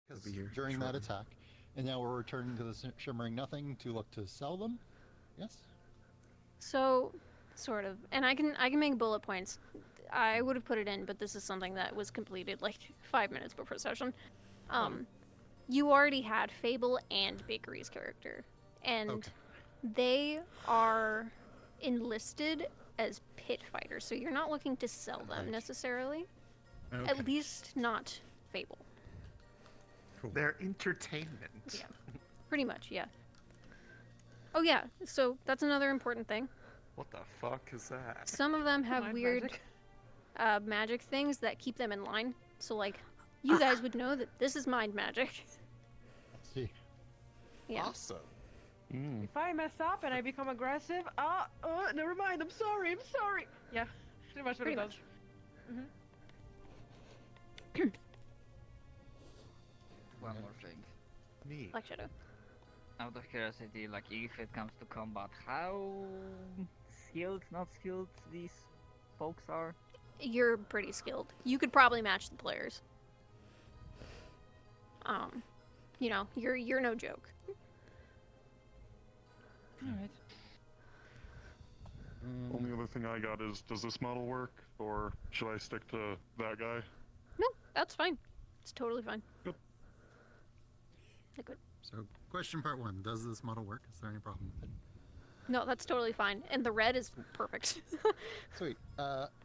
Because here during that shortly. attack, and now we're returning to the Shimmering Nothing to look to sell them. Yes. So, sort of, and I can make bullet points. I would have put it in, but this is something that was completed like 5 minutes before session. Um, you already had Fable and Bakery's character, and Okay. they are enlisted as pit fighters, so you're not looking to sell them Right. necessarily. Okay. At least not Fable. Cool. They're entertainment. Yeah. Pretty much, yeah. Oh yeah, so that's another important thing. What the fuck is that? Some of them have Mind weird magic. magic things that keep them in line. So like, you guys would know that this is mind magic. Let's see. Yeah. Awesome. If I mess up and I become aggressive, never mind. I'm sorry. Yeah, pretty much what Pretty it does. much. One more thing. Neat. Black Shadow. Out of curiosity, like if it comes to combat, how skilled, not skilled these folks are? You're pretty skilled. You could probably match the players. You know, you're no joke. Alright. Only other thing I got is, does this model work, or should I stick to that guy? No, that's fine. It's totally fine. Yep. Liquid. So, question part one: does this model work? Is there any problem with it? No, that's totally fine. And the red is perfect. Sweet.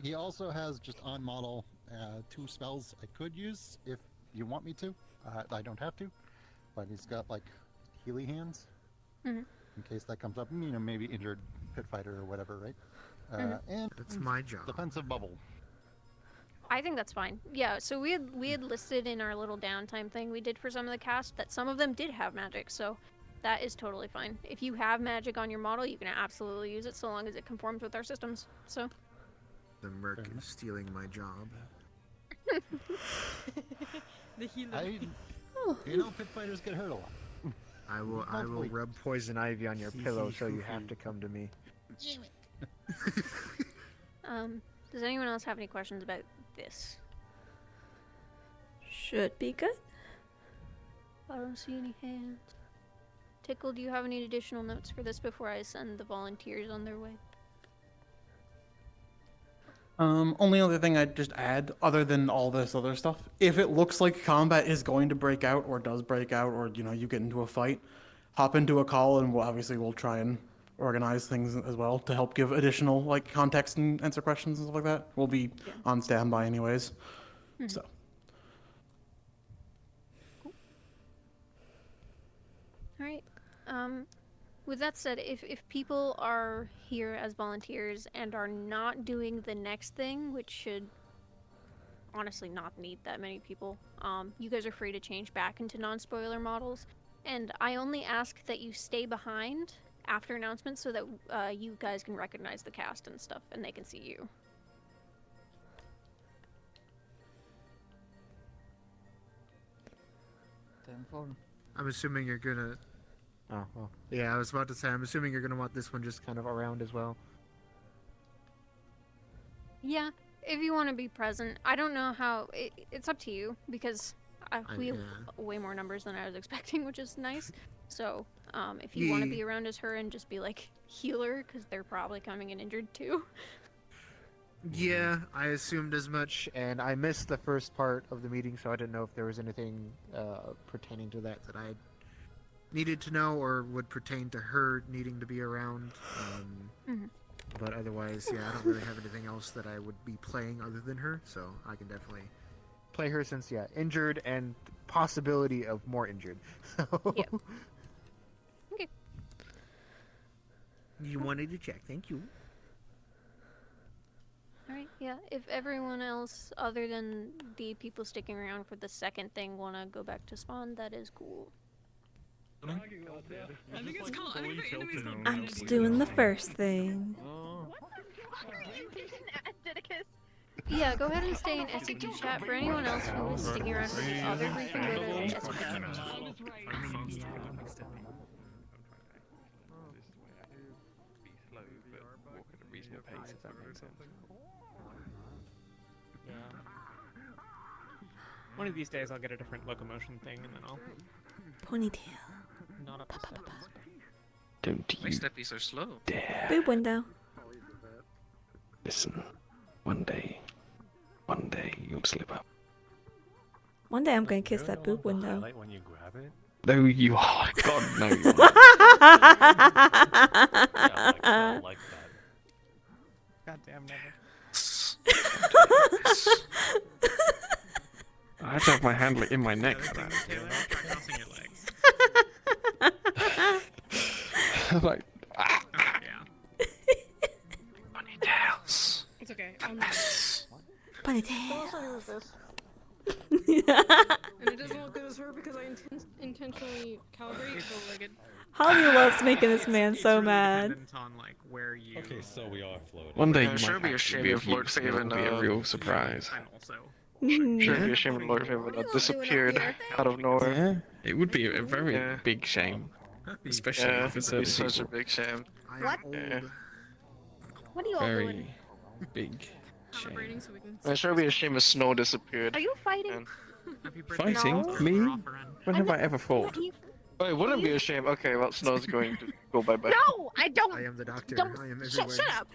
He also has just on model 2 spells I could use if you want me to. I don't have to, but he's got like Healy Hands Mhm. in case that comes up. You know, maybe injured pit fighter or whatever, right? And That's my job. defensive bubble. I think that's fine. Yeah, so we had listed in our little downtime thing we did for some of the cast that some of them did have magic, so that is totally fine. If you have magic on your model, you can absolutely use it so long as it conforms with our systems. So The Merc Fair is enough. stealing my job. The healer. You know, pit fighters get hurt a lot. I will Hopefully. rub poison ivy on your pillow so you have to come to me. does anyone else have any questions about this? Should be good. I don't see any hands. Tickle, do you have any additional notes for this before I send the volunteers on their way? Only other thing I'd just add, other than all this other stuff, if it looks like combat is going to break out or does break out, or you get into a fight, hop into a call and we'll try and organize things as well to help give additional like context and answer questions and stuff like that. We'll be on standby anyways. So All right. With that said, if people are here as volunteers and are not doing the next thing, which should honestly not need that many people, you guys are free to change back into non-spoiler models. And I only ask that you stay behind after announcements so that you guys can recognize the cast and stuff, and they can see you. I'm assuming you're gonna. Oh well. Yeah, I was about to say. I'm assuming you're gonna want this one just kind of around as well. Yeah, if you want to be present. I don't know how. It's up to you because we have way more numbers than I was expecting, which is nice. So, if you want to be around as her and just be like healer, because they're probably coming in injured too. Yeah, I assumed as much, and I missed the first part of the meeting, so I didn't know if there was anything pertaining to that I needed to know or would pertain to her needing to be around. But otherwise, yeah, I don't really have anything else that I would be playing other than her, so I can definitely play her since, yeah, injured and possibility of more injured. So. Yep. Okay. You wanted to check, thank you. Alright, yeah. If everyone else, other than the people sticking around for the second thing, want to go back to spawn, that is cool. I think it's called. I think the enemy's called. I'm just doing the first thing. Yeah, go ahead and stay in SCP chat. For anyone else who is sticking around for the other briefing, go to SCP. One of these days I'll get a different locomotion thing, and then I'll Ponytail. not up to step. Don't Why you step be so slow? dare Boob window. listen. One day you'll slip up. One day I'm gonna kiss that boob window. When you grab it? No, you are. God, no, you are. Yeah, like that. Goddamn never. I had to have my hand like in my neck for that. Taylor, try crossing your legs. I'm like, Yeah. ponytails. It's okay. Ponytail. And it doesn't look good as her because I intentionally calibrate so like it. Holly loves making this man It's so really mad. dependent on like where you. Okay, so we are floating. One day Yeah, you sure might be actually ashamed be of of Lord use, and Faven, it'll be a real surprise. I'm also. Sure, be ashamed of Lord Faven that disappeared out of nowhere. Yeah, it would be a very Yeah. big shame, especially Yeah, for it'd certain be such a people. big shame. I am What? old. Yeah. What are you all Very doing? big shame. Calibrating so we can. I'd sure be ashamed if Snow disappeared. Are you fighting? And- Happy birthday, Fighting? No. Me? We're off our end. When have I ever fought? Wait, wouldn't be ashamed. Okay, well, Snow's going to go bye bye. No, I don't. I am the doctor. Don't. I am Shut everywhere. up.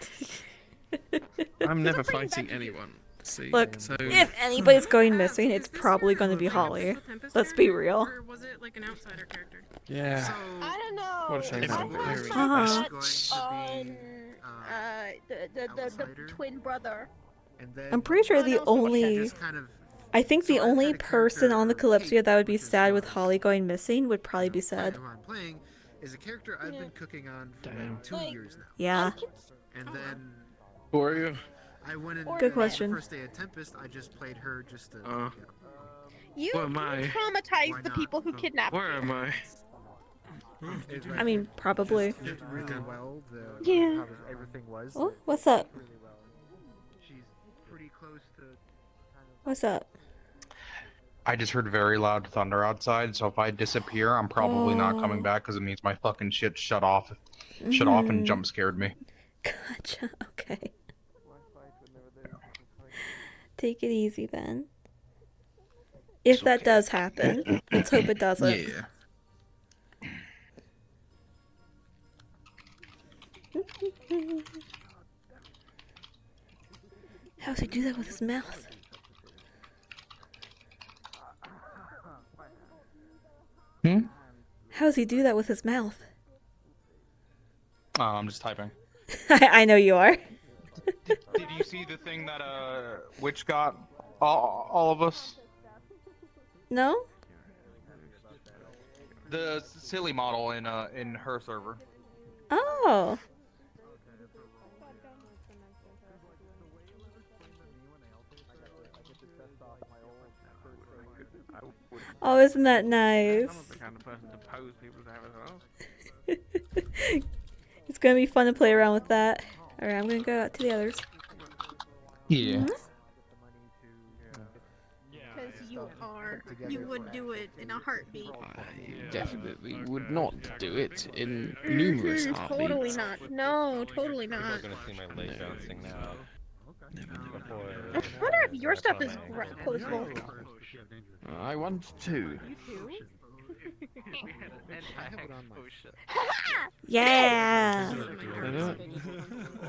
I'm never bring fighting back- anyone. See, Look, so if anybody's going missing, it's probably gonna be Holly. Let's be real. Or was it like an outsider character? yeah. So, I don't know. What a shame If that I I'm would lost be. my Uh-huh. touch going to on be, the outsider? twin brother. and then I'm pretty sure the only, just kind of I think the So I've only had a person on the character, Kalypsia that would be which is, sad with Holly going missing would probably be who sad. I'm playing is a character I've been cooking on for Damn. like 2 Like- years now. Yeah. And then Who are you? I went in. Good question. The first day of Tempest, I just played her just to. You Where am I? traumatized Why the not? people who kidnapped Where am I? I mean, probably. It fit really well. Yeah. How everything was. Oh, what's up? Really well. She's pretty close to. What's up? I just heard very loud thunder outside, so if I disappear, I'm probably not coming Oh. back because it means my fucking shit shut off and Mhm. jump scared me. Gotcha. Okay. Take it easy then. If that does happen, let's hope it doesn't. Yeah. How does he do that with his mouth? How does he do that with his mouth? Oh, I'm just typing. I know you are. Did you see the thing that Witch got all of us? No? The silly model in her server. Oh. Oh, isn't that I'm nice? not the kind of person to pose people to have as well. It's gonna be fun to play around with that. Alright, I'm gonna go out to the others. Yeah. Because you would do it in a heartbeat. I definitely would not do it in numerous heartbeats. Totally not. No, totally People are not. gonna see my leg bouncing now. I wonder if your stuff is closable. I want to. Yeah!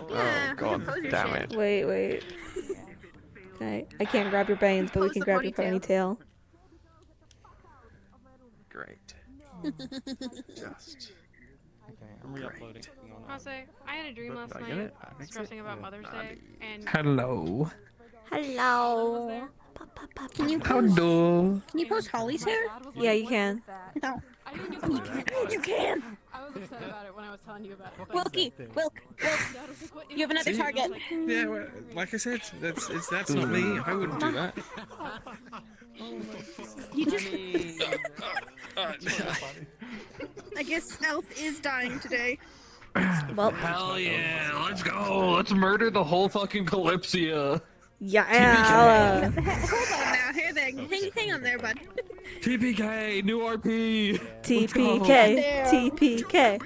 Oh god damn it. Wait. Okay, I can't grab your bangs, but we Pose can the grab your ponytail. ponytail. Great. Just I'm re-uploading. I'll say I had a dream last Did I night get it? I think so. stressing about Mother's Day and hello. Hello! Can you Hello. post Holly's hair? Yeah, you can. No. I didn't get to You can! I was upset about it when I was telling you about it. But Wilkie! Wilk! Dad was like, what is You have another this? target. I was like, Yeah, well, like I said, that's not me. I wouldn't do that. You just. I guess Elf is dying today. Well, Hell yeah! Let's go! Let's murder the whole fucking Kalypsia. yeah! Hold on now. Hang on there, bud. TPK, new RP. TPK! TPK!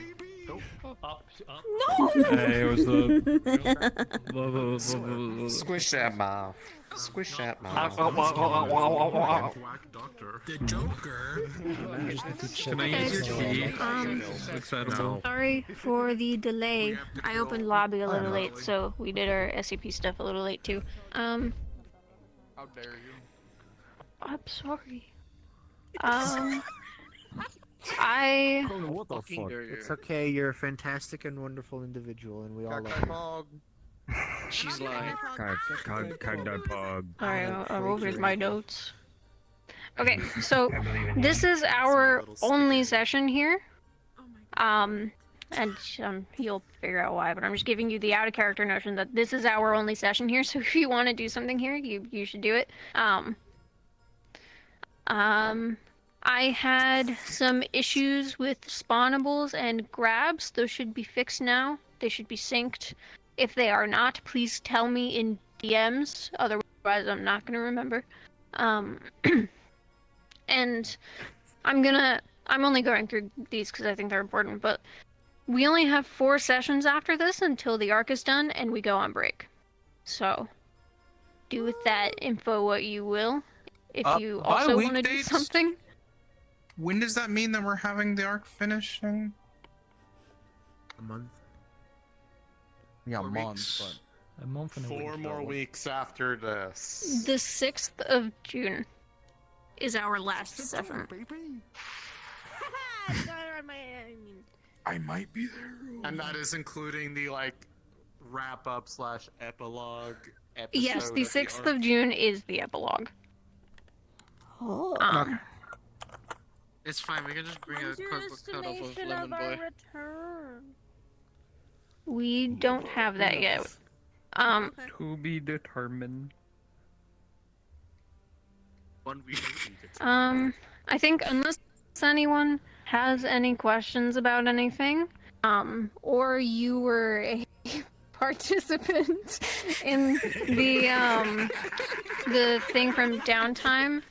No! Hey, what's up? Squish that mouth. Squish that Whack doctor. The Joker. Can I Okay. use your key? Excitable. Sorry for the delay. I opened lobby a little late, so we did our SCP stuff a little late too. How dare you? I'm sorry. I What the Fucking dare you. It's okay. You're a fantastic and wonderful individual, and we all love you. She's lying. Sorry, I'm over my notes. Okay, so this is our only session here. And you'll figure out why, but I'm just giving you the out of character notion that this is our only session here, so if you want to do something here, you should do it. I had some issues with spawnables and grabs. Those should be fixed now. They should be synced. If they are not, please tell me in DMs. Otherwise, I'm not gonna remember. And I'm only going through these because I think they're important, but we only have 4 sessions after this until the arc is done and we go on break. So, do with that info what you will. If you by also week want to do dates? something. When does that mean that we're having the arc finishing? A month. Yeah, a 4 month, weeks. but A month and a 4 week, more though. weeks after this. The 6th of June is our last session. I might be there. And that is including the wrap up / epilogue episode. Yes, the of 6th arc. of June is the epilogue. Oh. It's fine. We can just bring a cookbook cut off of Lemon Boy. We don't have that yet. To be determined. 1 week. I think unless anyone has any questions about anything, or you were a participant in the thing from downtime,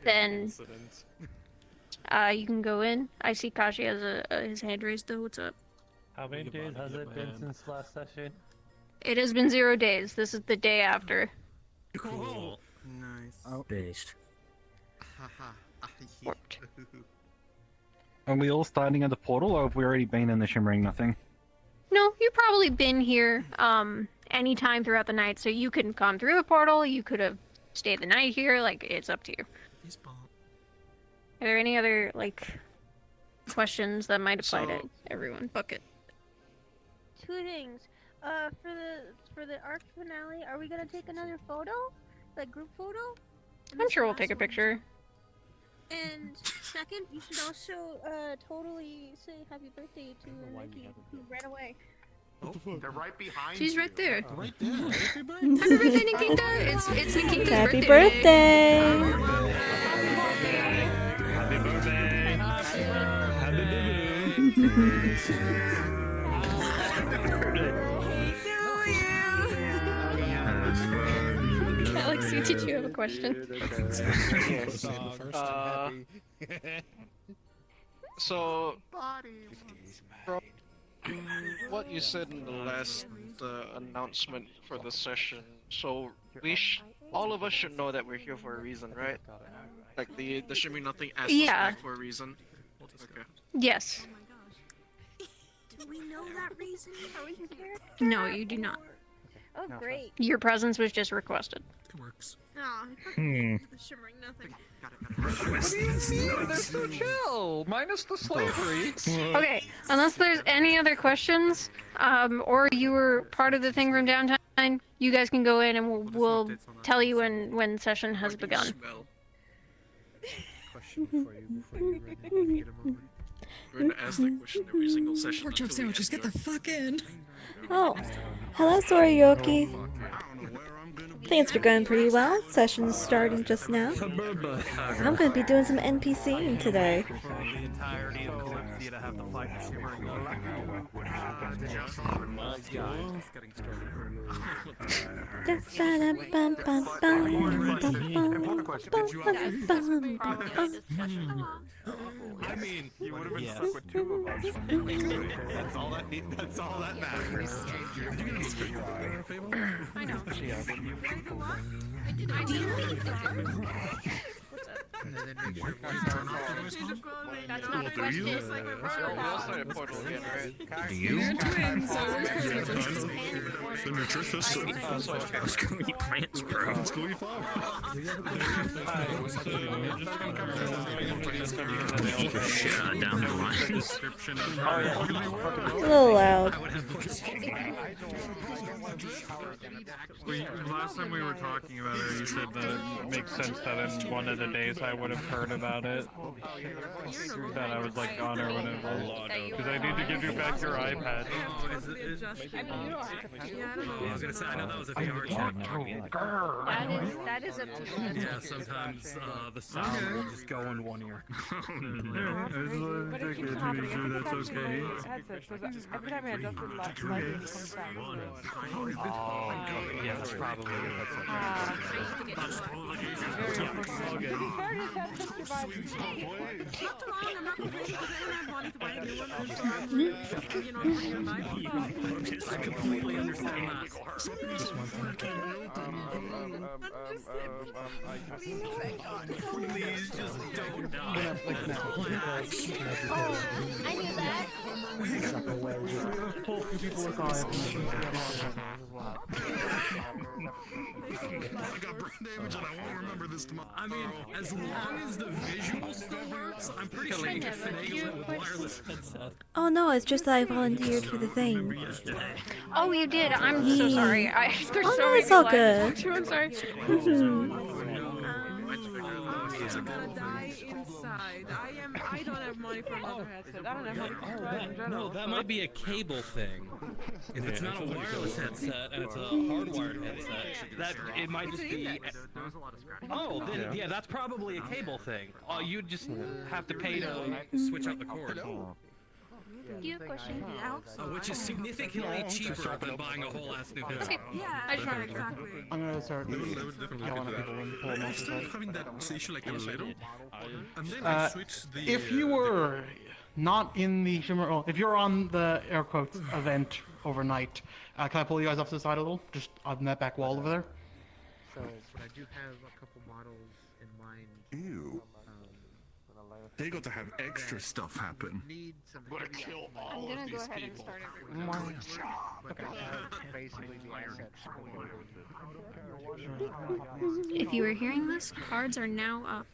then you can go in. I see Kashi has his hand raised though. What's up? How many days has it been since last session? It has been 0 days. This is the day after. Cool. Nice. Based. Worked. Are we all standing at the portal, or have we already been in the Shimmering Nothing? No, you've probably been here any time throughout the night, so you can come through the portal. You could have stayed the night here. Like, it's up to you. Are there any other questions that might apply to everyone? Bucket. 2 things. For the arc finale, are we gonna take another photo, like group photo? I'm sure we'll take a picture. And second, you should also totally say happy birthday to Nikki, who ran away. Oh, they're right behind She's you. right there. Right there. Happy birthday. Happy birthday, Nikinta! It's Nikinta's Happy birthday. birthday! Happy birthday! Galaxy, did you have a question? Yes. So, from what you said in the last announcement for the session, so all of us should know that we're here for a reason, right? Like the Shimmering Nothing asked us Yeah. back for a reason. Okay. Yes. Do we know that reason? Are we character? No, you do not. Oh, great. Your presence was just requested. It works. Oh, the Shimmering Nothing. What do you mean? They're so chill. Minus the slavery. Okay, unless there's any other questions, or you were part of the thing from downtime, you guys can go in and we'll tell you when session has begun. Question for you before you're ready. Get a moment. We're gonna ask that question every single session. Pork chop until we sandwiches, end get the fuck in. Oh, hello, Soriyoki. Things are going pretty well. Session's starting just now. I'm going to be doing some NPCing today. The entirety of Kalypsia to have to fight the Shimmering I mean, you would have been stuck with 2 of us. That's all that matters. I know. That's not a question. We'll start a portal again, right? Do you? Let's go eat plants, bro. Let's go eat flowers. Shit down the line. A little loud. Last time we were talking about it, you said that it makes sense that in one of the days I would have heard about it. That I was like gone or whatever. Because I need to give you back your iPad. I was gonna say, I know that was a VR chat. That is up to you. Yeah, sometimes the sound will just go in one ear. But it keeps happening. That's okay. Every time I adjusted left, like, it comes back. Yeah, that's probably it. I completely understand that. Please just don't die. That's all I ask. I knew that. Pull a few people aside. I got brain damage and I won't remember this tomorrow. I mean, as long as the visual still works, I'm pretty sure you can finagle it with wireless headset. Oh no, it's just that I volunteered for the thing. Oh, you did. I'm so sorry. There's Oh so no, many it's all people I good. talked to. I'm sorry. I'm gonna die inside. I don't have money for another headset. I don't have money for that in general. No, that might be a cable thing. If it's not a wireless headset and it's a hardwired headset, that it might just be. Oh, then yeah, that's probably a cable thing. You just have to pay to switch out the cord. Do you have a question? Which is significantly cheaper than buying a whole ass new headset. Okay. Yeah, I just wanted to. I'm gonna start yelling at people and pull them off the side. Having that issue like a little, and then I switched the. If you were not in the Shimmer, oh, if you're on the air quotes event overnight, can I pull you guys off to the side a little? Just on that back wall over there. So, but I do have a couple models in mind. Ew. They got to have extra stuff happen. Need some I'm gonna go ahead and start everything. Basically, the assets. If you are hearing this, cards are now up.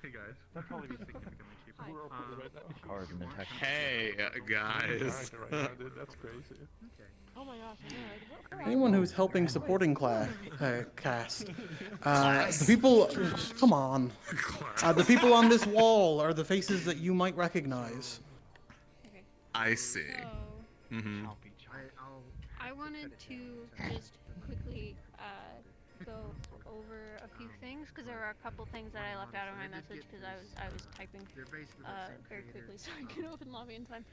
Hey guys, that'd probably be significantly cheaper. Cards in the text. Hey, guys. That's crazy. Oh my gosh, Anyone who's helping supporting cast, the people, come on, the people on this wall are the faces that you might recognize. I see. Mm-hmm. I wanted to just quickly go over a few things because there were a couple things that I left out of my message because I was typing very quickly so I could open lobby in time.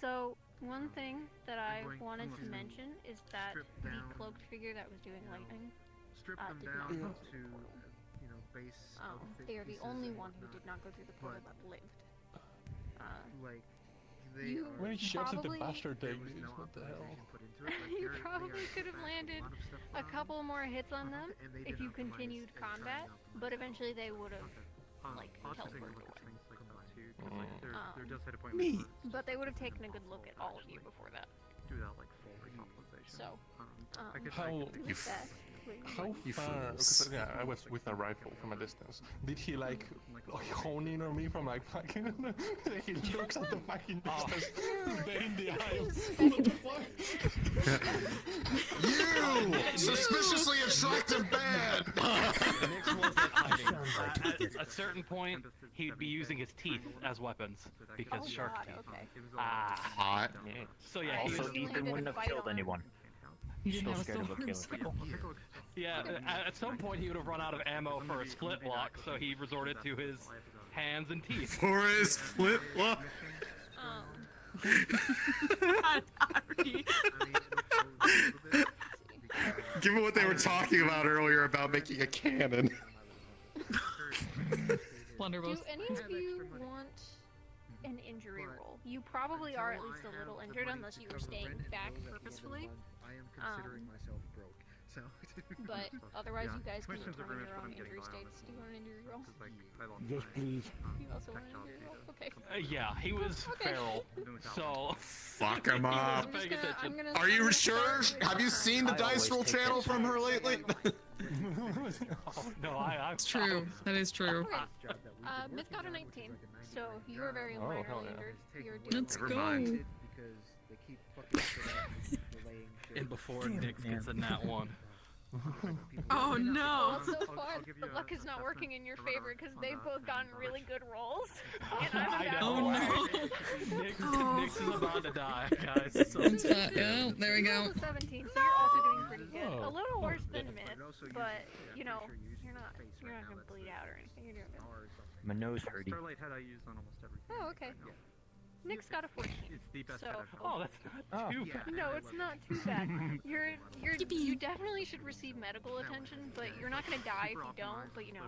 So one thing that I wanted to mention is that the cloaked figure that was doing lightning did not go through the portal. They are the only one who did not go through the portal that lived. You Many ships into probably, bastard babies. What the hell? you probably could have landed a couple more hits on them if you continued combat, but eventually they would have like teleported away. Neat. But they would have taken a good look at all of you before that. So, How far? Because, yeah, I was with a rifle from a distance. Did he like hone in on me from like fucking? He looks at the fucking distance, dead in the eyes. You suspiciously attractive bad. At a certain point, he'd be using his teeth as weapons because shark teeth. Hot. So yeah, Also, Ethan wouldn't have killed anyone. He's still scared of killing people. Yeah, at some point he would have run out of ammo for a split block, so he resorted to his hands and teeth. For his flip flop. Given what they were talking about earlier about making a cannon. Do any of you want an injury roll. You probably are at least a little injured unless you were staying back purposefully. I am considering myself broke. So. But otherwise, you guys can determine your own injury states. Do you want an injury roll? Yes, please. You also want an injury roll? Okay. Yeah, he was feral, so. Fuck him up. I'm gonna Are you start sure? with, Have you seen the dice roll channel from her lately? No, It's true. That is true. Okay. Myth got a 19, so you are very Oh, minorly hell yeah. injured. You're doing Let's great. go. And before Nick gets a nat 1. Oh no! So far, the luck is not working in your favor because they've both gotten really good rolls. And I'm about Oh no! Nick's is about to die, guys. So. Oh, there we go. 17, so you're also doing pretty good. A little worse than Myth, but you know, you're not gonna bleed out or anything. You're doing good. My nose hurting. Starlight head I use on almost everything. Oh, okay. Nick's got a 14. It's the best So, head I've Oh, that's not too bad. no, it's not too bad. You definitely should receive medical attention, but you're not gonna die if you don't. But you know,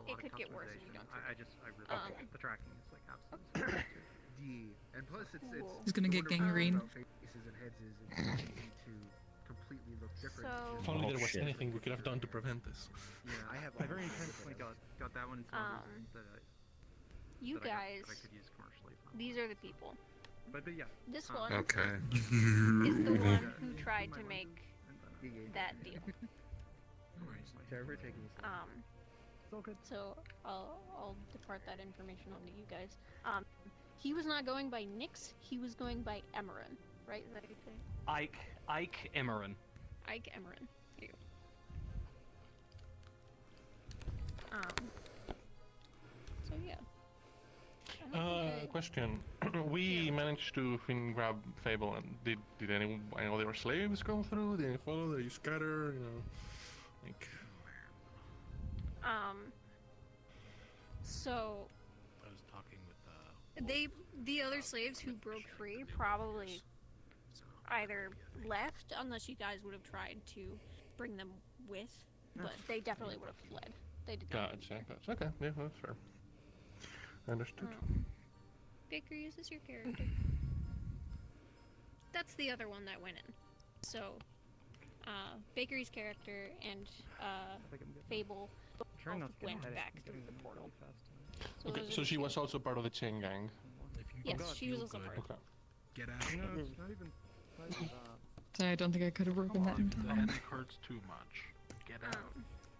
it could get worse if you don't. I really the tracking is like absolutely. And plus it's He's gonna get gangrene. faces and heads is it's easy to completely look different. So, If only there was anything we could have done to prevent this. Yeah, I very intentionally got that one that you that guys, I could use commercially. these are the people. But yeah. This one Okay. is the one who tried to make that deal. So I'll depart that information onto you guys. He was not going by Nyx, he was going by Emerin, right? Is that what you say? Ike Emerin. Ike Emerin. Here you go. So yeah. Question. We managed to grab Fable, and did any of their slaves go through? Did they follow? Did they scatter? You know, like. So I was talking with the other slaves who broke free probably either left, unless you guys would have tried to bring them with, but they definitely would have fled. They did not. Gotcha. Okay. Yeah, that's fair. Understood. Baker uses your character. That's the other one that went in. So, Bakery's character and Fable both went back through the portal. So Okay, those are so the she two. was also part of the chain gang. Yes, she was also part of Okay. Get out. No, it's not even. Sorry, I don't think I could have broken that in The time. head hurts too much. Get out.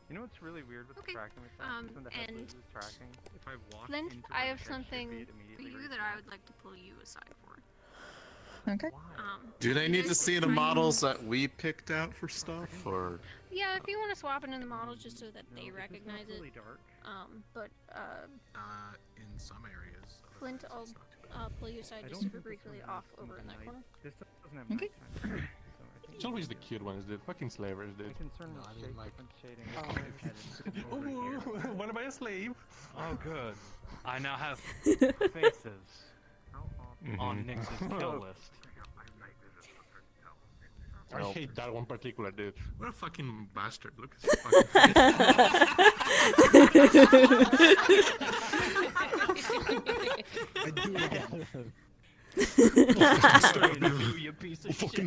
You know what's really weird with the tracking with that? When the head and loses tracking, if I walk Flint, into I where have the head should be, something it for immediately you reads that out. I would like to pull you aside for. Okay. Do they you need guys to see the can- models that we picked out for stuff, or? Yeah, if you want to swap into the models just so that they recognize it. But In some areas. Flint, I'll pull you aside just super briefly off over in that corner. This doesn't have Okay. nighttime. It's always the cute ones, dude. Fucking slavers, dude. Concern with shape, different shading. Oh, what am I, a slave? Oh, good. I now have faces on Nick's kill list. I hate that one particular dude. What a fucking bastard. Look at his fucking I do it again.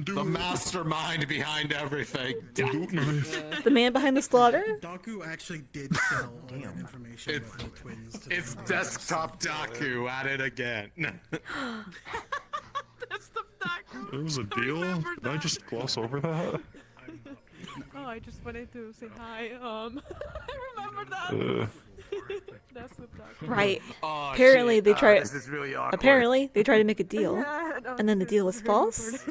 The mastermind behind everything. The man behind the slaughter? Daku actually did sell all that information about the twins. To It's them. desktop Daku at it again. It was a deal? Did I just gloss over that? Oh, I just wanted to say hi. I remember that. That's the talk. Right. Oh, Apparently shit. they tried. This is really awkward. Apparently they tried to make a deal, Yeah, no, and then the deal was false.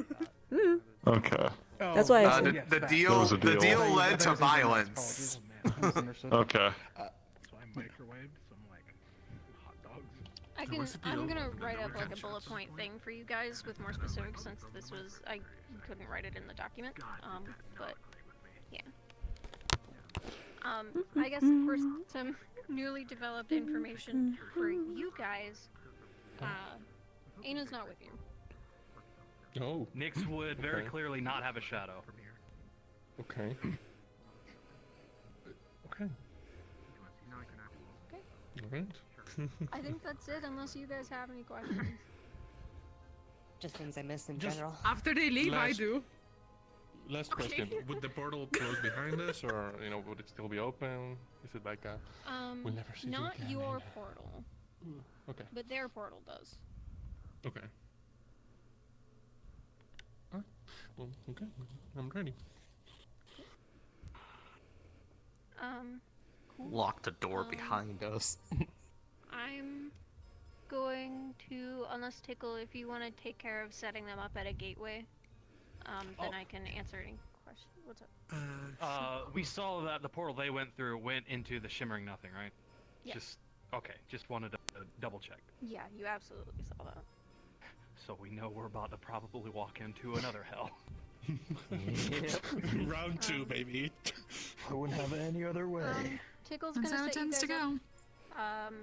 Mm. Okay. That's why I the, said. the deal. was a The deal. deal led to violence. Okay. I'm gonna write up like a bullet point thing for you guys with more specifics since this was I couldn't write it in the document. But yeah. I guess for some newly developed information for you guys, Ana's not with you. Oh. Nyx would very Okay. clearly not have a shadow. Okay. Okay. Okay. Alright. I think that's it, unless you guys have any questions. Just things I missed in Just general. After they leave, I Last- do. Last question: would the portal close behind us, or would it still be open? Is it like a we'll never see you Not again? your portal, Okay. but their portal does. Okay. Alright. Well, okay. I'm ready. Cool. Lock the door behind us. I'm going to, unless Tickle, if you want to take care of setting them up at a gateway, then I can answer any questions. What's up? We saw that the portal they went through went into the Shimmering Nothing, right? Yeah. Just wanted to double check. Yeah, you absolutely saw that. So we know we're about to probably walk into another hell. Round 2, baby. I wouldn't have it any other way. Tickle's That's gonna how it set you tends to guys go. up.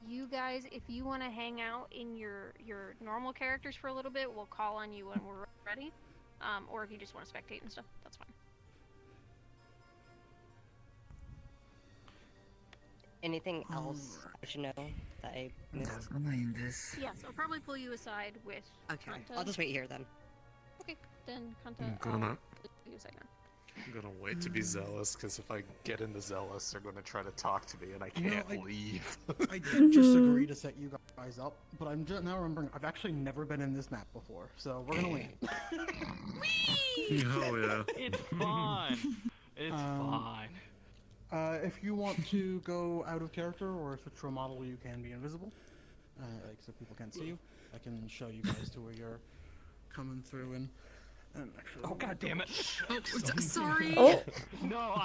You guys, if you want to hang out in your normal characters for a little bit, we'll call on you when we're ready. Or if you just want to spectate and stuff, that's fine. Anything else I should know that I missed? Yes, I'll probably pull you aside with Okay, Kanta. I'll just wait here then. Okay, then Kanta, I'm gonna- I'll pull you aside now. I'm gonna wait to be zealous, because if I get into zealous, they're gonna try to talk to me, and I You know, can't leave. I did just agree to set you guys up, but I'm just now remembering I've actually never been in this map before, so we're gonna win. Hell yeah. It's fine. It's fine. If you want to go out of character or switch to a model where you can be invisible, like so people can't see you, I can show you guys to where you're coming through and actually. Oh god damn it! Oh, sorry. Oh. No,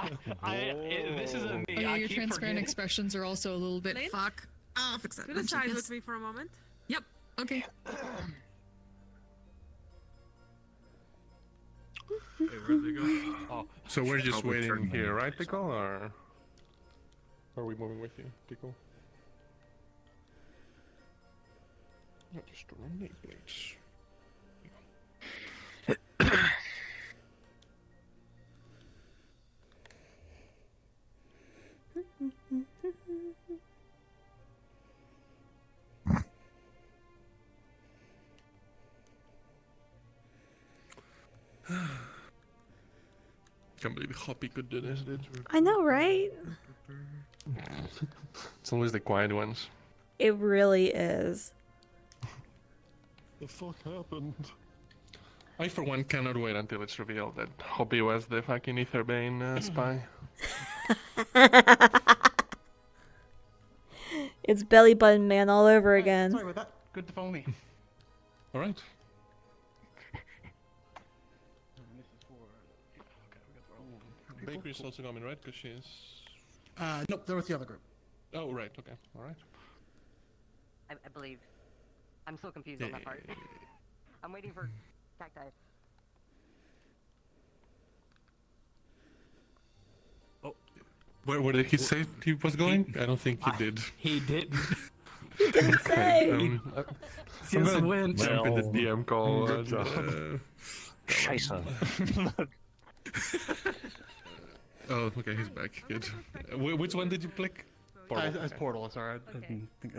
this isn't me. Oh, yeah, I your keep transparent forgetting. expressions are also a little bit Lynn? fuck. I'll fix that. To the eventually, side yes. with me for a moment. Yep. Okay. Hey, where'd they go? Oh, So we're just Probably waiting turn here, me. right, Tickle, or are we moving with you, Tickle? No, just run me, please. Can't believe Hoppy could do this, dude. I know, right? It's always the quiet ones. It really is. The fuck happened? I, for one, cannot wait until it's revealed that Hoppy was the fucking Etherbane spy. It's belly button man all over again. Sorry about that. Good to follow me. Alright. Bakery's also coming, right? Because she's... Nope, they're with the other group. Oh, right, okay, alright. I believe. I'm still confused on that part. I'm waiting for Cacti. Where did he say he was going? I don't think he did. He didn't. He didn't say. I'm Just gonna went. jump in the Well, DM call. good job. Scheiße. Oh, okay, he's back. Good. Which one did you click? As Portal, sorry. I Okay. didn't think,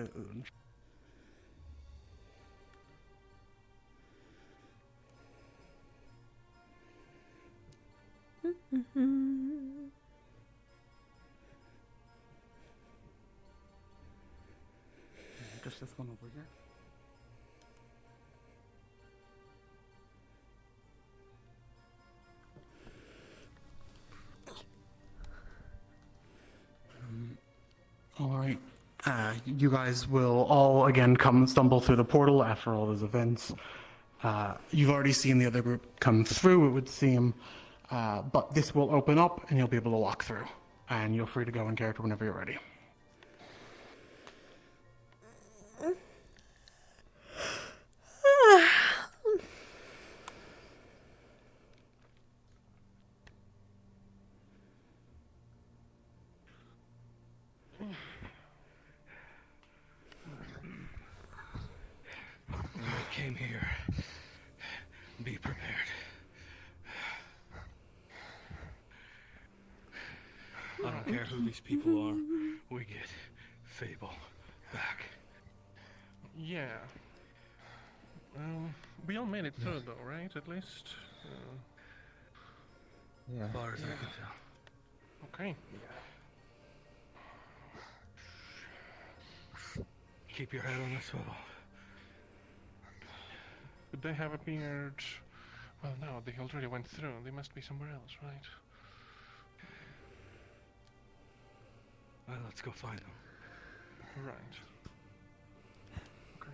just this one over here. All right. You guys will all again come stumble through the portal after all those events. You've already seen the other group come through, it would seem, but this will open up and you'll be able to walk through. And you're free to go in character whenever you're ready. I came here. Be prepared. I don't care who these people are. We get Fable back. Yeah. We all made it through though, right? At least? Yeah. As far as I can tell. Okay. Keep your head on the swivel. Could they have appeared... Well, no, they already went through. They must be somewhere else, right? Well, let's go find them. Right. Okay.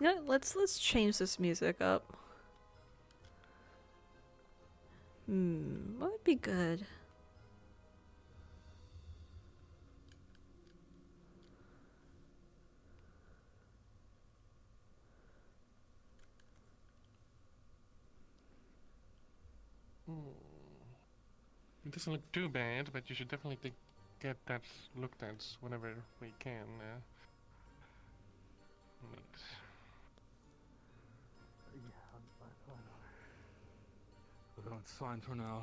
Yeah, let's change this music up. What would be good? It doesn't look too bad, but you should definitely get that looked at whenever we can. Neat. Well, it's fine for now.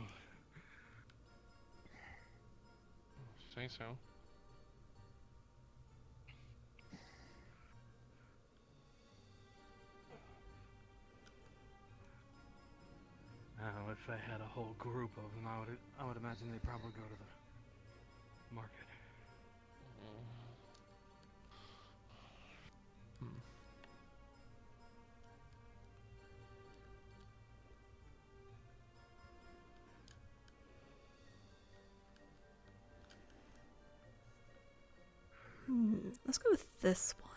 Say so. Now, if they had a whole group of them, I would imagine they'd probably go to the market. Let's go with this one.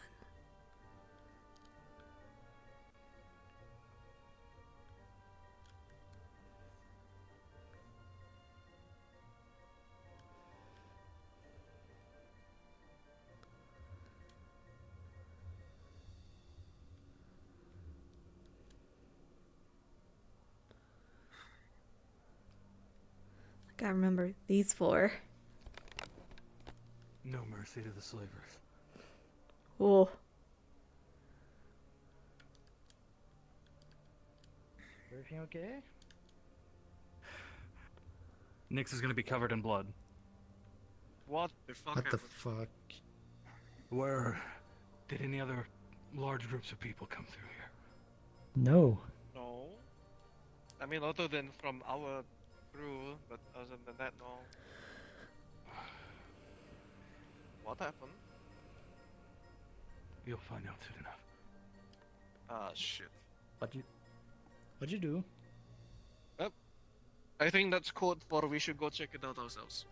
I gotta remember these four. No mercy to the slavers. Oh. Everything okay? Nyx is gonna be covered in blood. What the fuck? What the fuck? Where did any other large groups of people come through here? No. No. I mean, other than from our crew, but other than that, no. What happened? You'll find out soon enough. Ah, shit. What'd you do? Yep. I think that's code for we should go check it out ourselves.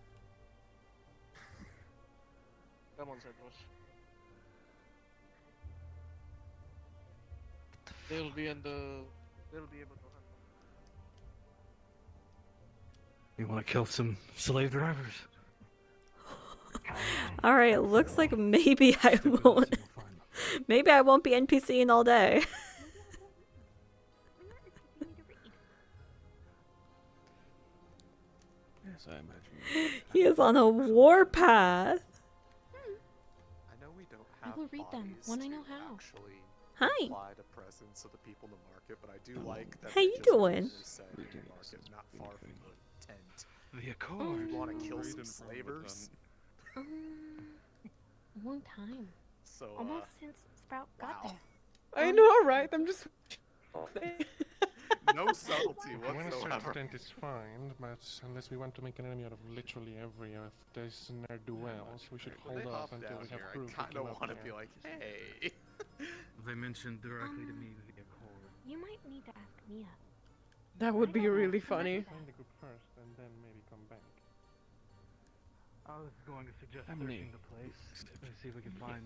Come on, Cedros. They'll be able to hunt. You want to kill some slave drivers? Alright, it looks like maybe I won't. Maybe I won't be NPCing all day. Yes, I imagine. He is on a warpath. I know we don't I have will read them bodies when I to know how. actually Hi. apply to presence of the people in the market, but I do like that. How they you just doing? literally say the market not far from the tent. The Accord. You want to kill some slavers? A long time. So, Almost since Sprout got there. I know, right? I'm just. no subtlety When a whatsoever. certain is fine, but unless we want to make an enemy out of literally every of these ne'er-do-wells, we should When hold they off hop until down we have here, proof. I kind of want to be like, hey. They mentioned directly to me the Accord. You might need to ask Mia. That would be really funny. Find the group first, and then maybe come back. I was going to suggest How many? searching the place to see if we can find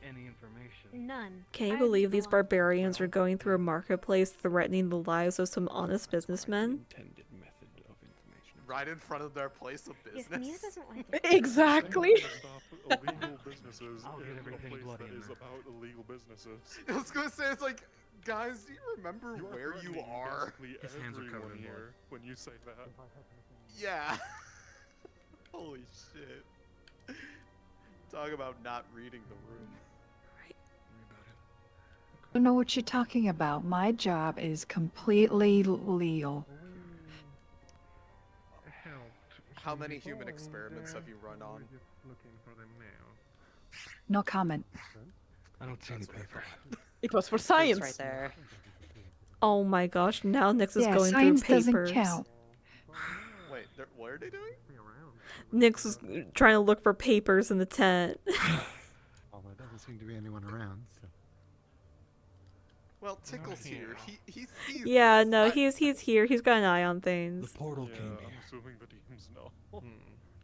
any information. None. Can you I believe have no these barbarians are going through a marketplace threatening the lives of some honest businessmen? Intended method of information. Right in front of their place of If Mia business. doesn't like it. Exactly. Stop illegal businesses I'll get in a everything place bloody that and is about illegal businesses. I was gonna say, it's like, guys, do you remember where you threatening are? basically His hands are covered everyone in blood. here when you say that. Yeah. Holy shit. Talk about not reading the room. I don't know what you're talking about. My job is completely legal. How many human experiments have you run on? No comment. I don't see any paper. It was for science. Right there. Oh my gosh, now Nyx is Yeah, going science through doesn't papers. count. Wait, what are they doing? Nyx is trying to look for papers in the tent. Well, there doesn't seem to be anyone around, so. Well, Tickle's here. He sees Yeah, this. no, he's here. He's got an eye on things. Portal Yeah, came I'm assuming the teams know.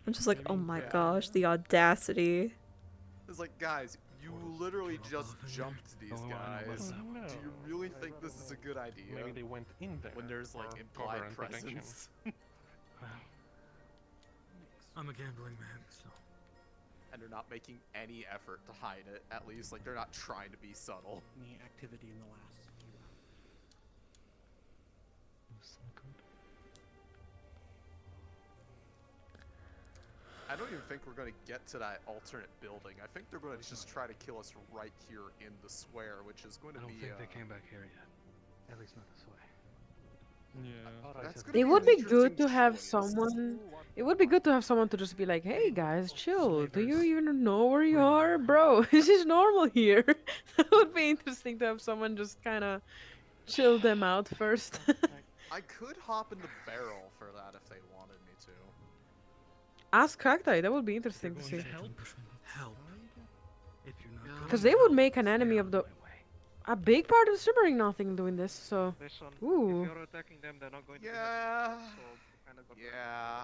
I'm just like, oh my gosh, the audacity. It's like, guys, you literally just jumped these guys. Do you really think this is a good idea? Maybe they went in there. When there's like for implied cover and protection. presence. I'm a gambling man, so. And they're not making any effort to hide it, at least. Like, they're not trying to be subtle. Any activity in the last few I don't even think we're going to get to that alternate building. I think they're going to just try to kill us right here in the square, which is going to I don't be. think they came back here yet. At least not this way. Yeah. It would be good to have someone. It would be good to have someone to just be like, "Hey guys, chill. Do you even know where you are, bro? This is normal here." That would be interesting to have someone just kind of chill them out first. I could hop in the barrel for that if they wanted me to. Ask Cacti. That would be interesting to see. Help. If you're not Because they would make an enemy of the. A big part of Shimmering Nothing doing this, so. Listen, Ooh. if you're attacking them, they're not going to. Yeah. Yeah.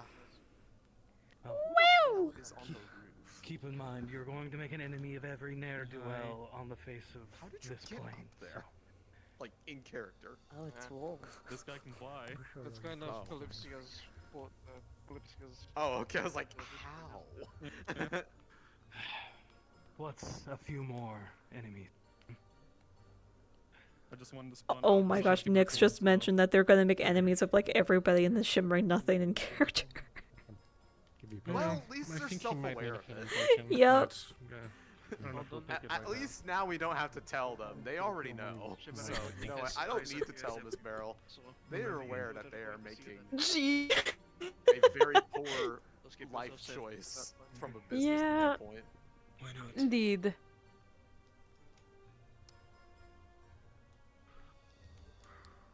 Wow! Is on the roof. Keep in mind, you're going to make an enemy of every ne'er-do-well on the face of How did you this get plane. up there? Like in character. Oh, it's wool. This guy can fly. That's kind of Oh. Kalypsia's. Kalypsia's. Oh, okay. I was like, how? What's a few more enemies? I just wanted to spawn Oh out my just gosh, to be Nyx cool, just so- mentioned that they're gonna make enemies of like everybody in the Shimmering Nothing in character. Well, at least I they're think he might self-aware need of a it. conversation. Yep. I don't know if we'll take it At like that. least now we don't have to tell them. They already know. So, you know what? I don't need to tell Miss Barrel. They are aware that they are making Gee. a very poor life choice from a business Yeah. standpoint. Why not? Indeed.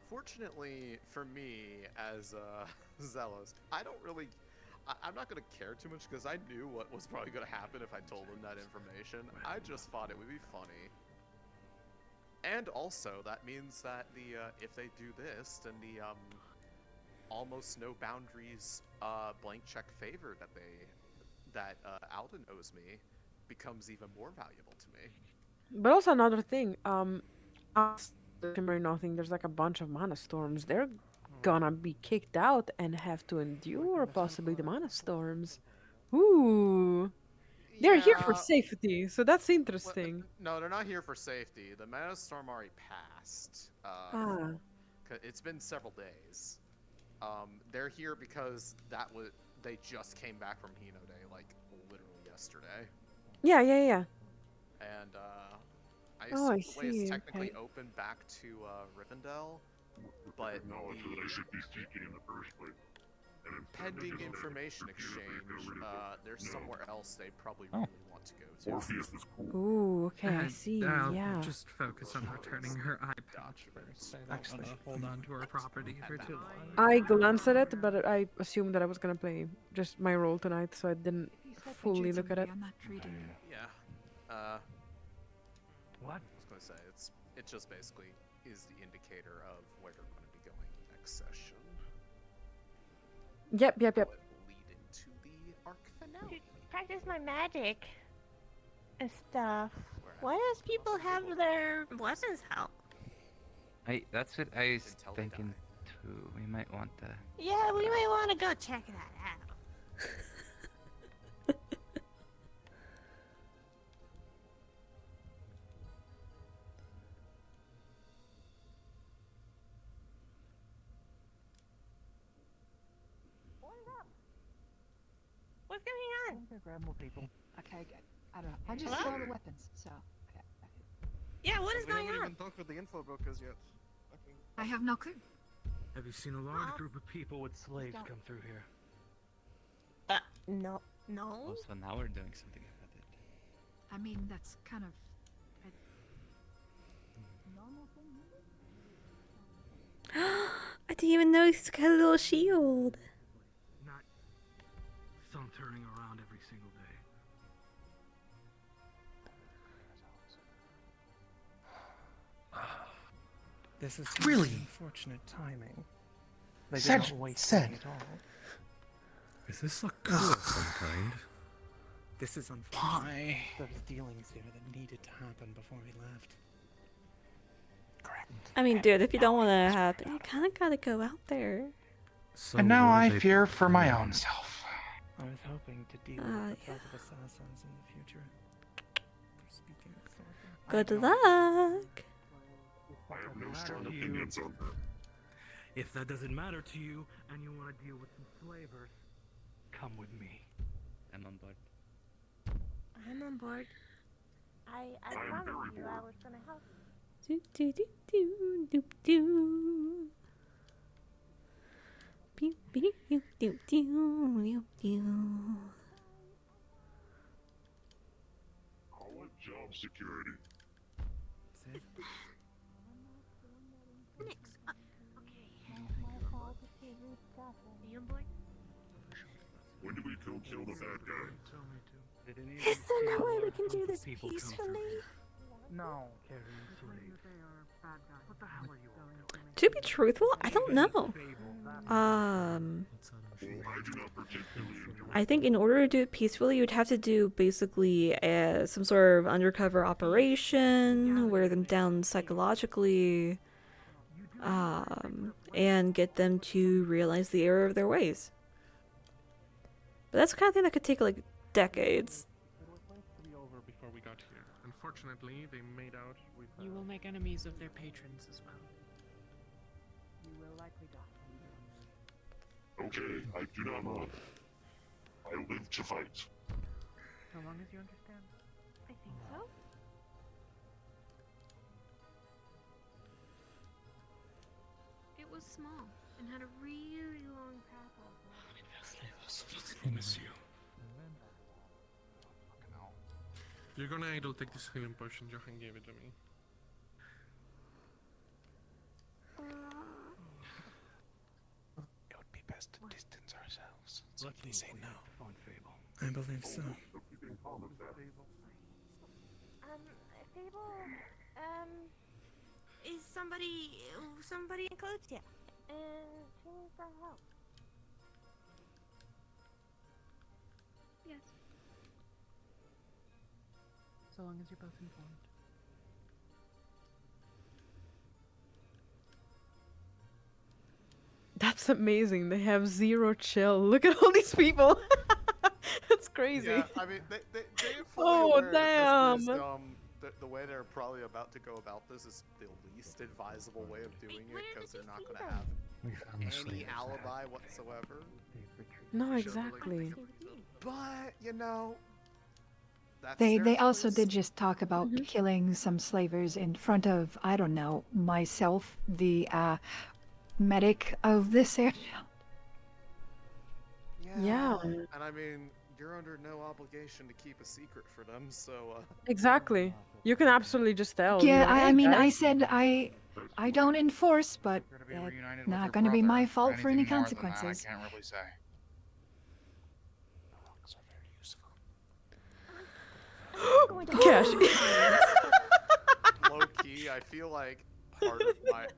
Fortunately for me, as Zealous, I don't really. I'm not gonna care too much because I knew what was probably gonna happen if I told them that information. I just thought it would be funny. And also, that means that the if they do this, then the almost no boundaries blank check favor that Alden owes me becomes even more valuable to me. But also another thing, Shimmering Nothing, there's like a bunch of mana storms. They're gonna be kicked out and have to endure possibly the mana storms. Ooh. They're here for Yeah. safety, so that's interesting. No, they're not here for safety. The Mana Storm already passed. Ah. It's been several days. They're here because they just came back from Hino Day, like literally yesterday. Yeah. And I Oh, I assume the way it's see, technically okay. open back to Rivendell, but pending information exchange, there's somewhere else they probably really want to go to. Ooh, okay, I see, I'll yeah. just focus on returning her eye patch first. Actually, hold on to her property for too long. I glanced at it, but I assumed that I was gonna play just my role tonight, so I didn't fully look at it. Yeah. What? I was gonna say it just basically is the indicator of where they're going to be going next session. Yep. Lead into the arc finale. Practice my magic and stuff. Why does people have their weapons out? That's what I was thinking too. We might want to. Yeah, we might want to go check that out. What's going on? Grab more people. Okay, good. I don't know. I just Hello? saw the weapons, so. Okay. Yeah, what is We going haven't on? even talked with the info brokers yet. Fucking- I have no clue. Have you seen a large group of people with slaves come through here? No. No. Oh, so now we're doing something about it. I mean, that's kind of. I didn't even know he's got a little shield. Not some turning around every single day. This is Really? unfortunate timing. They did Said- not wait said. for me at all. Is this a coup of some kind? This is unfortunate. Why? There was dealings here that needed to happen before we left. I mean, dude, if you don't want to happen, you kind of gotta go out there. So And now what I are they fear for my planning? own self. I was hoping to deal Ah, with the threat of assassins in the future. Speaking of something, Good luck. I have no strong opinions on that. If that doesn't matter to you and you want to deal with some slavers, come with me. I'm on board. I'm on board. I promised you I was gonna help. Do do do do do do. Pew pew pew pew pew pew. Call it job security. Phoenix. Okay. You on board? When do we go kill the bad guy? Is there no way we can do this peacefully? No, What the hell are you all doing? To be truthful, I don't know. I do not particularly enjoy I think in order to do it peacefully, you'd have to do basically some sort of undercover operation, wear them down psychologically, and get them to realize the error of their ways. But that's the kind of thing that could take like decades. It was supposed to be over before we got here. Unfortunately, they made out with. You will make enemies of their patrons as well. You will likely die. Okay, I do not run. I live to fight. So long as you understand. I think so. It was small and had a really long path off. I miss you. If you're gonna idle, take this healing potion. Johan gave it to me. It would be best to distance ourselves. So Let please say no. On Fable. I believe so. Fable, is somebody in Kalypsia, and she needs our help. Yes. So long as you're both informed. That's amazing. They have zero chill. Look at all these people. That's crazy. Yeah, I mean, they're fully Oh, aware that this damn. is, the way they're probably about to go about this is the least advisable way of doing it because they're not going to have We found the any slavers. alibi whatsoever. No, exactly. But, you know, that's They their also choice. did just talk about killing some slavers in front of, I don't know, myself, the medic of this area. Yeah. And I mean, you're under no obligation to keep a secret for them, so Exactly. You can absolutely just tell. Yeah, you know, I "Hey, mean, I guys." said I don't enforce, but it's not going to be my fault for any consequences. I can't really say. Cash. low key, I feel like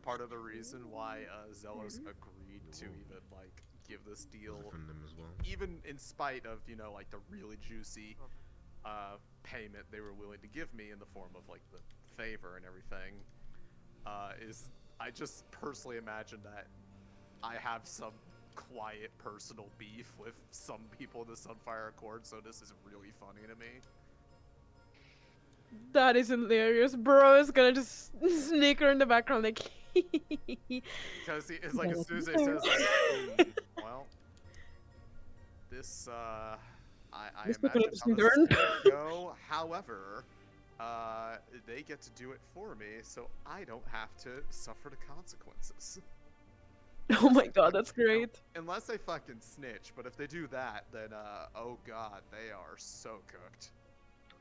part of the reason why Zelos agreed to even like give this deal, From them as well. even in spite of like the really juicy payment they were willing to give me in the form of like the favor and everything, is I just personally imagine that I have some quiet personal beef with some people in the Sunfire Accord, so this is really funny to me. That is hilarious. Bro is gonna just sneaker in the background like Because it's like as soon as they says like, well, this I This took an imagine how interesting this is turn. gonna go. However, they get to do it for me, so I don't have to suffer the consequences. Oh my god, that's great. Unless they fucking snitch, but if they do that, then oh god, they are so cooked.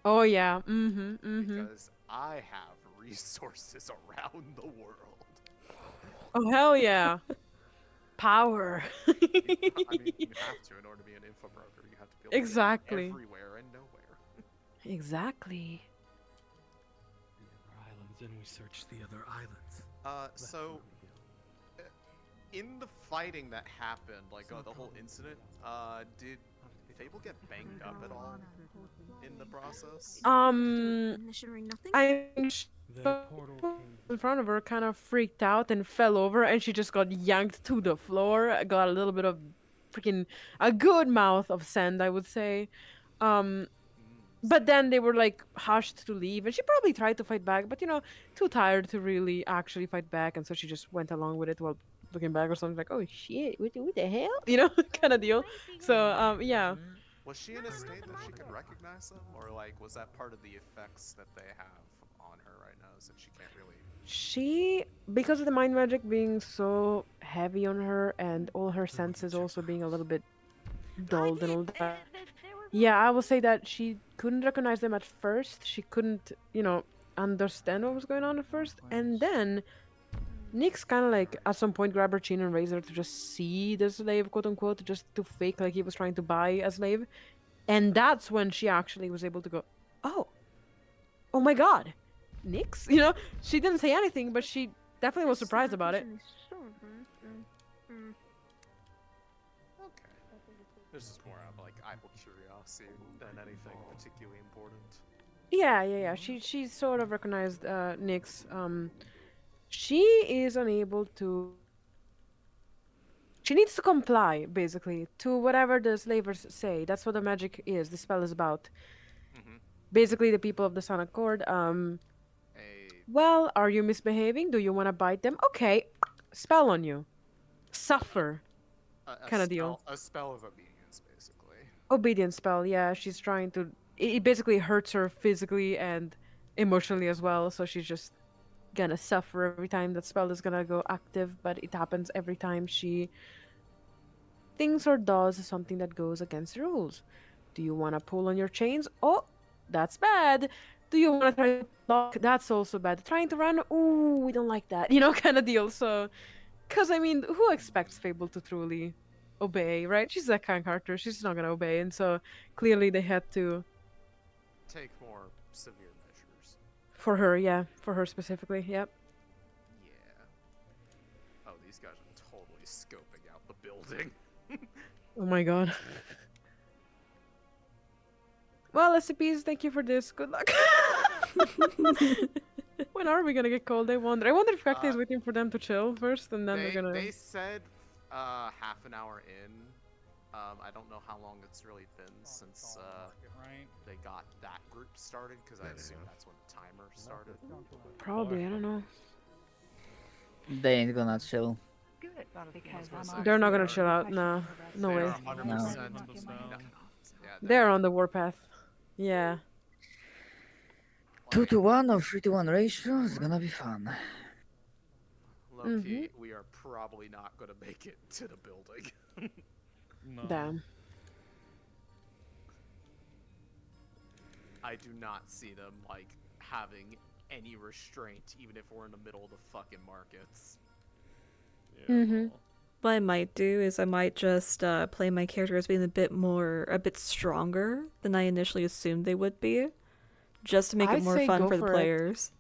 Oh yeah. Because I have resources around the world. Oh hell yeah. Power. I mean, you have to in order to be an info broker. You have to be able to Exactly. get everywhere and nowhere. Exactly. Islands, and we search the other islands. So in the fighting that happened, like the whole incident, did Fable get banged up at all in the process? I'm in front of her, kind of freaked out and fell over, and she just got yanked to the floor. Got a little bit of freaking a good mouth of sand, I would say. But then they were like hushed to leave, and she probably tried to fight back, but too tired to really actually fight back, and so she just went along with it while looking back or something like, oh shit, what the hell, kind of deal. So yeah. Was she in a state that she could recognize them, or like was that part of the effects that they have on her right now, since she can't really? She, because of the mind magic being so heavy on her, and all her senses also being a little bit dulled and all that. Yeah, I will say that she couldn't recognize them at first. She couldn't, understand what was going on at first. And then Nyx kind of like at some point grabbed her chin and raised her to just see the slave, quote unquote, just to fake like he was trying to buy a slave. And that's when she actually was able to go, oh my god, Nyx? She didn't say anything, but she definitely was surprised about it. This is more of like idle curiosity than anything particularly important. Yeah. She sort of recognized Nyx. She is unable to. She needs to comply, basically, to whatever the slavers say. That's what the magic is. The spell is about. Basically, the people of the Sun Accord. Well, are you misbehaving? Do you want to bite them? Okay, spell on you. Suffer. Kind of deal. A spell of obedience, basically. Obedience spell, yeah. She's trying to. It basically hurts her physically and emotionally as well, so she's just gonna suffer every time that spell is gonna go active, but it happens every time she thinks or does something that goes against the rules. Do you want to pull on your chains? Oh, that's bad. Do you want to try to block? That's also bad. Trying to run? Ooh, we don't like that. Kind of deal. So, because, I mean, who expects Fable to truly obey, right? She's that kind of character. She's not going to obey. And so, clearly they had to... take more severe measures. For her, yeah. For her specifically, yep. Yeah. Oh, these guys are totally scoping out the building. Oh my god. Well, SCPs, thank you for this. Good luck. When are we gonna get cold? I wonder. I wonder if Cacti is waiting for them to chill first, and then they're gonna... They said half an hour in. I don't know how long it's really been since they got that group started, because I assume that's when the timer started. Probably, I don't know. They ain't gonna chill. They're not gonna chill out, nah. No way. 100%. They're on the warpath. Yeah. 2-to-1 or 3-to-1 ratio is gonna be fun. Low-key, we are probably not gonna make it to the building. No. Damn. I do not see them, like, having any restraint, even if we're in the middle of the fucking markets. What I might do is I might just play my character as being a bit stronger than I initially assumed they would be, just to make it more fun for the players.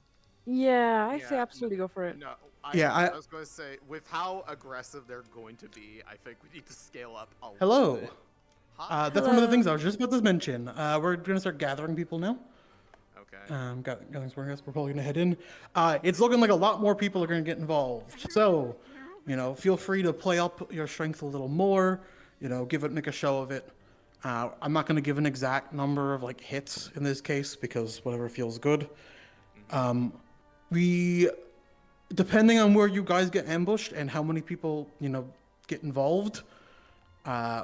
Yeah, I say absolutely go for it. No, I was going to say, with how aggressive they're going to be, I think we need to scale up a little bit. That's one of the things I was just about to mention. We're going to start gathering people now. Okay. Gathering some guys. We're probably going to head in. It's looking like a lot more people are going to get involved. So, feel free to play up your strength a little more. Make a show of it. I'm not going to give an exact number of hits in this case, because whatever feels good. Depending on where you guys get ambushed and how many people, get involved,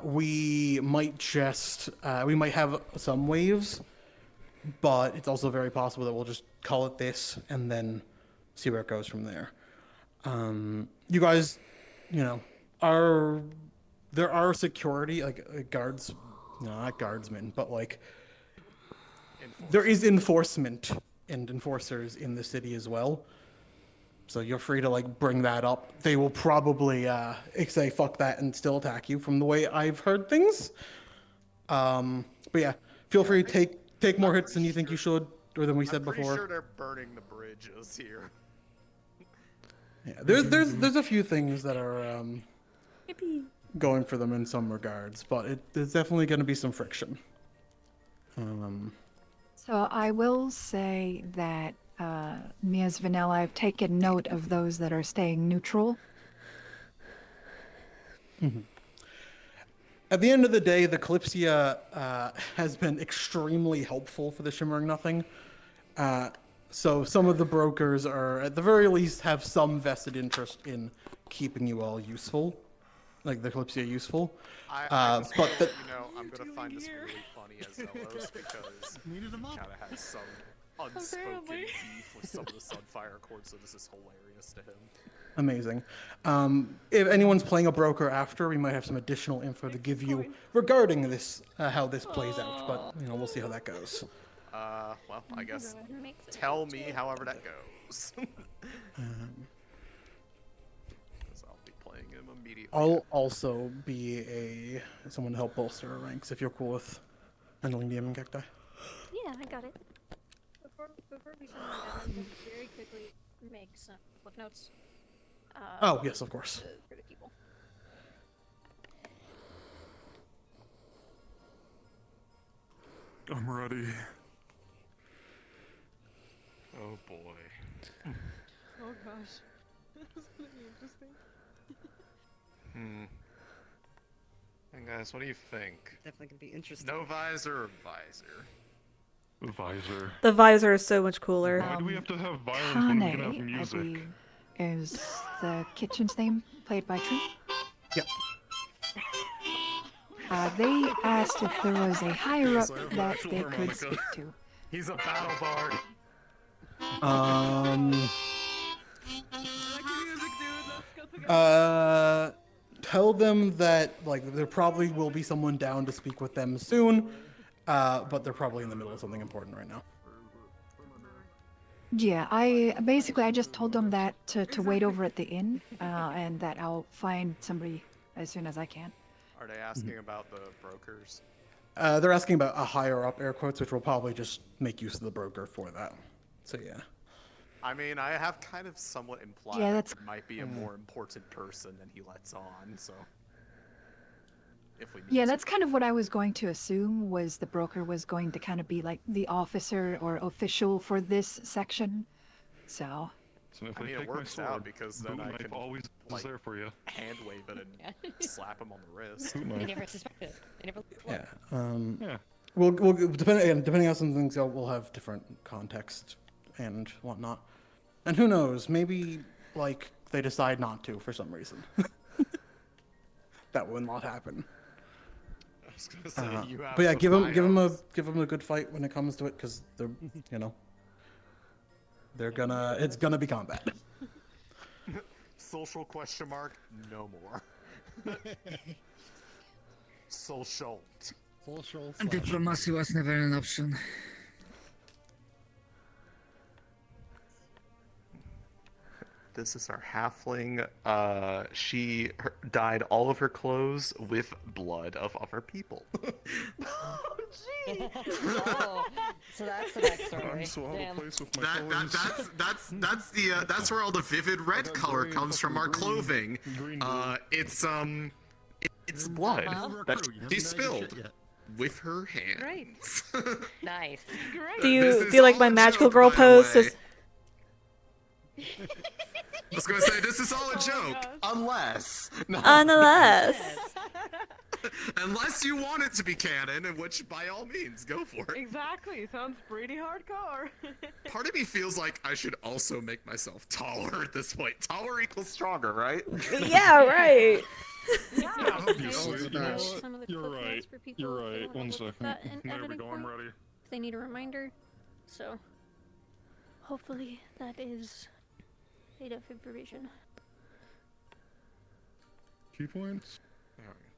we might have some waves, but it's also very possible that we'll just call it this and then see where it goes from there. You guys, there are security, like guards, no, not guardsmen, but like there is enforcement and enforcers in the city as well. So you're free to like bring that up. They will probably say fuck that and still attack you from the way I've heard things. But yeah, feel free to take more hits than you think you should, or than we said before. I'm pretty sure they're burning the bridges here. Yeah, there's a few things that are going for them in some regards, but there's definitely going to be some friction. So I will say that Mia's Vanilla, I've taken note of those that are staying neutral. Mm-hmm. At the end of the day, the Kalypsia has been extremely helpful for the Shimmering Nothing. So some of the brokers are, at the very least, have some vested interest in keeping you all useful, like the Kalypsia useful. I'm gonna find this really funny as Zelos because he kind of has some unspoken beef with some of the Sunfire Accords, so this is hilarious to him. Amazing. If anyone's playing a broker after, we might have some additional info to give you regarding this, how this plays out, but we'll see how that goes. Well, I guess tell me however that goes. I'll be playing him immediately. I'll also be someone to help bolster our ranks if you're cool with handling DM and cacti. Yeah, I got it. Before we send them down, very quickly make some cliff notes. Oh, yes, of course. For the people. I'm ready. Oh boy. Oh gosh. This is gonna be interesting. And guys, what do you think? Definitely gonna be interesting. No visor or visor? Visor. The visor is so much cooler. Why do we have to have violence when we can have Kane, I music? believe, is the kitchen's name, played by Tree. Yep. They asked if there was a higher up that they could speak to. He's a battle bard. Tell them that there probably will be someone down to speak with them soon, but they're probably in the middle of something important right now. Yeah, I just told them that to wait over at the inn, and that I'll find somebody as soon as I can. Are they asking about the brokers? They're asking about a higher up, air quotes, which will probably just make use of the broker for that. So yeah. I mean, I have kind of somewhat implied Yeah, that that's- he might be a more important person than he lets on, so... If we Yeah, that's kind of what I was going to assume, was the broker was going to kind of be like the officer or official for this section. So if I mean, it works out because then I can always like, there for you. hand wave it and slap him on the wrist. They never suspected. They never. Yeah. Yeah. We'll depending on some things, we'll have different context and whatnot. And who knows? Maybe they decide not to for some reason. That will not happen. I was gonna say, you have but yeah, some give them items. a good fight when it comes to it, because they're it's gonna be combat. Social question mark? No more. Social. Social. Diplomacy was never an option. This is our halfling. She dyed all of her clothes with blood of other people. Oh, so that's the backstory. Damn. That's where all the vivid red color comes from our clothing. It's blood that she spilled with her hands. Nice. Do you like my magical girl pose? Just... I was gonna say, this is all a joke, unless... No. Unless... Unless you want it to be canon, in which, by all means, go for it. Exactly, sounds pretty hardcore. Part of me feels like I should also make myself taller at this point. Taller equals stronger, right? Yeah, right. Yeah, Obviously, okay, you know so what? some of the You're clip right. notes for people You're if they right. wanna One look at second. that in There we editing go. I'm point, ready. if they need a reminder. So, hopefully that is enough information. Key points.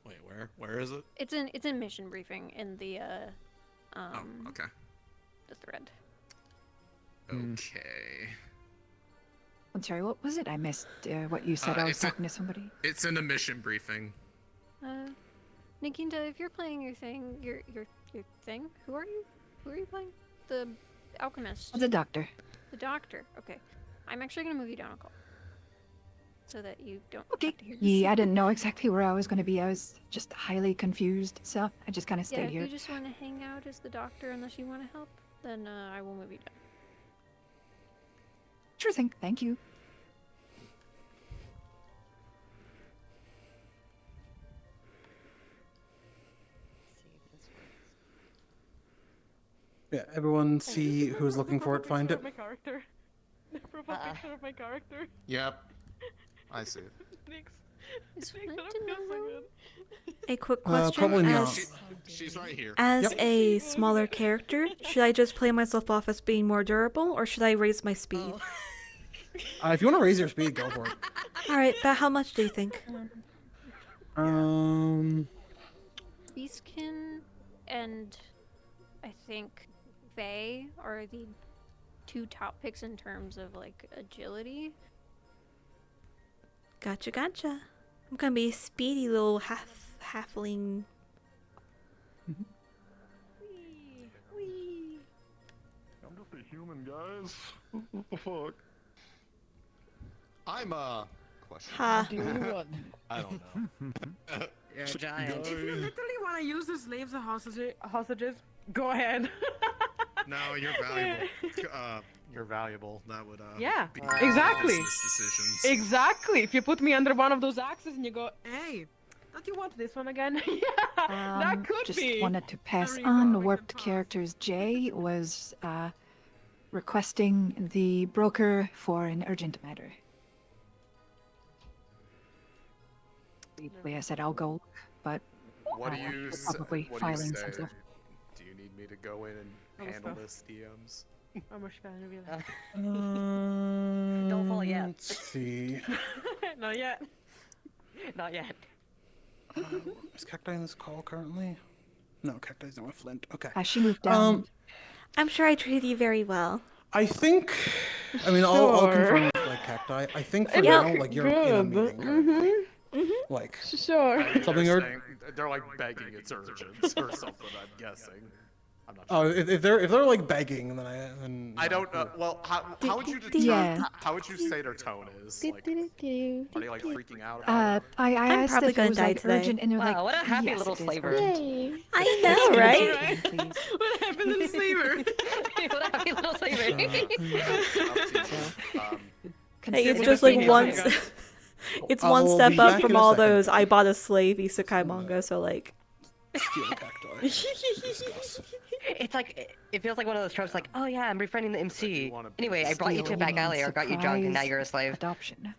Wait, where? Where is it? It's in mission briefing in the Okay. the thread. Okay. I'm sorry, what was it? I missed what you said. I was talking to somebody. It's in the mission briefing. Nikinta, if you're playing your thing, your thing, who are you? Who are you playing? The alchemist. The doctor. The doctor. Okay. I'm actually gonna move you down a call. So that you don't Okay. have to hear Yeah, I didn't know exactly where I was going to be. I was just highly confused, so I just kind of Yeah, stayed if here. you just want to hang out as the doctor unless you want to help, then I will move you down. Sure thing. Thank you. Yeah, everyone see who's looking for it, find it. My character. The profile picture of my character. Yep. I see it. Thanks. Is Thanks, I don't feel so good. A quick question. Probably not. She's right here. As a smaller character, should I just play myself off as being more durable, or should I raise my speed? If you want to raise your speed, go for it. Alright, but how much do you think? Beastkin and I think Faye are the two top picks in terms of like agility. Gotcha, gotcha. I'm gonna be a speedy little halfling. I'm just a human, guys. What the fuck? I'm question. Ha. I don't know. You're a giant. If you literally want to use the slaves as hostages, go ahead. No, you're valuable. You're valuable. That would Yeah, be exactly. business decisions. Exactly. If you put me under one of those axes and you go, hey, don't you want this one again? Yeah, that could just be. wanted to pass a on resolving warped characters. Jay was requesting the broker for an urgent matter. Briefly, I said I'll go, but What do you probably what do you filing say? some stuff. Do you need me to go in and Other handle stuff. this, DMs? I'm a fan of you. Don't fall yet. Let's see. Not yet. Not yet. Is Cacti in this call currently? No, Cacti's not with Flint. Okay. She moved down. I'm sure I treated you very well. I think. I mean, I'll Sure. confirm with like Cacti. I think for Yeah. now, like you're in a meeting. currently. Like Sure. something they're, urgent. they're like begging its urgents or something. I'm guessing. I'm not Oh, if they're like begging, then I don't know. Well, how would you determine? Yeah. How would you say their tone is? Like, are they like freaking out? I I'm asked probably if gonna it was die like today. urgent, and they're Wow, like, what a happy yes, little it is slaver. urgent. I know, right? Please. What happened to the slaver? What a happy little slaver. Hey, it's Consider just like being one. a- It's I'll one be step back up from in a all second. those. I bought a slave isekai manga, so like. Steal Cacti. Discuss. It's like it feels like one of those tropes. Like, oh yeah, I'm befriending the MC. Anyway, I brought you to a back alley or got you drunk, and now you're a slave. Adoption.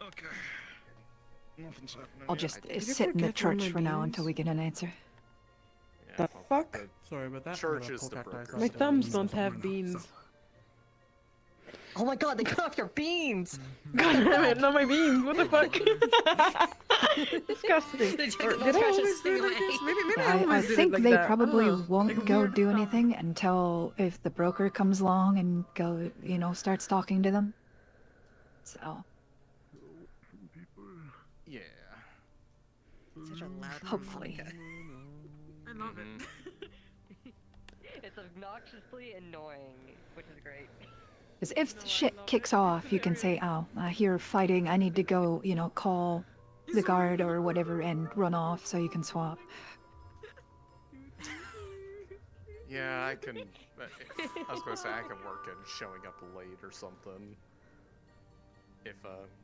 Okay. Nothing's happening. I'll yet. just Did you sit in the forget one of church my for now beans? until we get an answer. The fuck? Sorry about that. Church is the broker. My thumbs don't have beans. Oh my god, they cut off your beans! God damn it, not my beans. What the fuck? Disgusting. They took Or the did I most always precious do it thing like away. this? Maybe I I always did it think like they that. probably Oh, won't like go weird do thumb. anything until if the broker comes along and starts talking to them. So Yeah. Such a loud hopefully. I love it. It's obnoxiously annoying, which is great. Because if shit kicks off, you can say, "Oh, I hear fighting. I need to go, call the guard or whatever and run off so you can swap." Yeah, I can. I was gonna say I can work in showing up late or something. If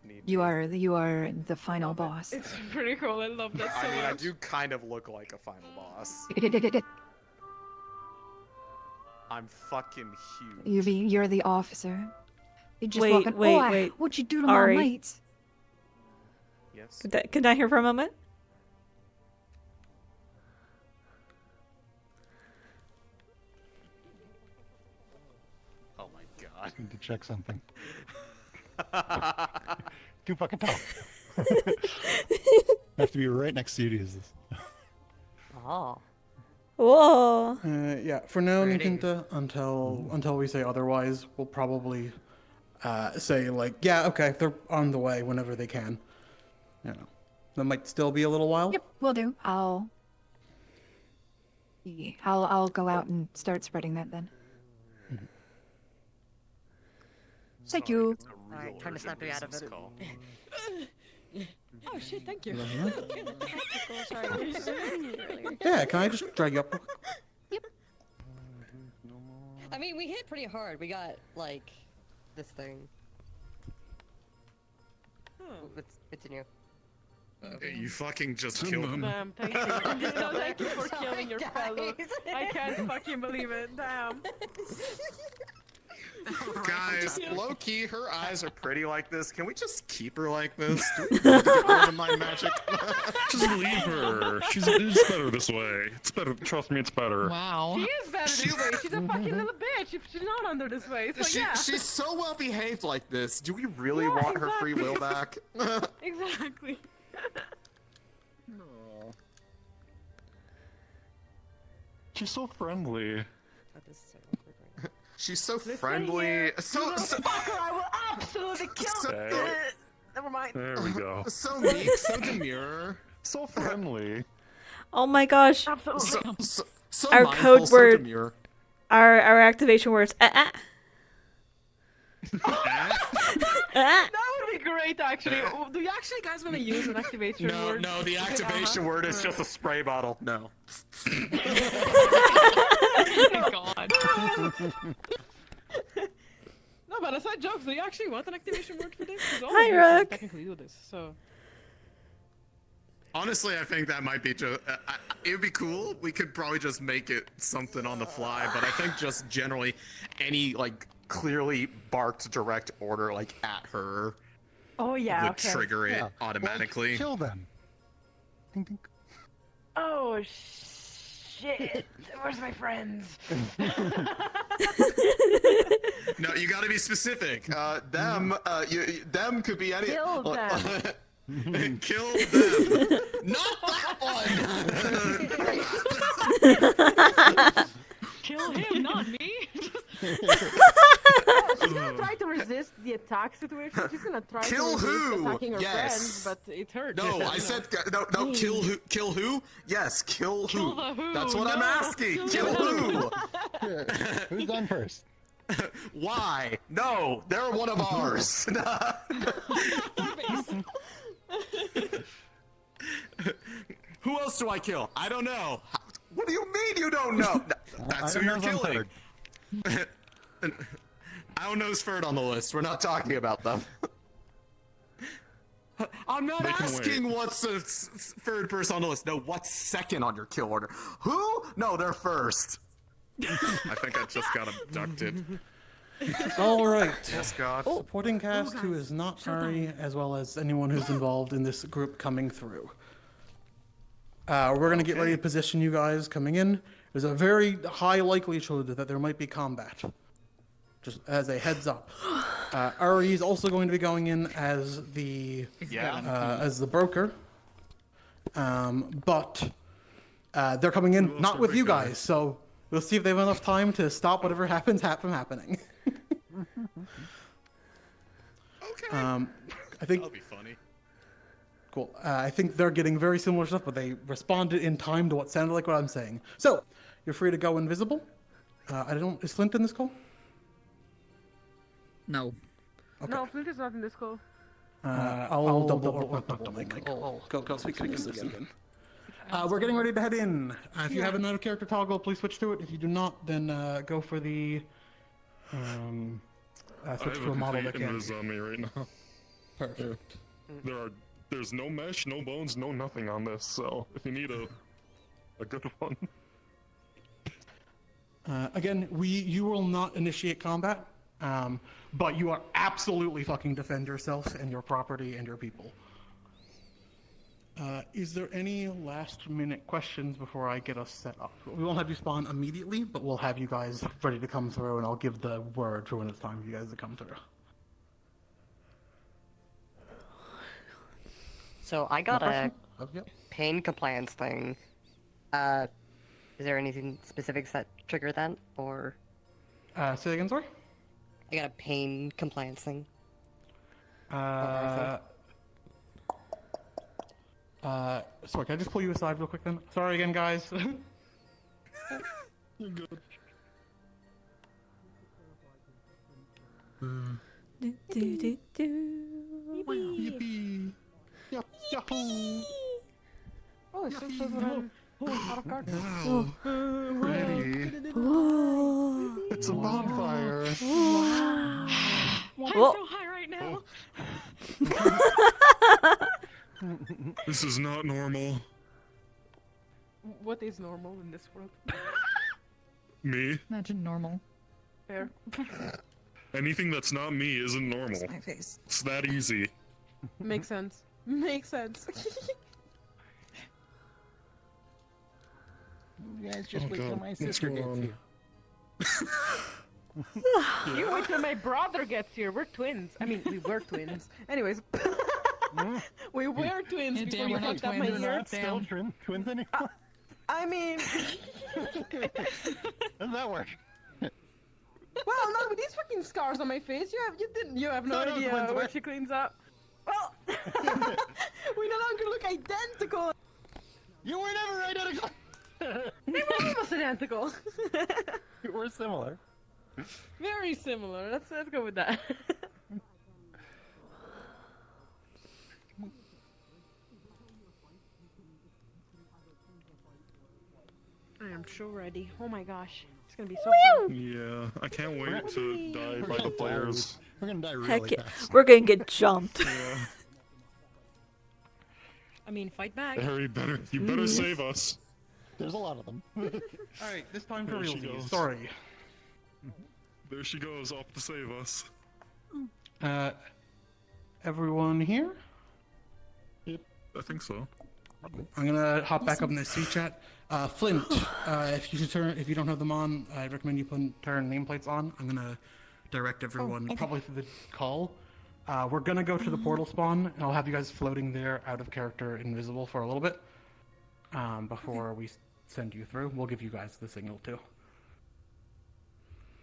need. You are the final boss. It's pretty cool. I love that so I mean, I much. do kind of look like a final boss. I'm fucking huge. You're the officer. You just Wait, walking. wait, oh, wait. What'd you do to my Ari. mates? Yes. Could I hear for a moment? Oh my god. Need to check something. Too fucking tall. Have to be right next to you to use this. Oh. Whoa. Yeah, for now, Pretty. Nikinta, until we say otherwise, we'll probably say like, yeah, okay, they're on the way whenever they can. You know, that might still be a little while. Yep, will do. I'll go out and start spreading that then. Thank you. Alright, trying to snap you out of it. Oh shit, thank you. Yeah, can I just drag you up? I mean, we hit pretty hard. We got, like, this thing. It's new. You fucking just killed him. Damn, thank you. No, thank you for killing your fellow. I can't fucking believe it. Damn. Guys, low-key, her eyes are pretty like this. Can we just keep her like this? Do we need to get rid of my magic? Just leave her. It's better this way. It's better. Trust me, it's better. Wow. She is better this way. She's a fucking little bitch if she's not under this way. So yeah. She's so well behaved like this. Do we really want her free will back? Exactly. No. She's so friendly. She's so friendly. So Fucker, I will absolutely kill Never mind. There we go. So meek, so demure, so friendly. Oh my gosh. Absolutely. So Our mindful, code so word. demure. Our activation words. That would be great, actually. Do you actually guys want to use an activation word? No, the activation word is just a spray bottle. No. Oh god. No, but aside jokes, do you actually want an activation word for this? 'Cause all Hi, of you can Rook. technically do this, so. Honestly, I think that might be just. It would be cool. We could probably just make it something on the fly, but I think just generally, any like clearly barked direct order like at her Oh yeah. would Okay. trigger it automatically. Kill them. Ding, ding. Oh shit! Where's my friends? No, you got to be specific. Them could be any. Kill them. Kill them. Not that one. Kill him, not me. She's gonna try to resist the attack situation. She's gonna try Kill to resist who? attacking her Yes. friends, but it hurts. No, I said no. Kill who? Kill who? Yes, kill who? Kill the who. That's what I'm No, asking. kill Kill who? Who's on first? Why? No, they're one of ours. Who else do I kill? I don't know. What do you mean you don't know? That's who you're killing. I don't know who's third on the list. We're not talking about them. I'm not They can asking what's the third person on the list. No, what's second on your kill order? Who? No, they're first. I think I just got abducted. All right. Yes, God. Supporting cast who is not Ari, as well as anyone who's involved in this group coming through. We're gonna get ready to position you guys coming in. There's a very high likelihood that there might be combat. Just as a heads up. Ari is also going to be going in as the broker. But they're coming in not with you guys, so we'll see if they have enough time to stop whatever happens from happening. Okay. I think That'll be funny. Cool. I think they're getting very similar stuff, but they responded in time to what sounded like what I'm saying. So, you're free to go invisible. Is Flint in this call? No. Okay. No, Flint is not in this call. I'll double go speak to this again. We're getting ready to head in. If you have another character toggle, please switch to it. If you do not, then go for the switch to a model that can. Invis on me right now. Perfect. There's no mesh, no bones, no nothing on this. So if you need a good one. Again, you will not initiate combat. But you are absolutely fucking defend yourself and your property and your people. Is there any last minute questions before I get us set up? We won't have you spawn immediately, but we'll have you guys ready to come through, and I'll give the word for when it's time for you guys to come through. So I got a Yep. pain compliance thing. Is there anything specific that trigger that, or? Say again, sorry? I got a pain compliance thing. Sorry, can I just pull you aside real quick then? Sorry again, guys. You're good. Yippee! Yahoo! Oh, it still says that I'm out of cards. Wow. Ready. It's a bonfire. I'm Whoa. so high right now. This is not normal. What is normal in this world? Me? Imagine normal. Fair. Anything that's not me isn't normal. My face. It's that easy. Makes sense. Makes sense. You guys just Oh, wait till God. my What's sister going gets on? here. You wait till my brother gets here. We're twins. I mean, we were twins. Anyways. We were twins Yeah, before damn, you we're not fucked up my twins, we're ear. not still twins anymore. I mean... Does that work? Well, not with these fucking scars on my face. You have no idea where she cleans up. Well, we no longer look identical. You were never identical. We were almost identical. We're similar. Very similar. Let's go with that. I am so ready. Oh my gosh. It's gonna be so fun. Yeah, I can't wait to die by the players. We're gonna die really Heck yeah. fast. We're gonna get jumped. I mean, fight back. Harry, you better save us. There's a lot of them. Alright, this time for There she realsies. goes. Sorry. There she goes, off to save us. Everyone here? Yep, I think so. I'm gonna hop back up in the C chat. Flint, if you don't have them on, I recommend you turn nameplates on. I'm gonna direct everyone probably through the call. We're gonna go to the portal spawn, and I'll have you guys floating there, out of character, invisible for a little bit, before we send you through. We'll give you guys the signal too.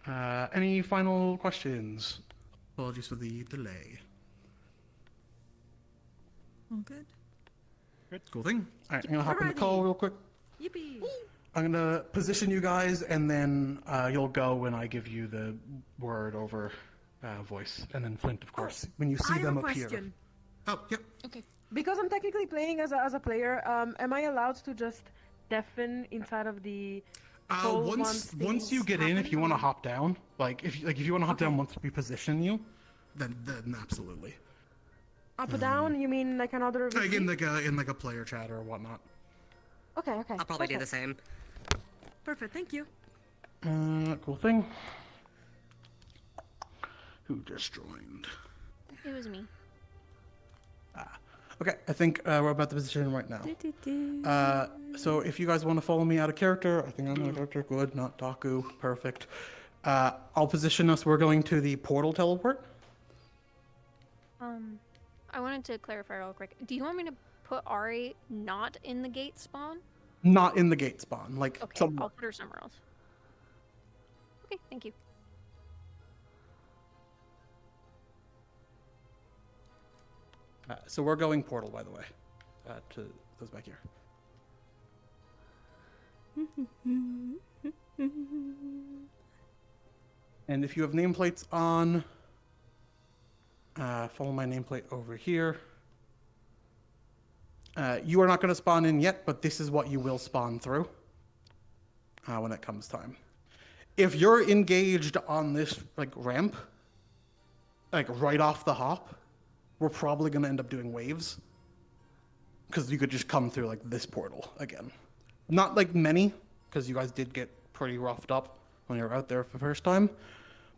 Any final questions? Apologies for the delay. All good. Cool thing. Alright, I'm gonna hop in the call real quick. Yippee! I'm gonna position you guys, and then you'll go when I give you the word over voice, and then Flint, of course, when you see I have them a appear. question. Oh, yep. Okay. Because I'm technically playing as a player, am I allowed to just deafen inside of the hole Once things you get in, happen, if you want to or- hop down, if you want to hop down once we position you, then absolutely. Up or down? You mean like another? Like in a player chat or whatnot. Okay, okay. I'll probably do the same. Perfect. Thank you. Cool thing. Who just joined? It was me. Okay, I think we're about to position right now. So if you guys want to follow me out of character, I think I'm out of character. Good, not Daku. Perfect. I'll position us. We're going to the portal teleport. I wanted to clarify real quick. Do you want me to put Ari not in the gate spawn? Not in the gate spawn, like Okay, somewhere. I'll put her somewhere else. Okay, thank you. So we're going portal, by the way, to those back here. And if you have nameplates on, follow my nameplate over here. You are not going to spawn in yet, but this is what you will spawn through when it comes time. If you're engaged on this ramp, right off the hop, we're probably going to end up doing waves. Because you could just come through this portal again. Not many, because you guys did get pretty roughed up when you were out there for the first time.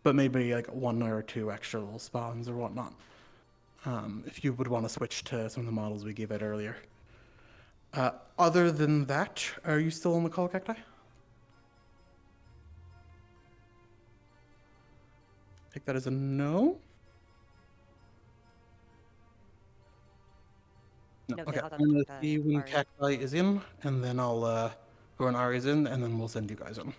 but maybe like 1 or 2 extra little spawns or whatnot. If you would want to switch to some of the models we gave out earlier. Other than that, are you still on the call, Cacti? Take that as a no. No. No, Okay. hold on, I'm gonna the see when Ari. Cacti is in, and then I'll go when Ari's in, and then we'll send you guys in.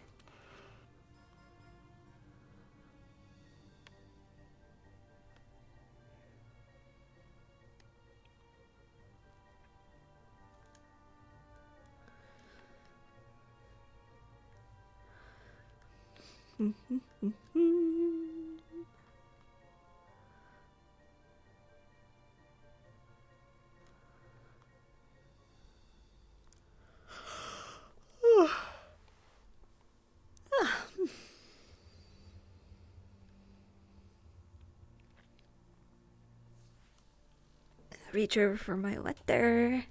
Reach over for my letter.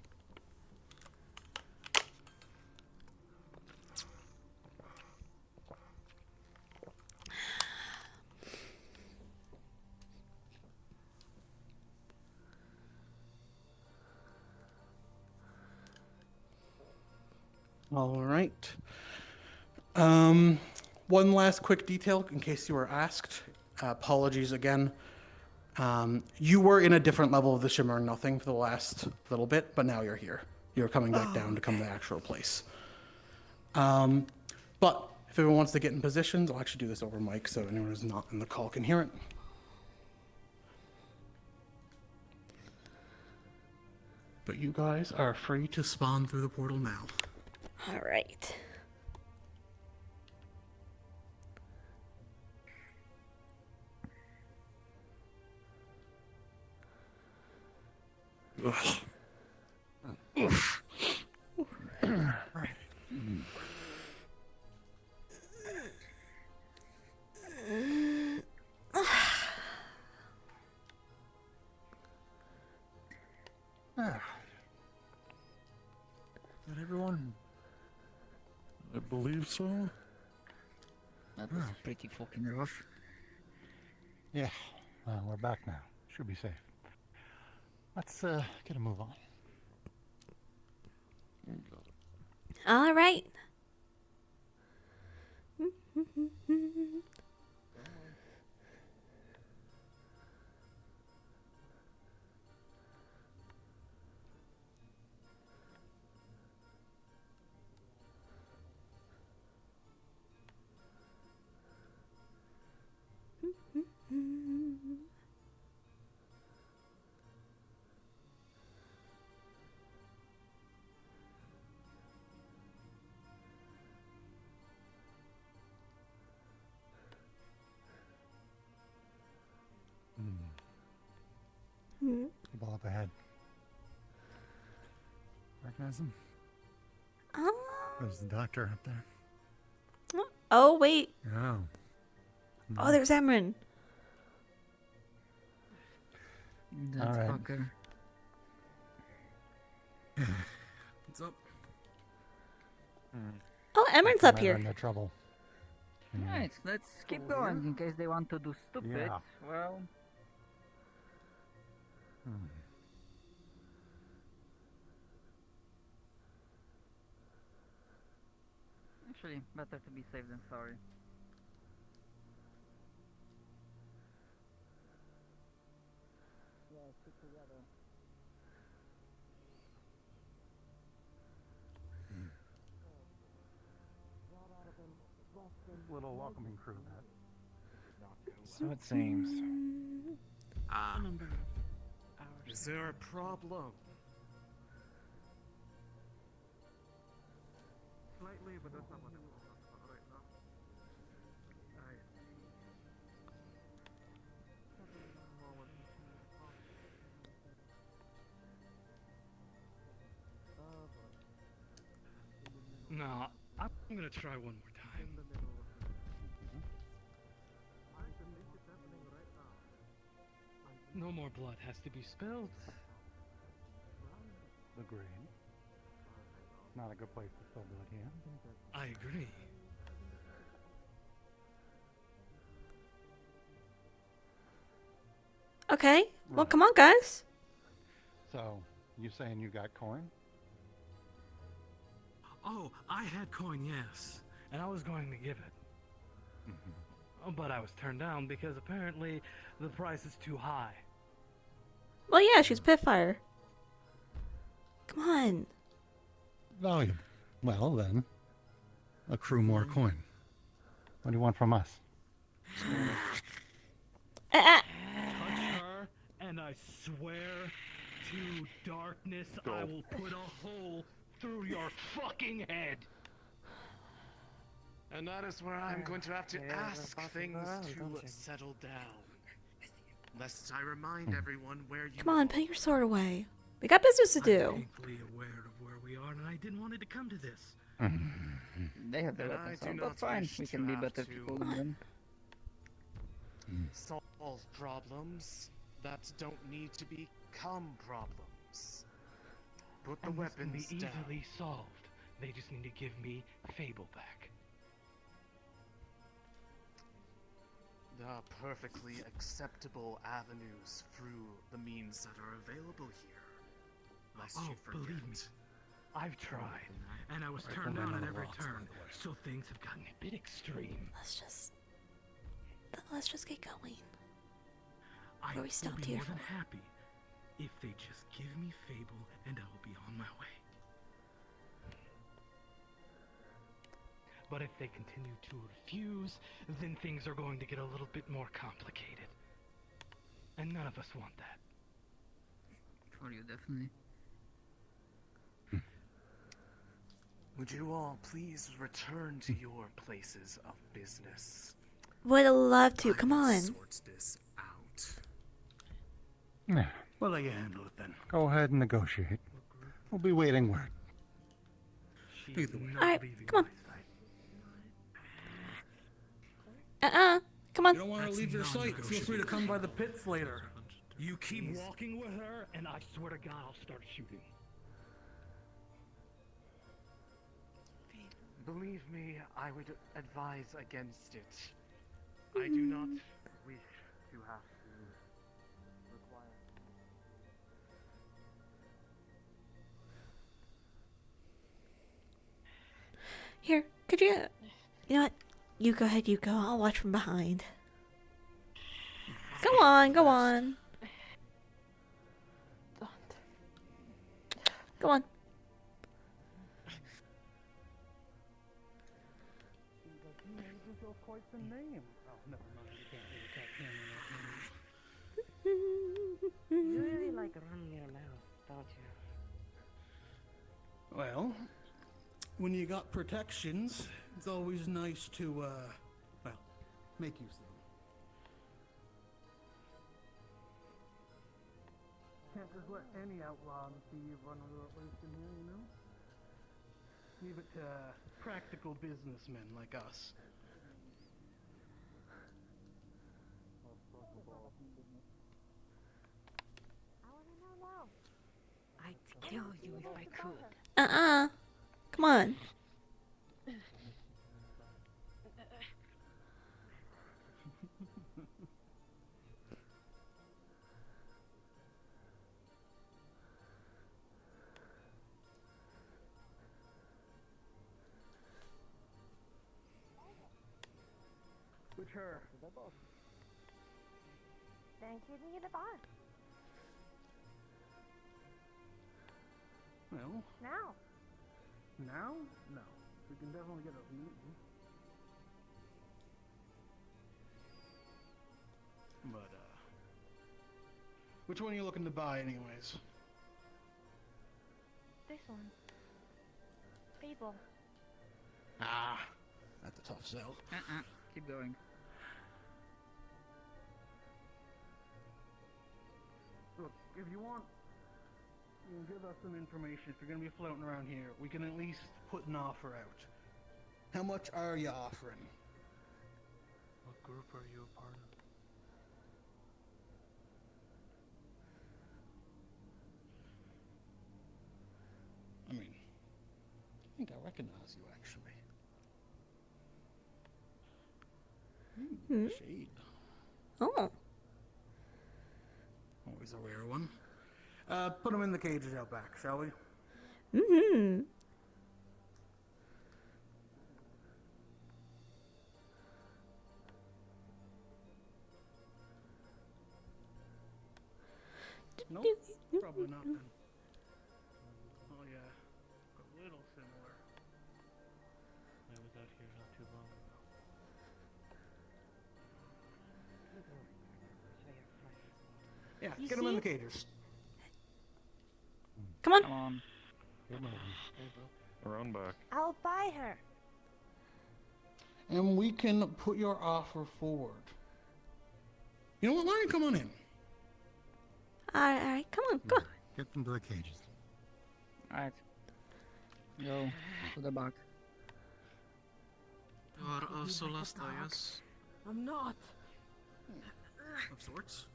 All right. One last quick detail in case you were asked. Apologies again. You were in a different level of the Shimmering Nothing for the last little bit, but now you're here. You're coming back down to come to the actual place. But if everyone wants to get in positions, I'll actually do this over mic so anyone who's not in the call can hear it. But you guys are free to spawn through the portal now. All right. Not everyone. I believe so. That was pretty fucking rough. Yeah, we're back now. Should be safe. Let's get a move on. All right. Ball up ahead. Recognize him? There's the doctor up there. Oh, wait. Oh. Oh, there's Emran. That All right. fucker. What's up? Oh, Emran's up here. In their trouble. Right, let's keep going in case they want to do stupid. Yeah. Well, actually, better to be safe than sorry. Yeah, stick together. Little welcoming crew, that. So it seems. Is there a problem? Slightly, but that's not much right now. No, I'm gonna try one more time. No more blood has to be spilled. Agreed. Not a good place to spill blood here. I agree. Okay. Well, come on, guys. So, you saying you got coin? Oh, I had coin, yes. And I was going to give it. Oh, but I was turned down because apparently the price is too high. Well, yeah, she's Pitfire. Come on. Valuable. Well, then, accrue more coin. What do you want from us? Touch her, and I swear to darkness, I will put a hole through your fucking head. And that is where I'm going to have to ask things to settle down. Lest I remind everyone where you Come on, put your sword away. We got business to do. I'm painfully aware of where we are, and I didn't want it to come to this. They have their And I weapons, do so not that's fine. wish We to can be have better to people than them. solve problems that don't need to become problems. Put the And this can weapons be down. easily solved. They just need to give me Fable back. There are perfectly acceptable avenues through the means that are available here. Lest you forget. Believe me, I've tried, and I was turned down at every turn, so things have gotten a bit extreme. Let's just get going. I Where we will stopped be here more than for. happy if they just give me Fable, and I will be on my way. But if they continue to refuse, then things are going to get a little bit more complicated. And none of us want that. For you, definitely. Would you all please return to your places of business? Would love to. Come on. Sort this out. Yeah. We'll let you handle it then. Go ahead and negotiate. We'll be waiting word. Either way. Alright, come on. Come on. You don't want to leave your sight. Feel free to come by the pits later. You keep walking with her, and I swear to God, I'll start shooting. Believe me, I would advise against it. I do not wish to have to require. Here, could you... You know what? You go ahead, you go. I'll watch from behind. Go on, go on. Go on. Quite the name. Oh, never mind. You can't really You really like running your mouth, don't you? Well, when you got protections, it's always nice to, well, make use of them. Can't just let any outlaw and thief run loose in here, you know? Leave it to practical businessmen like us. I'd kill you if I could. Come on. Which her? Thank you to the boss. Well, Now. now? No. We can definitely get a meeting. But, which one are you looking to buy, anyways? This one. Fable. Ah, that's a tough sell. Keep going. Look, if you want, you can give us some information. If you're going to be floating around here, we can at least put an offer out. How much are you offering? What group are you a part of? I mean, I think I recognize you, actually. Hmm. Shade. Oh. always a rare one. Put them in the cages out back, shall we? Mm-hmm. Nope, probably not then. Oh yeah, a little similar. I was out here not too long ago. Yeah, You get them in see? the cages. Come on. Come on. Around back. I'll buy her. And we can put your offer forward. You know what, Lion? Come on in. Alright, come on, go. Get them to the cages. Alright. Go to the back. You are also lost, yes? I'm not. Of sorts.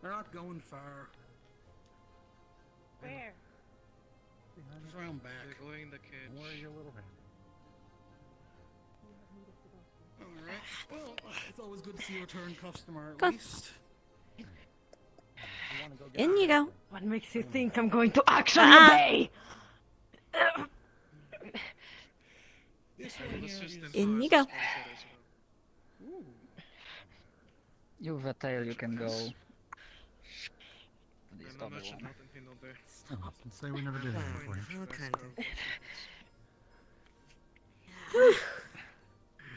They're not going far. Where? Just around back. They're going the cage. Where are your little hand? Alright. Well, it's always good to see a return customer at Go. least. In you go. What makes you think I'm going to actually Uh-uh. obey? This one here is... In you go. Ooh. You have a tail, you can go. Please I'm double not much one. not in Hino there. Oh, can say we never did anything for you.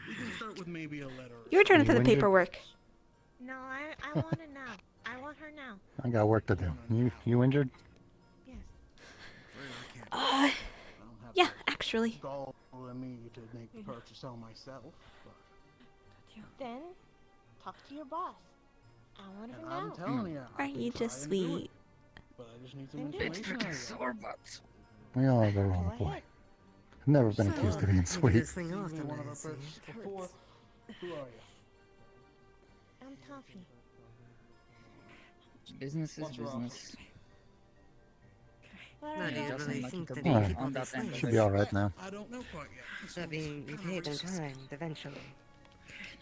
We can start with maybe a letter. Your turn You for the injured? paperwork. No, I want it now. I want her now. I got work to do. You injured? Yes. Yeah, actually. Goal in me to make the purchase on myself, but Then, talk to your boss. I want her and now. I'm telling you, I Aren't can you try just and do it, sweet? but I just need some Then do it. information. out of you. Sore butts. We all have our role to Go play. ahead. I've never been accused of being sweet. You've seen one of our purchases before. Who are you? I'm Toffee. Business is What's your offer? business. What It are you? doesn't like to All be right. on that end. Should be all right now. I don't know quite yet. That being repaid in time, eventually.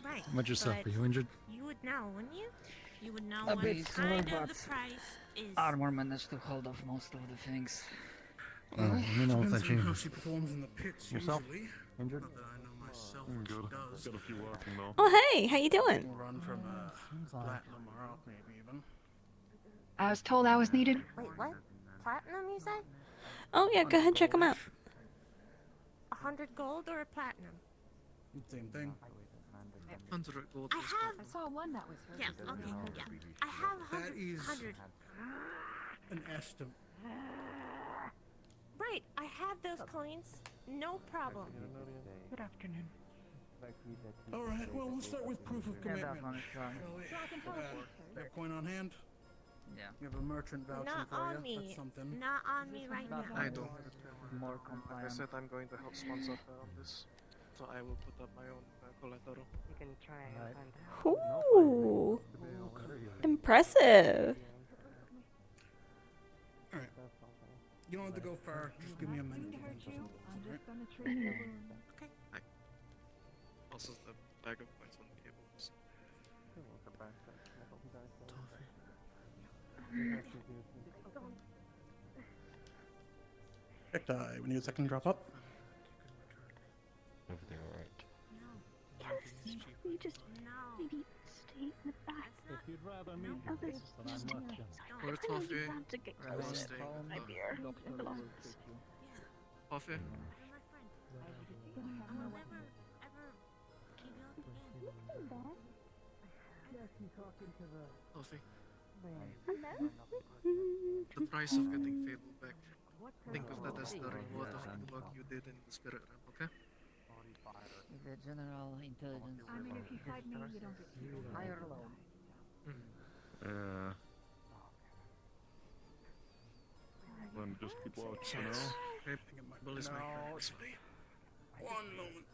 Right. How about yourself? but Are you injured? You would know, wouldn't you? You would know A what bit sore, kind of but the price is. Armor managed to hold off most of the things. You know if that Depends on how changes. she performs in the pits Yourself? usually. Injured? Not that I know myself I'm what she good. does. Got a few working though. Oh, hey, how you doing? We'll run from platinum or up maybe even. I was told I was needed. Wait, what? Platinum, you said? Oh, yeah, go ahead, check them out. 100 gold or a platinum? Same thing. 100 gold. I have. I saw one that was hurt. Yeah, okay, yeah. I have That 100. is 100. an estimate. Right, I have those coins. No problem. Good afternoon. Alright, well, we'll start with proof of Yeah, commitment. that one is fine. Shall we? You have a coin on hand? Yeah. You have a merchant vouching Not for on you? me. That's something. Not on me right now. I don't. More Like I compliant. said, I'm going to help sponsor her on this. So I will put up my own collateral. You can try and find out. Ooh. Impressive. Alright. You don't have to go far. Just give me a minute. Okay. Also, the bag of points on the table. We need a second drop up. Everything alright? Yes. We just maybe stay in the back. If you'd rather me, Others then I'm not gentle. Or Toffee. To get I will closer. stay. My beer. It belongs. Toffee. Toffee. The price of getting Fable back. Think of that as the reward of the work you did in the spirit realm, okay? The general intelligence. I mean, if you fight me, you don't get killed. High or low? Yeah. Then just keep watch, you know? Okay, Bull is my friend this way. One moment.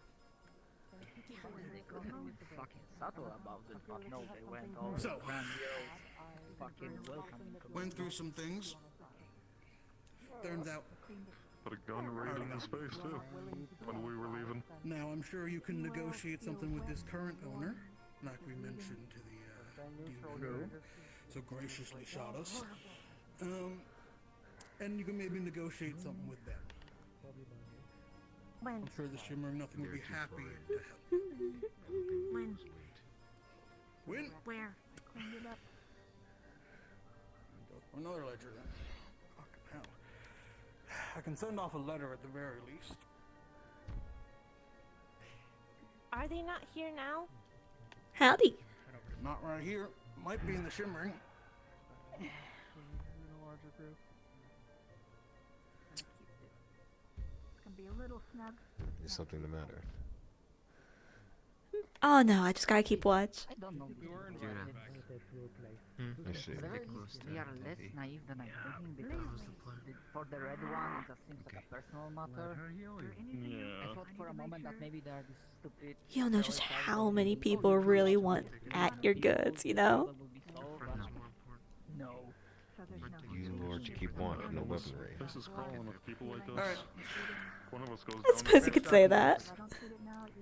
Fucking subtle about it, but no, they went all So, grandiose. Fucking welcoming. went through some things. Turns out, Put a gun right in his face too. When we were leaving. now I'm sure you can negotiate something with this current owner, like we mentioned to the demon. so graciously shot us. And you can maybe negotiate something with them. When? I'm sure the Shimmering Nothing would be happy to help. When? When? Where? Clean it up. Go for another ledger then. Fucking hell. I can send off a letter at the very least. Are they not here now? Howdy. Not right here. Might be in the Shimmering. It's gonna be a little snug. Is something the matter? Oh no, I just gotta keep watch. I don't know. I see. We are less naive than I'm thinking because for the red one, it just seems like a personal matter. I thought for a moment that maybe they're this stupid. You don't know just how many people really want at your goods, you know? No. You are to keep watch from the weaponry. This is crawling with people like this. Alright. One of us goes I suppose you could say that.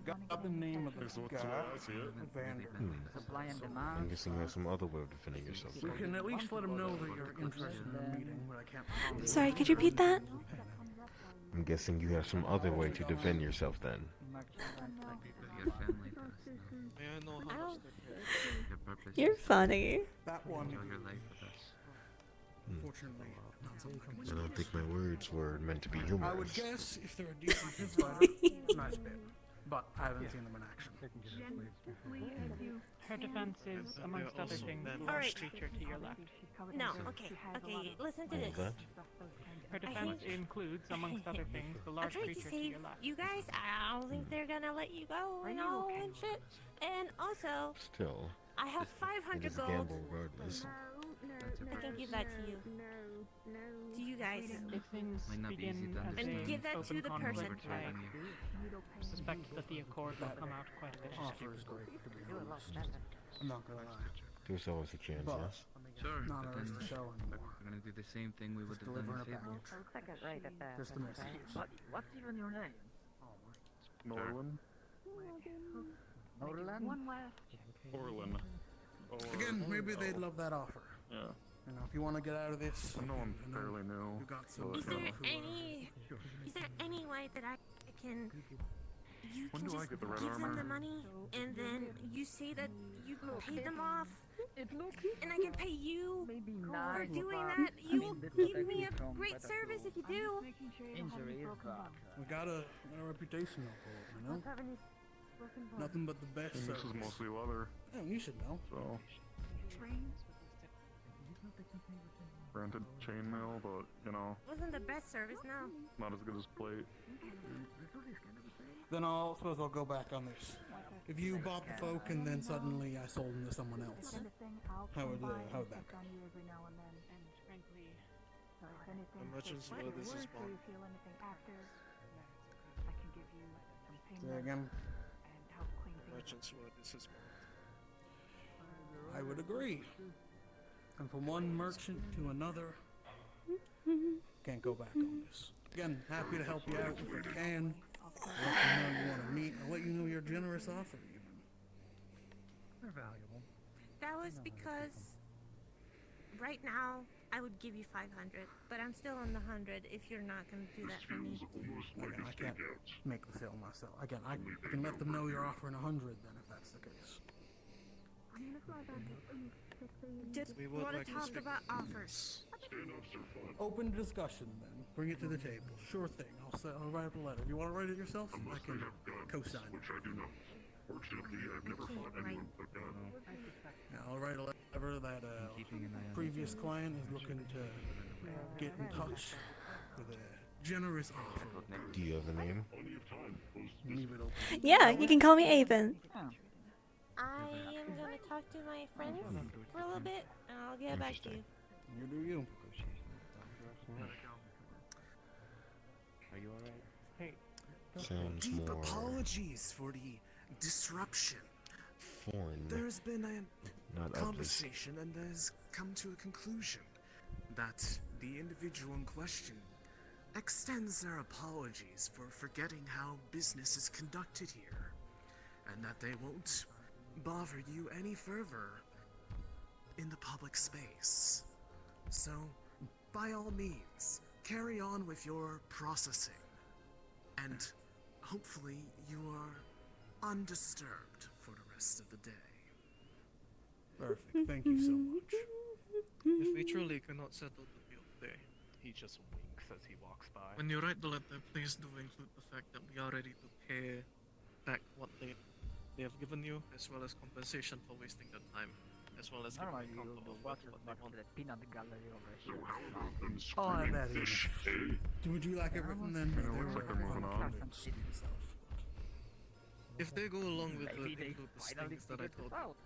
Got the name of the guy. Vander. I'm guessing you have some other way of defending yourself. We can at least let him know that you're interested in the meeting, but I can't. Sorry, could you repeat that? I'm guessing you have some other way to defend yourself then. You're funny. That one. Unfortunately, I don't think my words were meant to be humorous. I would guess if they're a decent fighter, nice bit. But I haven't seen them in action. Her defense is, amongst other things, the large creature to your left. No, okay, listen to this. Her defense includes, amongst other things, the large I'm trying creature to to save your left. you guys. I don't think they're gonna let you go and all and shit. And also, Still, I have it 500 is a gold. gamble regardless. I can give that to you. To you guys. If things begin as And a give that open to the person. conflict, I suspect that the accord will come out quite Offer efficiently. is great, to be honest. I'm not gonna lie. There's always a chance, But yes? Sure. not but ours then to show We're anymore. gonna do the same thing we would have done delivering in a Fable. package. Right at that. Just a message. What's even your name? Norland? Norland? One left. Orlin. Again, maybe they'd love that offer. Yeah. You know, if you want to get out of this, I know I'm fairly new. you got some. but, Is there any way that I can you When can do I just get the red give them armor? the money and then you say that you paid them off and I can pay you for doing that. You will give me a great service if you do. Injury is bad. We got a reputation up for it, you know? Nothing but the best And this service. is mostly leather. Yeah, you should know. So, granted chainmail, but you know, Wasn't the best service, no. not as good as plate. Then I suppose I'll go back on this. If you bought the folk and then suddenly I sold them to someone else, how would that go? The merchant's word is his bond. Say again. Merchant's word is his bond. I would agree. And from one merchant to another, can't go back on this. Again, happy to help you out if I can. I'll let you know you want to meet. I'll let you know your generous offer even. They're valuable. That was because right now I would give you 500, but I'm still on the 100 if you're not going to do that for me. Again, I can't make the sale myself. Again, I can let them know you're offering 100 then if that's the case. Just We would want like to to talk speak about to offers. Open discussion then. Bring it to the table. Sure thing. I'll write up a letter. If you want to write it yourself, I can co-sign it. Yeah, I'll write a letter that previous client is looking to get in touch with a generous offer. Do you have a name? Leave it open. Yeah, you can call me Avon. I am going to talk to my friends for a little bit, and I'll get back to you. You do you. Are you alright? Hey. Sounds Deep more apologies for the disruption. foreign. There's been Not a obvious. conversation and has come to a conclusion that the individual in question extends their apologies for forgetting how business is conducted here, and that they won't bother you any further in the public space. So, by all means, carry on with your processing. And hopefully you are undisturbed for the rest of the day. Perfect. Thank you so much. If we truly cannot settle the deal today, He just winks as he walks by. when you write the letter, please do include the fact that we are ready to pay back what they have given you, as well as compensation for wasting their time, as well as giving Normally a you counter will offer watch to it what back they want. to the peanut gallery over here. Oh, that is. Would you like it written then? If they go along with Maybe the they include the finally things that I figured told this you. out.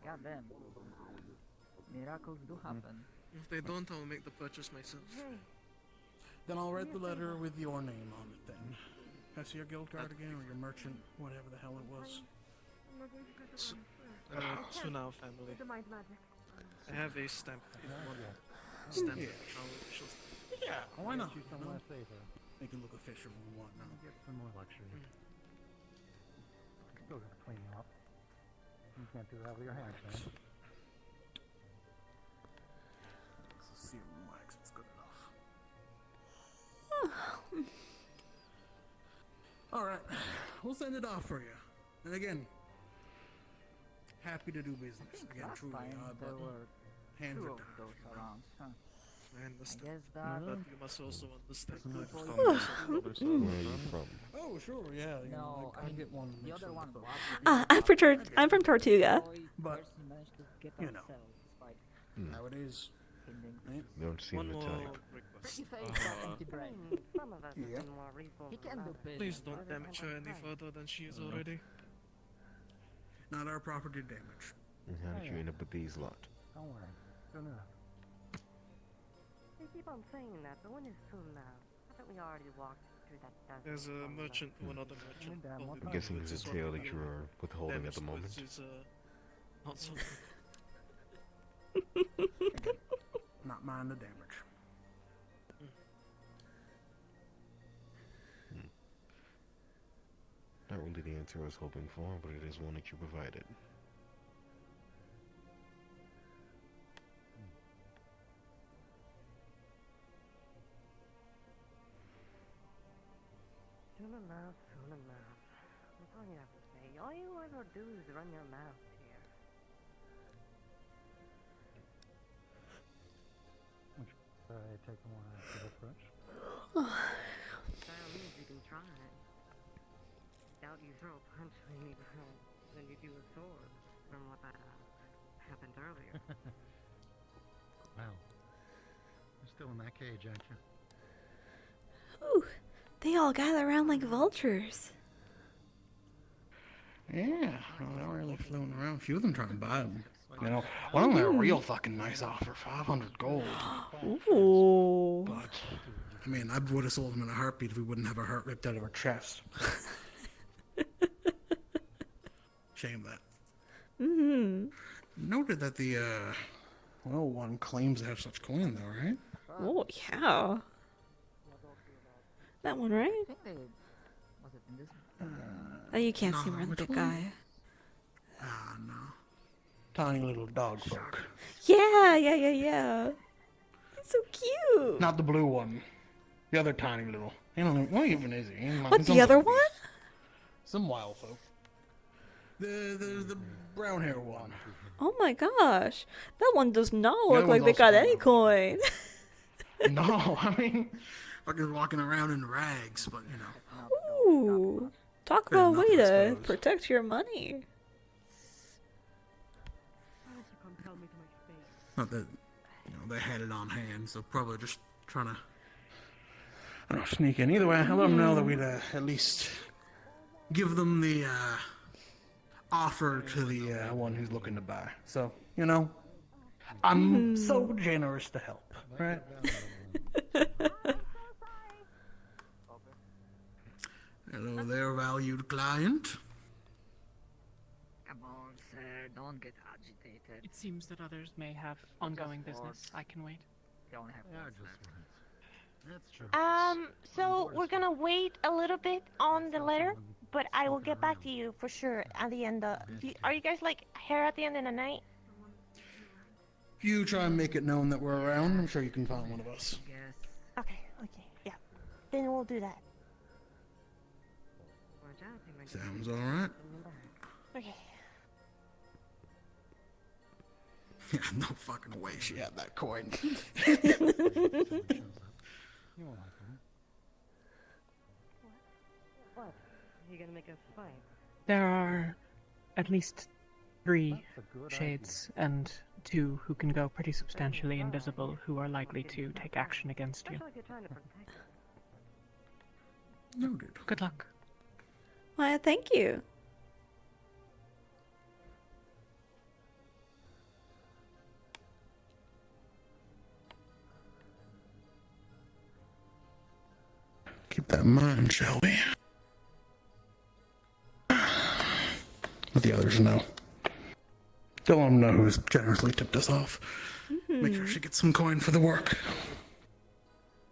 God damn. Miracles do happen. If they don't, I'll make the purchase myself. Then I'll write the letter with your name on it then. Can I see your guild card again, or your merchant, whatever the hell it was? Sunao family. I have a stamp. If you want stamp, our official stamp. Yeah, why not? You You some know? less favor. Make it look official and whatnot. Get some more luxury. Still gonna clean you up. You can't do that with your hands, man. Serum wax is good enough. Alright, we'll send it off for you. And again, happy to do business. Again, Last truly, time there but were hands two are of tied. those around. Huh. I understand. Guess that. But you must also understand that Where are you from? Oh, sure, yeah. You know, No, I get one. the mixed other with one the was. I'm from Tortuga. But, managed to get you know, ourselves despite how it is. pending. Don't seem One the more type. request. You say it's got empty brain. Some of us Yeah. have been more reasonable. He can do business. Please don't damage her any further than she is already. Not our property damage. And how did you end up with these lot? Don't worry. Soon enough. They keep on saying that, but when is soon now? I thought we already walked through that dozen. There's a merchant to another merchant. All the I'm guessing goods there's is a tail what that we you deal are with. withholding at the Damaged moment. goods is, not so good. Not mind the damage. Not really the answer I was hoping for, but it is one that you provided. Soon enough, soon enough. That's all you have to say. All you ever do is run your mouth here. Take the one after the brush. By all means, you can try. Doubt you throw a punch when you do a sword, from what happened earlier. Well, you're still in that cage, aren't you? Ooh, they all gather around like vultures. Yeah, well, they're really floating around. A few of them trying to buy them. You know, one of them had a real fucking nice offer, 500 gold. Ooh. But, I mean, I would have sold them in a heartbeat if we wouldn't have our heart ripped out of our chest. Shame that. Mm-hmm. Noted that the, well, one claims to have such coin, though, right? Oh, yeah. That one, right? I think they was it in this? Oh, you can't see no, where the which big one? guy. Ah, no. Tiny little dog folk. Yeah. It's so cute. Not the blue one. The other tiny little. He don't know, what even is he? What, He's the other some one? Some wild folk. The brown hair one. Oh my gosh. That one does not The look other like one's they got also any coin. No, I mean, fucking walking around in rags, but you know. Ooh. Talk Good about enough, way I to suppose. protect your money. Not that, you know, they had it on hand, so probably just trying to, I don't know, sneak in. Either way, I let them know that we'd at least give them the offer to the one who's looking to buy. So, you know, I'm so generous to help, right? Hello there, valued client. Come on, sir. Don't get agitated. It seems that others may have ongoing business. I can wait. Don't have That's true. So we're gonna wait a little bit on the letter, but I will get back to you for sure at the end. Are you guys like here at the end of the night? you try and make it known that we're around, I'm sure you can find one of us. Okay, yeah. Then we'll do that. Sounds alright. Okay. Yeah, no fucking way she had that coin. What? You gonna make us fight? There are at least 3 shades, and 2 who can go pretty substantially invisible, who are likely to take action against you. Noted. Good luck. Why, thank you. Keep that in mind, shall we? Let the others know. Don't let them know who's generously tipped us off. Make sure she gets some coin for the work.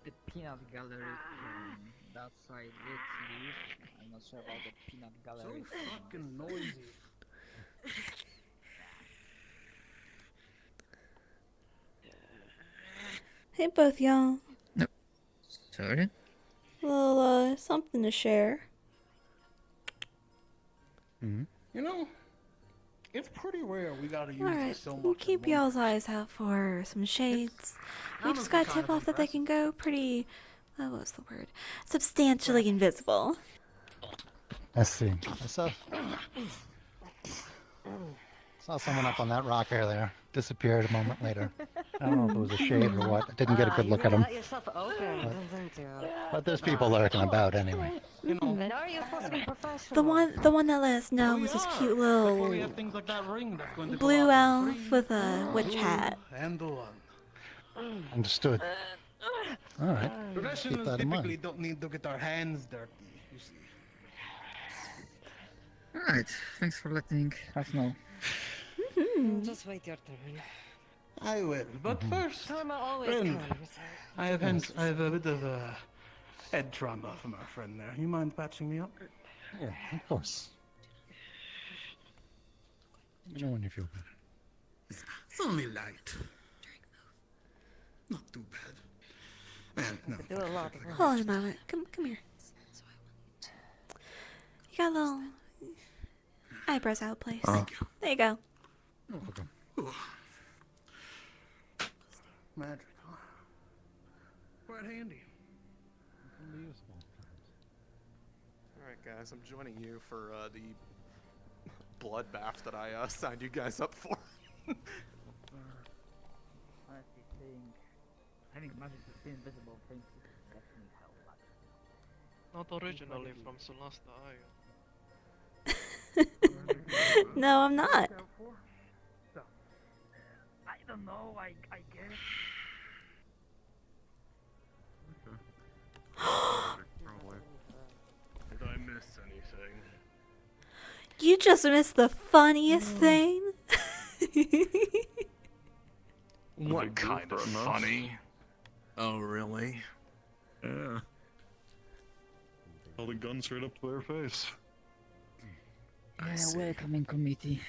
The peanut gallery. That's why it's leave. I'm not sure about the peanut gallery. So fucking noisy. Hey, both y'all. Sorry? Little, something to share. You know, it's pretty rare we gotta use Alright, this so we'll much. keep y'all's eyes out for some shades. We just got tip off that they can go pretty, what's the word? Substantially invisible. Let's see. I saw someone up on that rock earlier. Disappeared a moment later. I don't know if it was a shade or what. I didn't get a good look at him. Let yourself open, But there's people lurking about anyway. And are you supposed to be professional? The one that let us know was this cute little blue elf with a witch hat. And the one. Understood. All right. Keep Professionals that in typically mind. don't need to get our hands dirty, you see. Alright, thanks for letting us know. Just wait your turn. I will, but first, Karma always friend, comes. I have a bit of head trauma from our friend there. You mind patching me up? Yeah, of course. You know when you feel better. It's only light. Not too bad. Man, no. Do a lot of work. Hold on a moment. Come here. You got a little eyebrows out of place. Thank you. There you go. Magic, huh? Quite handy. Alright, guys, I'm joining you for the bloodbath that I signed you guys up for. Honestly, having magic to see invisible things is definitely help. Not originally from Solasta, are you? No, I'm not. I don't know, I guess. Did I miss anything? You just missed the funniest thing. What kind of funny? Oh, really? Yeah. Held a gun straight up to their face. Yeah, welcoming committee.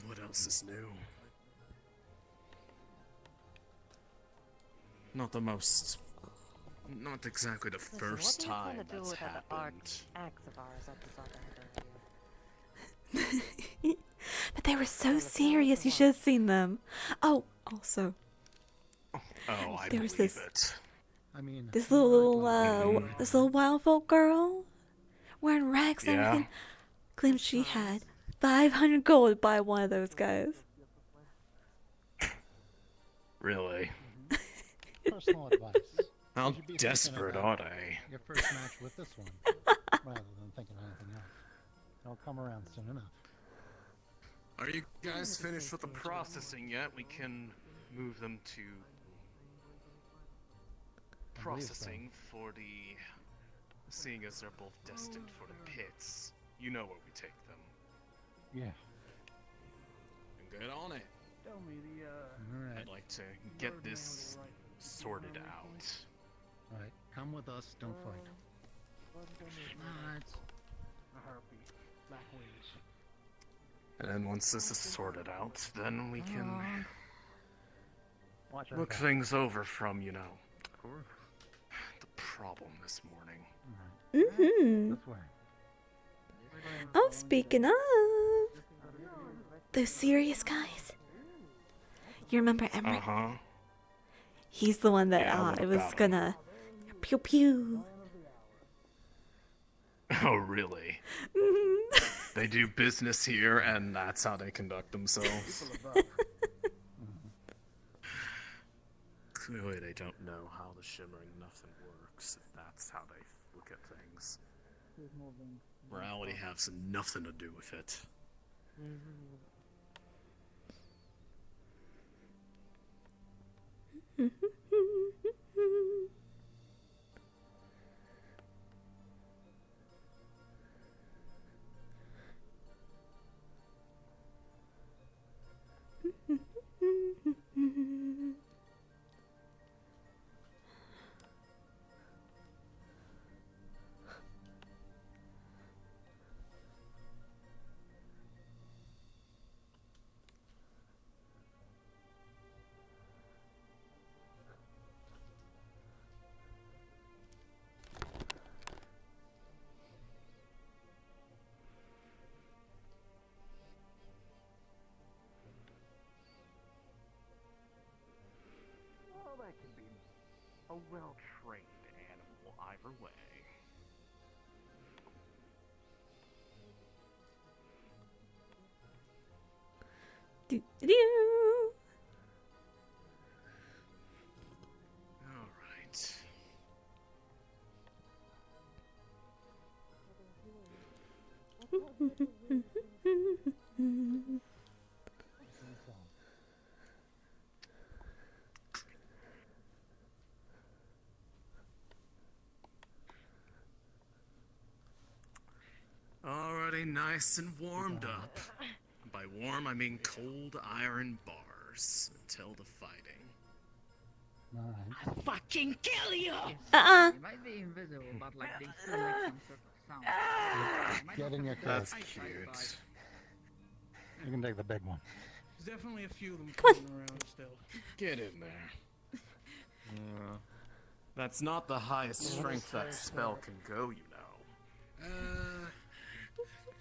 What else is new? Not exactly the first time that's happened. Acts of ours at the side of But they were so serious. You should have seen them. Oh, also. Oh, I There was believe this. it. I mean, This little wild folk girl wearing rags and Yeah. everything claimed she had 500 gold to buy one of those guys. Really? Personal advice. How You should be thinking desperate about are they? Your first match with this one, rather than thinking of anything else. It'll come around soon enough. Are you guys finished with the processing yet? We can move them to I believe so. processing for the... Seeing as they're both destined for the pits, you know where we take them. Yeah. Get on it. Tell me All right. I'd like to get this sorted out. All right. Come with us. Don't fight. A harpy. Black wings. And then once this is sorted out, then we can look things over from, you know, the problem this morning. Mm-hmm. Oh, speaking of those serious guys, you remember Emery? Uh-huh. He's the one that Yeah, what it was about him? gonna pew pew. Oh, really? They do business here, and that's how they conduct themselves. Clearly, they don't know how the shimmering nothing works, if that's how they look at things. Morality has nothing to do with it. Well, that could be a well-trained animal either way. Alright. Already nice and warmed up. By warm, I mean cold iron bars until the fighting. I'll fucking kill you! Uh-uh. They might be invisible, but like they still make some sort of sound. Get in your cage. That's cute. You can take the big one. There's definitely a few of them floating around still. Get in there. That's not the highest strength that spell can go, you know.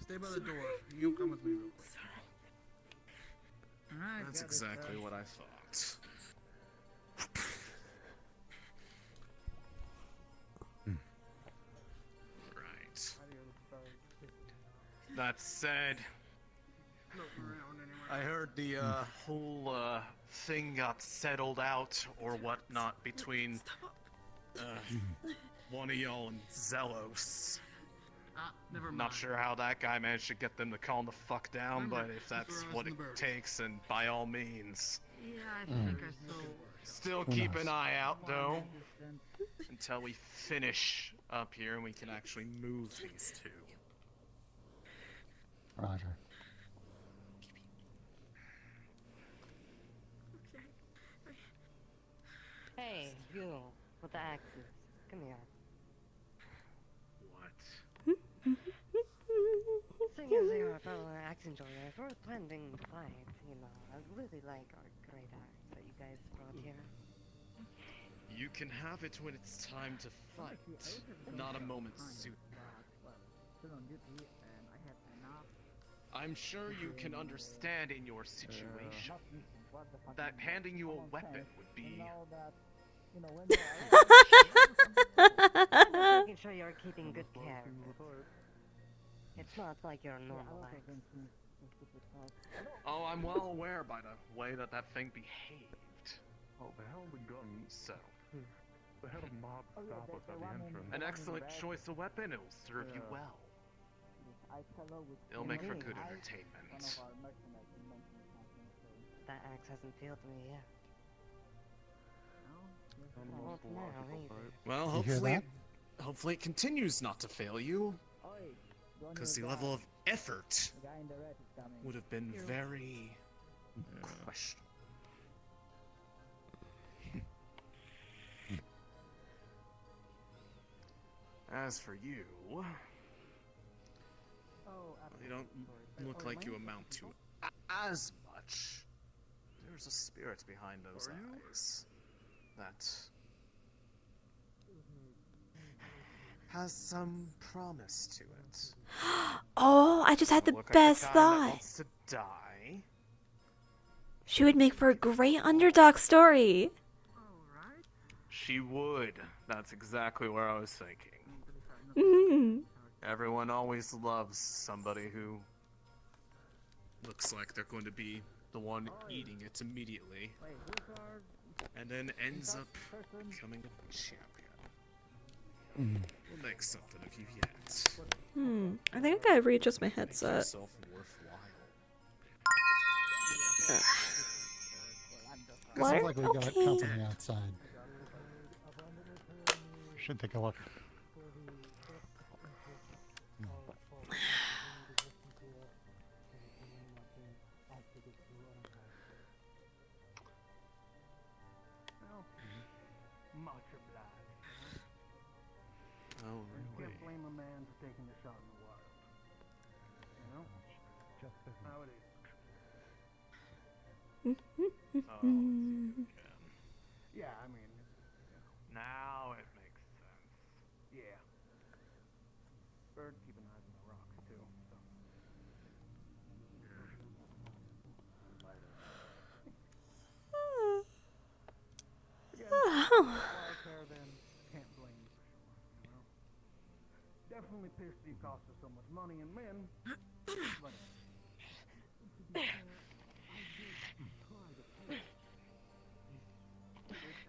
Stay by the door. You come with me real quick. That's exactly what I thought. Right. That said, I heard the whole thing got settled out or whatnot between one of y'all and Zelos. Never mind. Not sure how that guy managed to get them to calm the fuck down, but if that's what it takes, then by all means. Yeah, I think I saw. Still keep an eye out, though, until we finish up here and we can actually move these two. Roger. Hey, you with the axes. Come here. What? Seeing as you're a fellow axe enjoyer, if we're planning to fight, you know, I'd really like our great axe that you guys brought here. You can have it when it's time to fight, not a moment's suit. I'm sure you can understand in your situation that handing you a weapon would be... Making sure you're keeping good care of it. It's not like your normal axe. Oh, I'm well aware by the way that thing behaved. Oh, the hell we gun. So, The head of mob stop us at the entrance. an excellent choice of weapon. It'll serve you well. It'll make for good entertainment. That axe hasn't failed me yet. Not now, either. Well, You hear hopefully it continues not to fail you. Because the level of effort would have been very questionable. As for you, you don't look like you amount to as much. There's a spirit behind those eyes that has some promise to it. Oh, I just had the Look like best kind that thought. wants to die. She would make for a great underdog story. She would. That's exactly where I was thinking. Mm. Everyone always loves somebody who looks like they're going to be the one eating it immediately, and then ends up becoming a champion. We'll make something of you yet. I think I gotta readjust my headset. Yourself worthwhile. It sounds like we got Okay. company outside. Should take a look. Oh, You can't blame a man for taking a shot in the wild. You know? Just how it is. Yeah, I mean, Now it makes sense. yeah. Bird keeping eyes on the rocks too. So. Caravan can't blame you for sure. You know? Definitely pissed you cost us so much money and men. But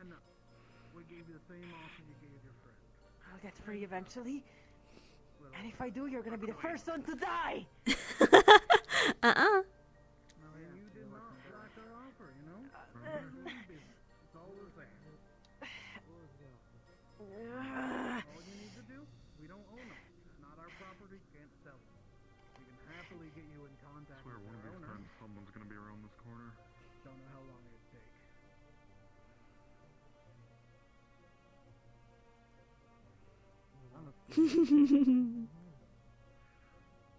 enough. We gave you the same offer you gave your friend. I'll get free eventually. And if I do, you're gonna be the first one to die! Uh-uh. You did not like our offer, you know? It's always there. All you need to do, we don't own them. It's not our property, can't sell it. We can happily get you in contact with their owner. Someone's gonna be around this corner. Don't know how long it'd take.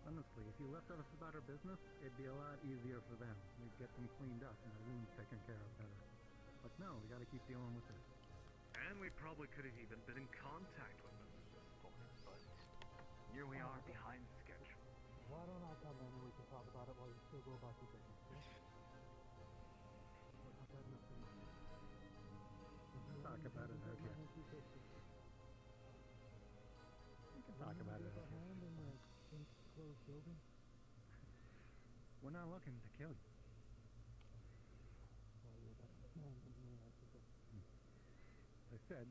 Honestly, if you left us about our business, it'd be a lot easier for them. We'd get them cleaned up and the wounds taken care of better. But no, we gotta keep dealing with this. And we probably could have even been in contact with them at this point, but here we are behind schedule. Why don't I come in and we can talk about it while you still go about your business, yeah? Talk about it out here. We can talk about it out here. We're not looking to kill you. I said,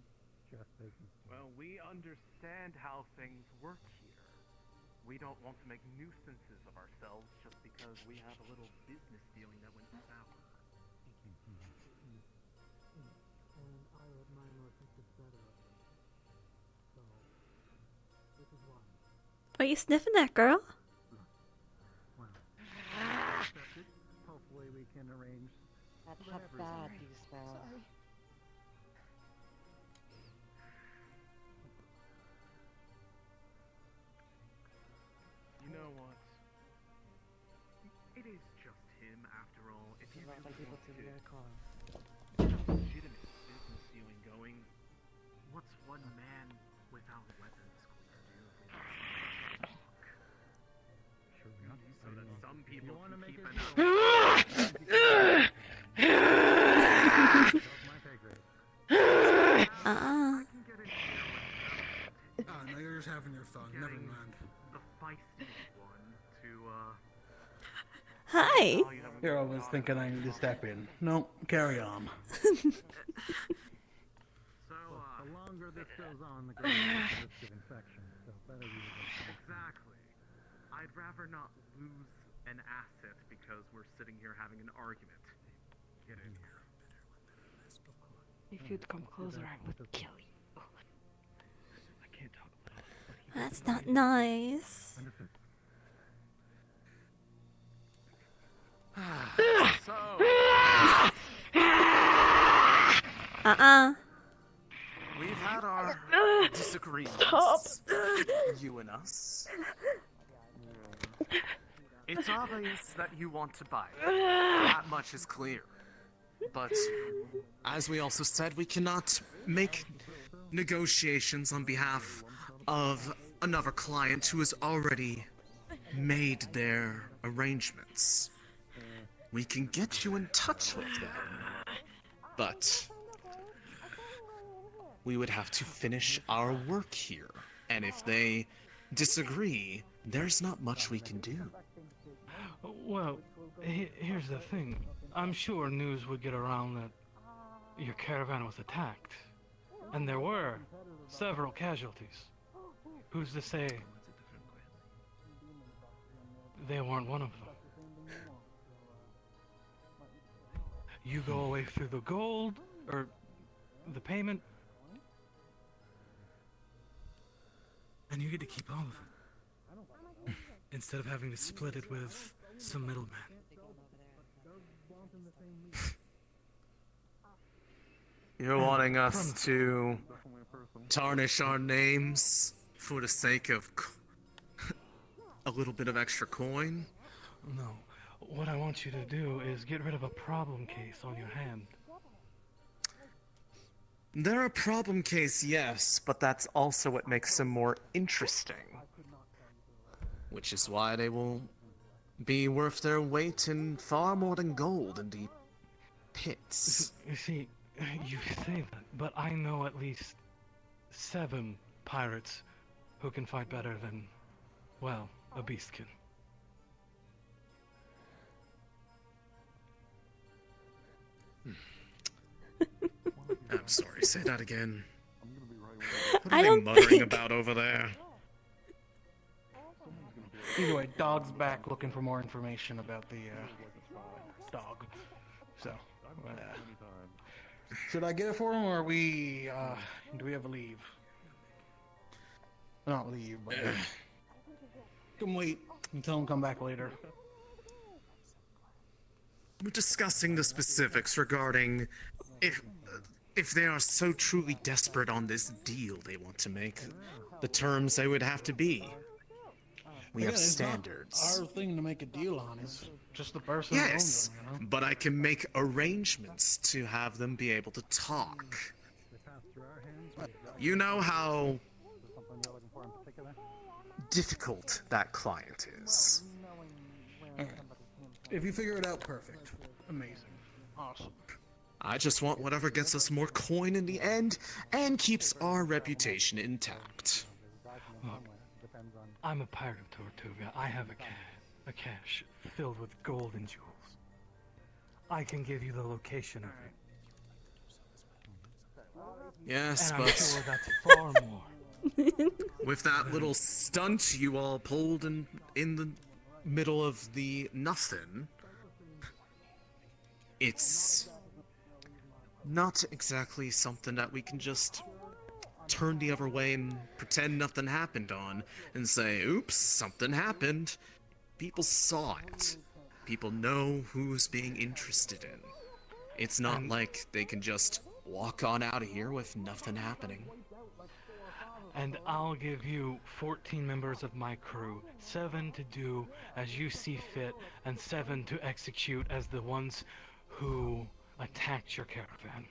just business. Well, we understand how things work here. We don't want to make nuisances of ourselves just because we have a little business dealing that went sour. And I let my relationship better. So, this is why. Are you sniffing that, girl? Hopefully we can arrange. That's not bad, you spell. You know what? It is just him, after all. If you really people want to to their car. legitimate business dealing going, what's one man without weapons going to do? Sure, So that some people wanna can make keep it an no, you're just having your fun. Never mind. the feisty one to, Hi. Here I was thinking I need to step in. No, carry on. So, The longer this goes on, the greater the risk of infection. So better use it. exactly. I'd rather not lose an asset because we're sitting here having an argument. Get in here. If you'd come closer, I would kill you. I can't talk about it. That's not nice. So, We've had our disagreements. Stop. You and us. It's obvious that you want to buy it. That much is clear. But, as we also said, we cannot make negotiations on behalf of another client who has already made their arrangements. We can get you in touch with them, but we would have to finish our work here, and if they disagree, there's not much we can do. Well, here's the thing. I'm sure news would get around that your caravan was attacked, and there were several casualties. Who's to say they weren't one of them? You go away through the gold, or the payment, and you get to keep all of it, instead of having to split it with some middleman. You're wanting us to tarnish our names for the sake of a little bit of extra coin? No. What I want you to do is get rid of a problem case on your hand. They're a problem case, yes, but that's also what makes them more interesting. Which is why they will be worth their weight in far more than gold in the pits. You see, you say that, but I know at least 7 pirates who can fight better than, well, a beast can. I'm sorry, say that again. What I are they don't muttering think- about over there? Either way, Dog's back looking for more information about the dog. So, should I get it for him, or are we? Do we have a leave? Not leave, but can wait until him come back later. We're discussing the specifics regarding if they are so truly desperate on this deal they want to make, the terms they would have to be. We have Again, it's not standards. our thing to make a deal on. It's just the person who Yes, owns them, you know? but I can make arrangements to have them be able to talk. You know how difficult that client is. If you figure it out, perfect. Amazing. Awesome. I just want whatever gets us more coin in the end and keeps our reputation intact. Look, I'm a pirate of Tortuga. I have a cache filled with gold and jewels. I can give you the location of it. Yes, and but I'm sure that's far more. with that little stunt you all pulled in the middle of the nothing, it's not exactly something that we can just turn the other way and pretend nothing happened on and say, oops, something happened. People saw it. People know who's being interested in. It's not like they can just walk on out of here with nothing happening. And I'll give you 14 members of my crew, 7 to do as you see fit, and 7 to execute as the ones who attacked your caravan.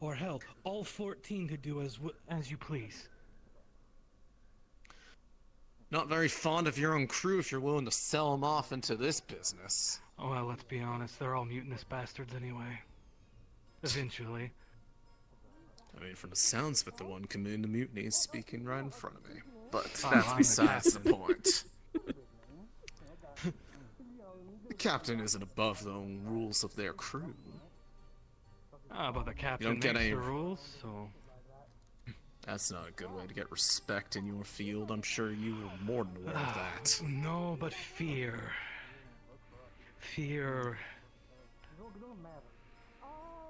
Or hell, all 14 to do as you please. Not very fond of your own crew if you're willing to sell them off into this business. Well, let's be honest, they're all mutinous bastards anyway. Eventually. I mean, from the sounds of it, the one committing the mutiny is speaking right in front of me. But Oh, that's I'm the besides the captain. point. The captain isn't above the own rules of their crew. Ah, but the captain don't get makes any- the rules, so... That's not a good way to get respect in your field. I'm sure you were more than aware of that. No, but fear. Fear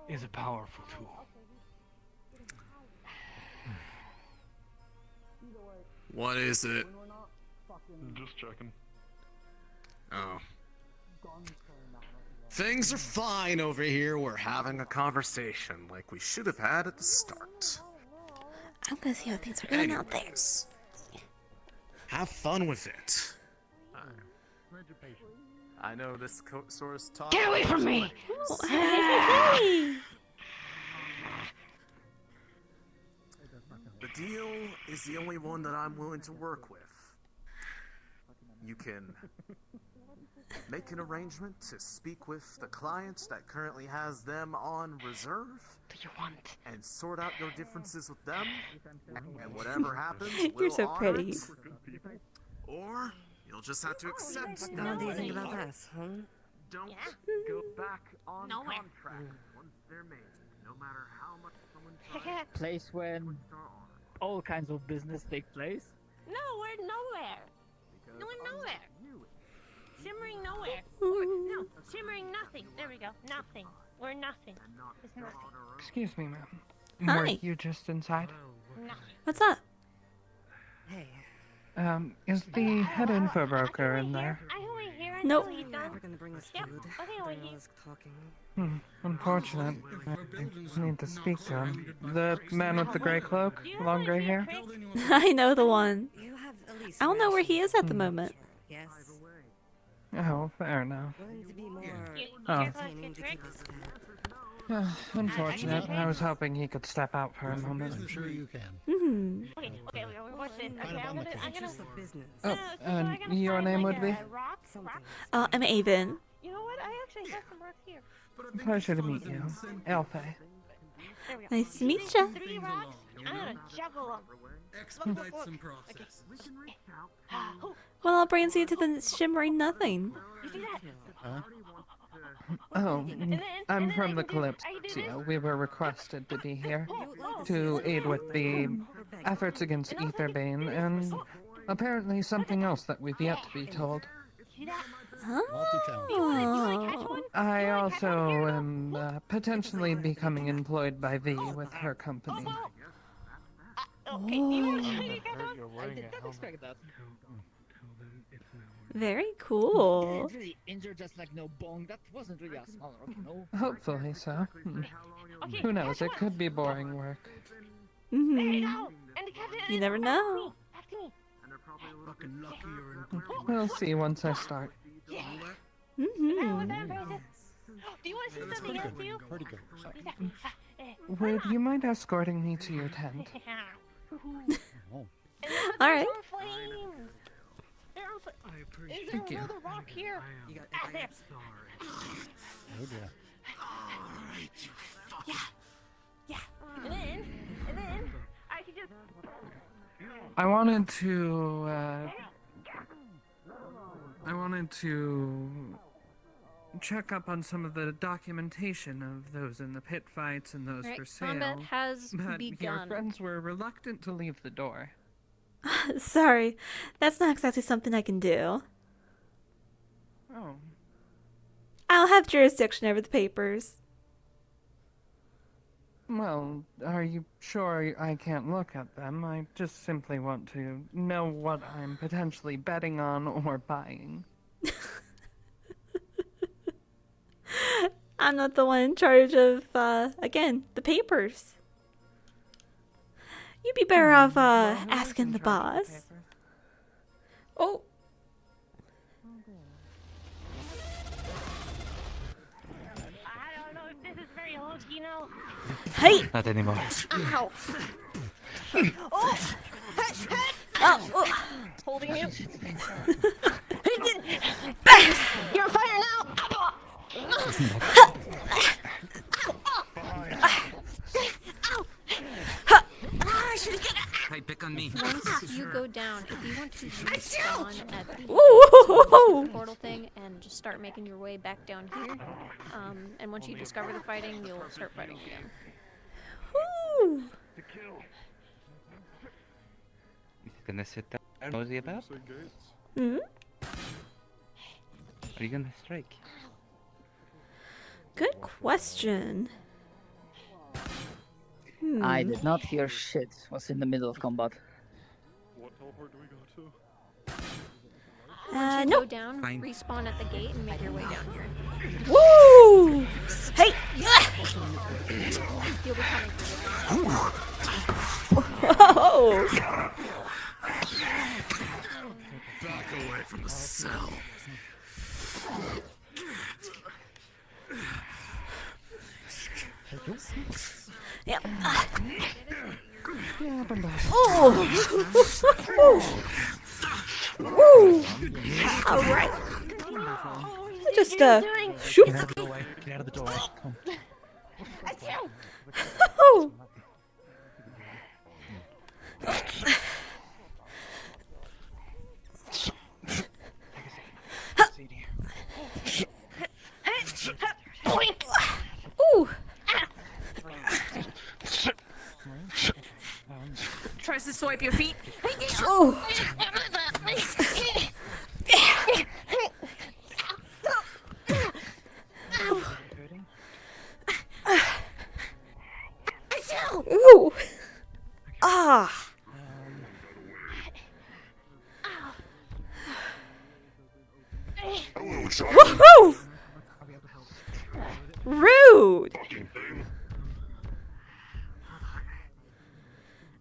is a powerful tool. What is it? Just checking. Oh. Things are fine over here. We're having a conversation like we should have had at the start. I'm gonna see how things are going out there. Anyways, have fun with it. I know this source talk. Get away from me! Hey! The deal is the only one that I'm willing to work with. You can make an arrangement to speak with the client that currently has them on reserve. Do you want? And sort out your differences with them. And whatever happens, You're we'll so honor pretty. it. Or you'll just have to accept. What do you think about this, huh? Don't go back on contract once they're made, no matter how much someone tries. Place when all kinds of business take place. No, we're nowhere. No, we're nowhere. Shimmering nowhere. No, shimmering nothing. There we go. Nothing. We're nothing. It's nothing. Excuse me, ma'am. Hi. Were you just inside? Nothing. What's up? Hey. Is the head info broker in there? I wait here Nope. until he's done. Never gonna bring us Yep. food. Okay, wait here. Talking. Unfortunate. I need to speak to him. The man with the gray cloak, long gray hair? I know the one. You have at least I don't know where he is at the moment. Yes. Oh, fair enough. Going to be more Oh. entertaining to keep us Unfortunate. I was hoping he could step out for a moment. I'm sure you can. Hmm. Okay, what's this? Okay, I'm gonna. Oh, your name would be? I'm Avon. You know what? I actually have some rocks here. Pleasure to meet you. Alpha. There we go. Nice to meet ya. 3 rocks. I'm gonna juggle them. Expedite some process. Well, I'll bring you to the shimmering nothing. You see that? Huh? Oh, I'm from the Kalypsia. We were requested to be here to aid with the efforts against Etherbane and apparently something else that we've yet to be told. Oh. I also am potentially becoming employed by V with her company. Okay, I did not expect that. Very cool. Really injured just like no bong. That wasn't really a small rock, no. Hopefully so. Who knows? It could be boring work. Mhm. You never know. Fucking lucky you're in We'll see once I start. Mhm. Do you want to see something else too? Pretty good. Would you mind escorting me to your tent? All right. I appreciate Thank you. Another rock here. There. Oh dear. Yeah. And then I could just. I wanted to check up on some of the documentation of those in the pit fights and those Alright, for sale. combat has but begun. your friends were reluctant to leave the door. Sorry, that's not exactly something I can do. Oh. I'll have jurisdiction over the papers. Well, are you sure I can't look at them? I just simply want to know what I'm potentially betting on or buying. I'm not the one in charge of, again, the papers. You'd be better off, asking the boss. Oh. I don't know if this is very hokey, you know. Hey! Not anymore. Ow! Oh! Oh! Holding you. You're on fire now! Hey, pick on me. Once you go down, if you want to respawn at the Ooh. portal thing and just start making your way back down here, and once you discover the fighting, you'll start fighting again. Ooh. Gonna sit down nosy about? Hmm? Are you gonna strike? Good question. I did not hear shit. Was in the middle of combat. What teleport do we go to? Once you nope. go down, Fine. respawn at the gate and make your way down here. Woo! Hey! You'll be coming through. Whoa! Woo! All right. Just shoot. Get out of the doorway. Get out of the doorway. Come. Oh. Ooh. Tries to swipe your feet. Oh. Ooh. Ah. Woohoo! Rude.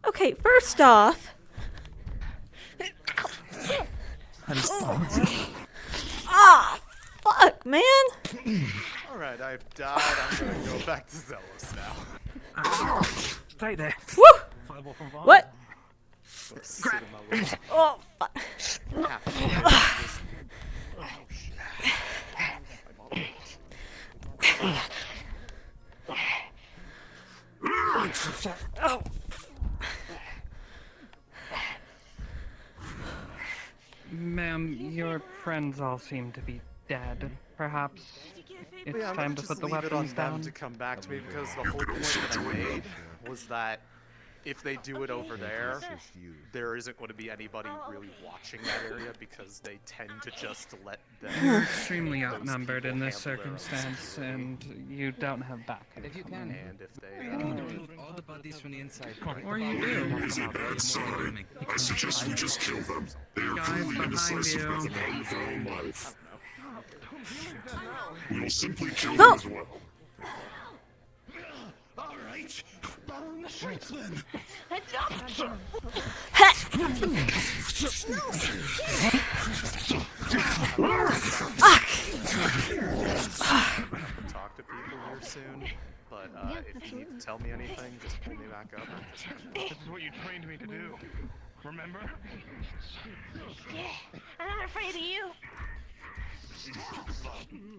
Okay, first off. Ah, fuck, man. Alright, I've died. I'm gonna go back to Zealous now. Stay there. Woo! Fireball from behind. What? Sit in my little Oh, fuck. Oh. Ma'am, your friends all seem to be dead. Perhaps it's Yeah, I'm time gonna to just put the leave it on weapons them down. to come back to me because the whole point that I made was that if they do it over there, there isn't going to be anybody really watching that area because they tend to just let them. You're extremely those outnumbered people in this handle their own circumstance, security. and you don't have backup. If you can, And if they, remove all the bodies from the inside. Or you do. I suggest we just kill them. They are Guys clearly behind indecisive you. with an unfound life. We will simply kill No. them as well. Alright, burn the shirts then. talk to people here soon, but if you need to tell me anything, just pull me back up. This is what you trained me to do. Remember? Yeah, I'm not afraid of you.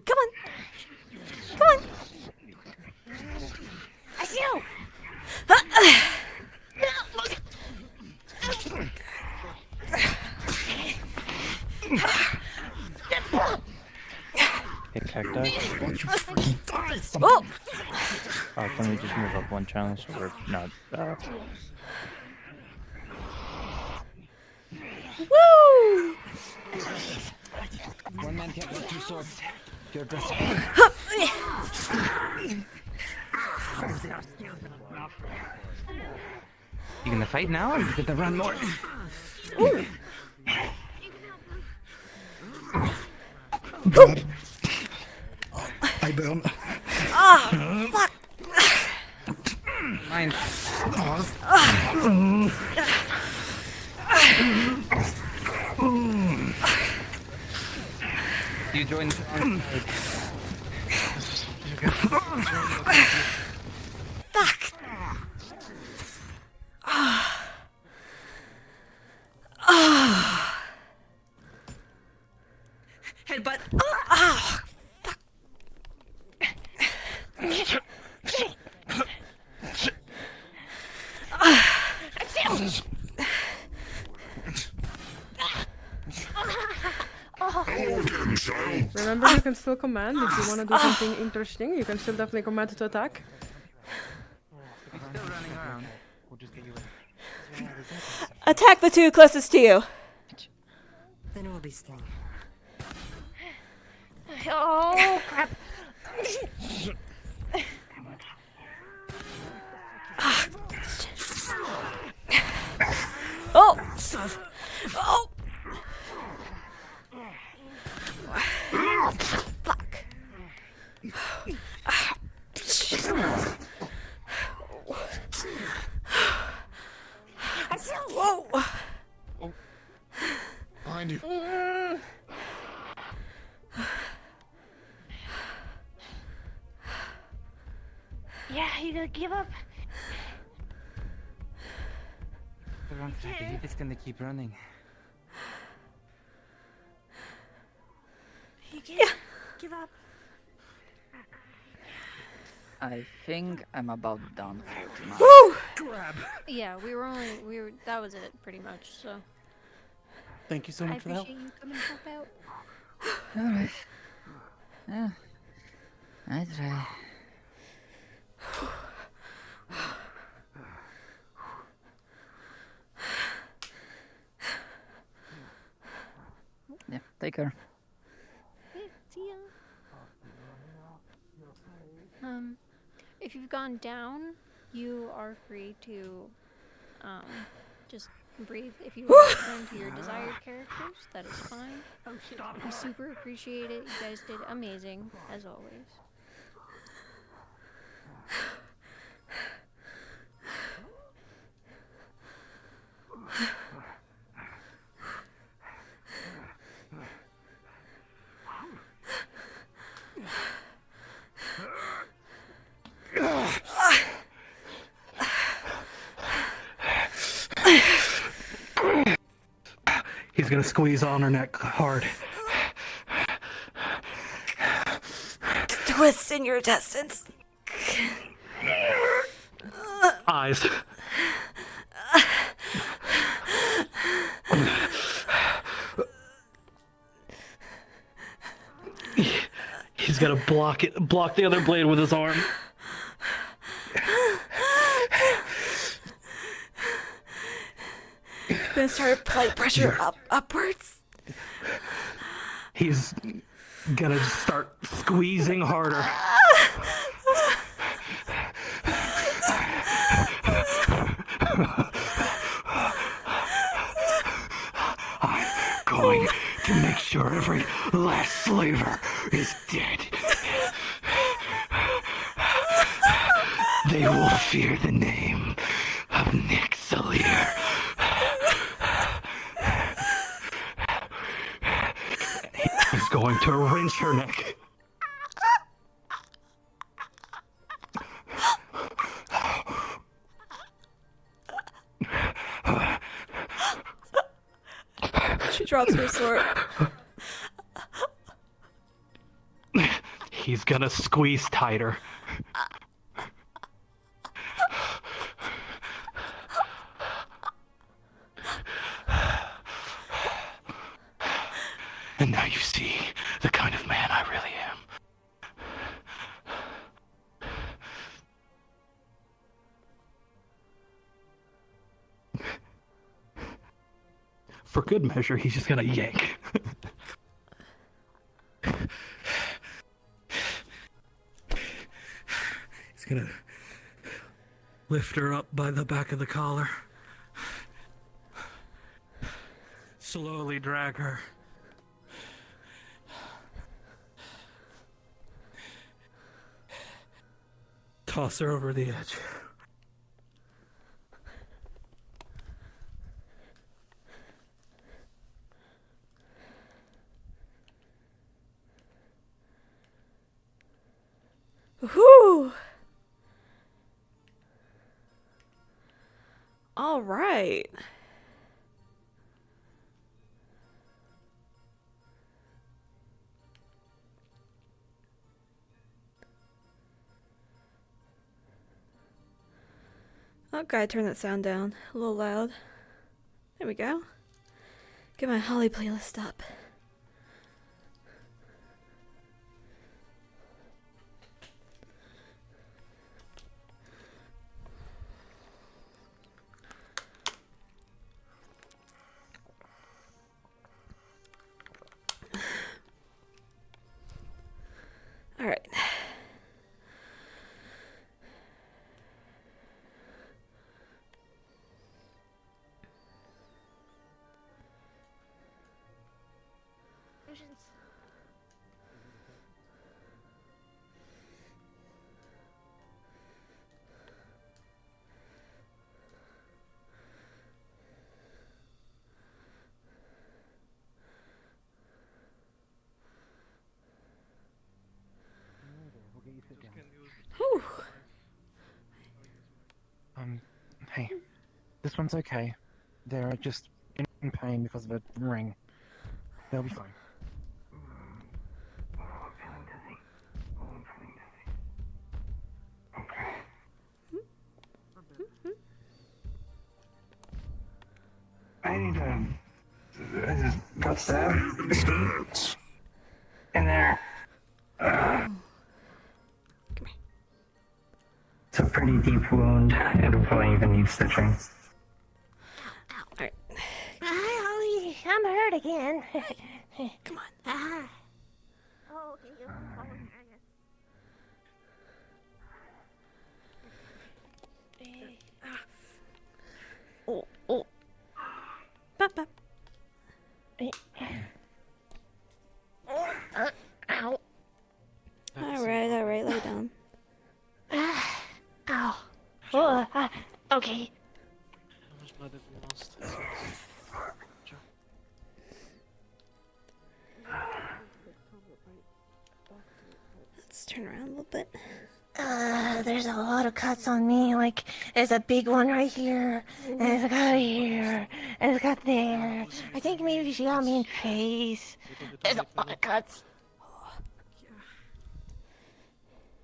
Come on. Come on. I do. Hey, Cacti. Oh. Can we just move up one channel so we're not, Woo! One man can't hold two swords. You're aggressive. You gonna fight now, or you gonna run more? Ooh. I don't. Ah, fuck. Mine. You join. Fuck. Ah. Ah. Headbutt. Ah. Remember, you can still command if you want to do something interesting. You can still definitely command to attack. He's still running around. We'll just get you in. Attack the two closest to you. Then it will be sting. Oh, crap. Oh. Oh. Fuck. Whoa. Oh. Behind you. Yeah, you gonna give up? wrong side. I believe it's gonna keep running. You can't give up. I think I'm about done for tonight. Woo! Grab. Yeah, that was it pretty much. So. Thank you so I much for the help. appreciate you coming to help out. Alright. Yeah. I try. Yeah, take care. See ya. If you've gone down, you are free to, just breathe. If you want to turn to your desired characters, that is fine. We super appreciate it. You guys did amazing, as always. He's gonna squeeze on her neck hard. Twist in your intestines. Eyes. He's gonna block the other blade with his arm. Gonna start apply pressure upwards. He's gonna start squeezing harder. I'm going to make sure every last slaver is dead. They will fear the name of Nick Salier. He's going to wrench her neck. She drops her sword. He's gonna squeeze tighter. And now you see the kind of man I really am. For good measure, he's just gonna yank. He's gonna lift her up by the back of the collar. Slowly drag her. Toss her over the edge. Whew. All right. Oh, gotta turn that sound down a little loud. There we go. Get my Holly playlist up. All right. Whew. Hey, this one's okay. They're just in pain because of a ring. They'll be fine. I need to got stabbed in there. It's a pretty deep wound. It'll probably even need stitching. Hi, Holly. I'm hurt again. Come on. Oh, okay. You're falling. Oh. Bop, bop. Ow. Alright, lay down. Ow. Oh, okay. How much blood have you lost? Let's turn around a little bit. There's a lot of cuts on me. Like, there's a big one right here, and there's a cut here, and there's a cut there. I think maybe she got me in face. There's a lot of cuts.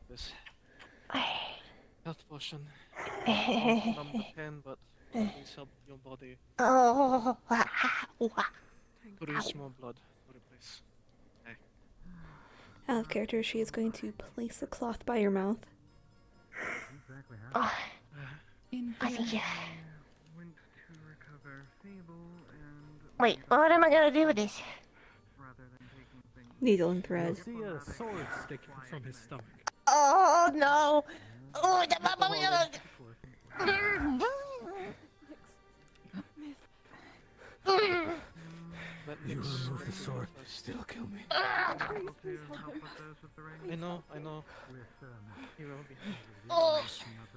This health potion. Numb the pain, but please help your body Oh. produce more blood for the place. Hey. Out of character, she is going to place a cloth by your mouth. Oh. I think yeah. Wait, what am I gonna do with this? Needle and thread. See a sword sticking from his stomach. Oh no! Oh, the mama! You remove the sword, still kill me. I know. He will be. Oh,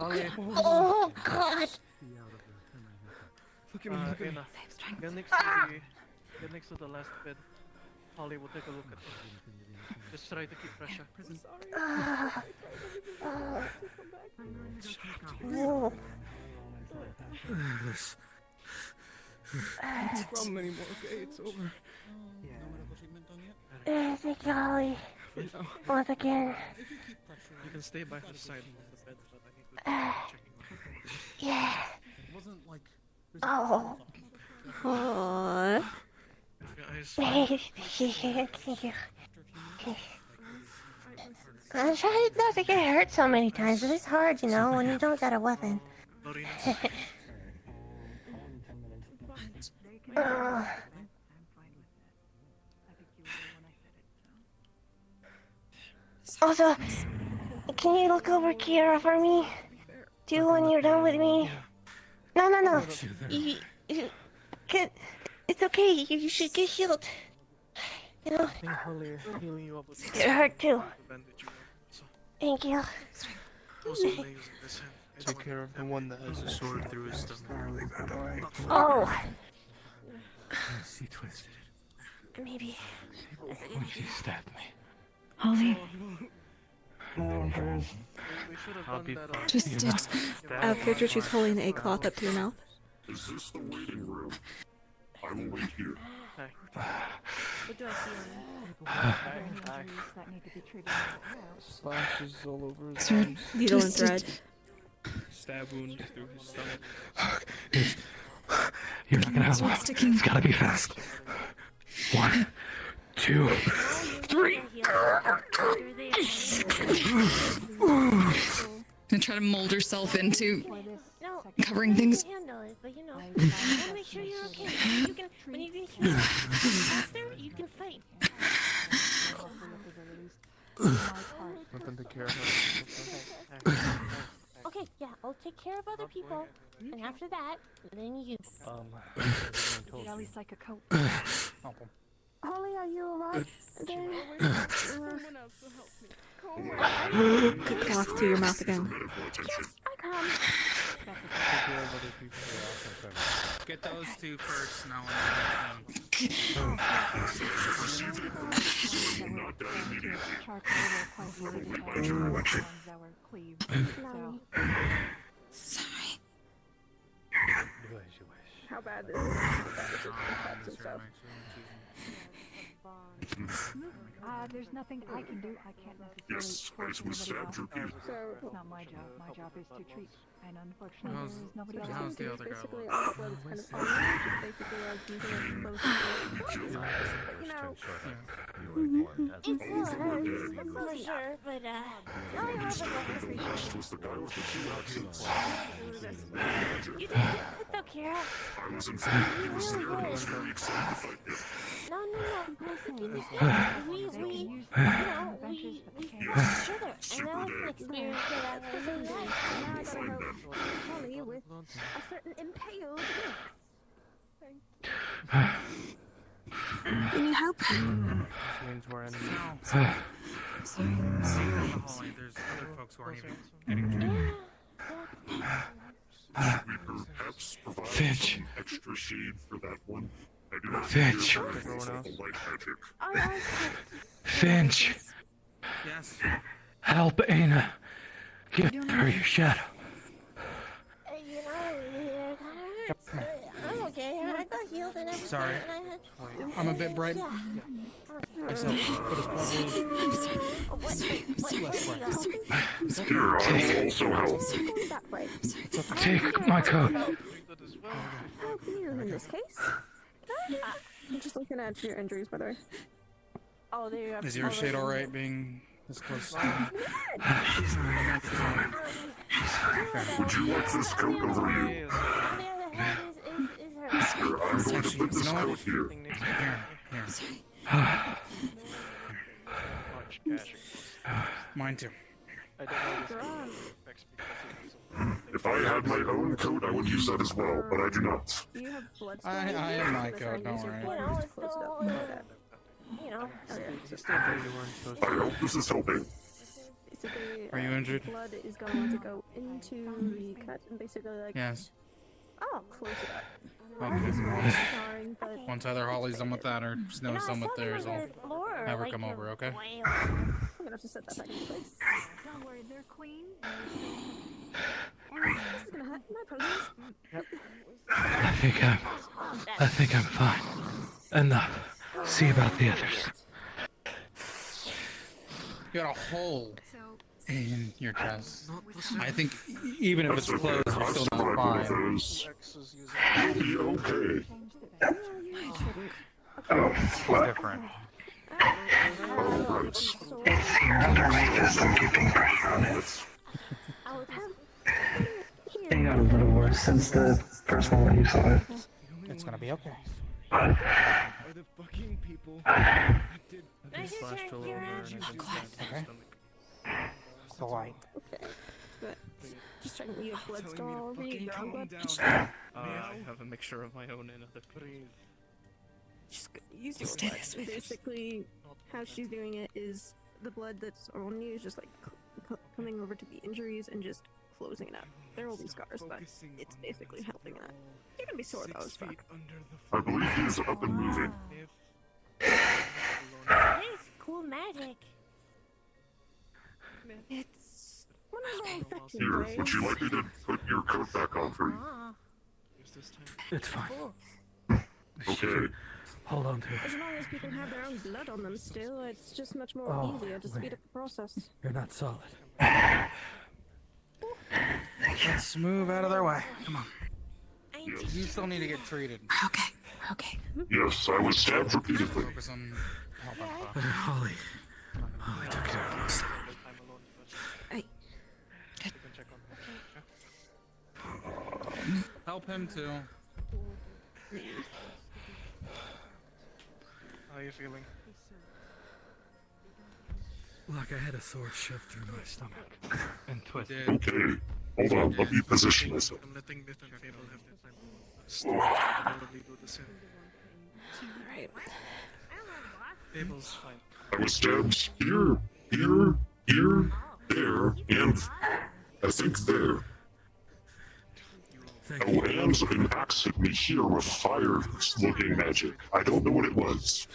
Ollie. oh God! Look at me, Anna. Get next to the last bed. Holly will take a look at it. Just try to keep pressure. From anymore, okay? It's over. Thank you, Holly. Once again. You can stay by her side on the bed, but I need to check Yeah. It wasn't like. Oh. Aww. Thank you. I'm trying not to get hurt so many times, but it's hard, you know, when you don't got a weapon. Also, can you look over Kira for me? Do when you're done with me. No. You can. It's okay. You should get healed. You know. It hurt too. Thank you. Take care of the one that has a sword through his stomach. Oh. She twisted it. Maybe. She stabbed me. Holly. I'll be fine. Just out of character, she's holding a cloth up to your mouth. Is this the waiting room? I will wait here. What do I see on Slashes all over his Sword, arms. needle and thread. Stab wound through his stomach. You're not gonna have long. It's gotta be fast. 1, 2, 3. And try to mold herself into No, covering things. You can handle it, but you know, I want to make sure you're okay. You can, when you get faster, you can fight. Nothing to care about. Okay, yeah, I'll take care of other people, and after that, then you. Ellie's like a coat. Holly, are you alright? Good cloth to your mouth again. Yes, I come. Get those two first, now Sorry. Do as you wish. How bad is it? How bad is it? Cuts and stuff. There's nothing I can do. I can't necessarily Yes, force as we anybody else. stabbed repeatedly. It's not my job. My job is to treat, and unfortunately, How's- there is nobody else. how's the other guy Basically, look? all the blood is kind of on you. Just basically like using it close to the but you know, It still hurts, for sure, but I'll have a This was the guy with the two accents. You did good though, Kira. I was informed he was there and I was very excited to fight him. No. We fought each other, and that was an experience that I really liked. Now I gotta help Holly with a certain impaled You need help? This means we're in. Holly, there's other folks who aren't even getting Perhaps provide Finch. some extra shade for that one. I do not Finch. fear things like the light magic. Finch, Yes. help Ana. Give her your shadow. You know, it kind of hurts. I'm okay. I got healed and everything. Sorry. And I'm a bit bright. Myself, but it's probably Here, I will also help. Take my coat. help you in this case. I'm just looking at your injuries, by the way. Oh, there you have. Is your shade alright being this close to Would you like this coat over you? Here, I'm going to put this coat here. Mine too. If I had my own coat, I would use that as well, but I do not. Do you have blood? I have my coat, don't worry. You know, I hope this is helping. basically, Are you injured? blood is going to go into the cut and basically like. Yes. Oh, close it up. Okay. Scarring, but Once either Holly's done with that or Snow's done with theirs, I'll have her come over, okay? I'm gonna have to set that back in place. Don't worry, they're clean. This is gonna hurt. My apologies. I think I'm fine. Enough. See about the others. You got a hole in your chest. I think even if it's closed, you're still not fine. You'll be okay. Oh, what? Different. Underneath this, I'm keeping pressure on it. It got a little worse since the first one when you saw it. It's gonna be okay. But The fucking people. Slashed all over and I just Okay. The light. Okay. But just checking you have blood still all over you. Calm Blood. down. I have a mixture of my own and other people's. Just use your blood. Basically, how she's doing it is the blood that's on you is just like coming over to the injuries and just closing it up. They're holding scars, but it's basically helping that. You're gonna be sore though as fuck. I believe he is up and moving. That is cool magic. It's one of the effective Here, ways. would you like me to put your coat back on for you? Ah, it's fine. Okay. Hold on to As it. long as people have their own blood on them still, it's just much more Oh, easier to speed up the process. You're not solid. Let's move out of their way. Come on. You still need to get treated. Okay. Yes, I was stabbed repeatedly. Focus on helping. Holly took care of us. Help him too. How are you feeling? Like I had a sword shoved through my stomach and twisted. Okay. Hold on, let me position myself. I'm letting different people have their time. Steve probably do the same. Alright. Abel's fine. I was stabbed here, here, here, there, and I think there. Oh, and an axe hit me here with fire-looking magic. I don't know what it was.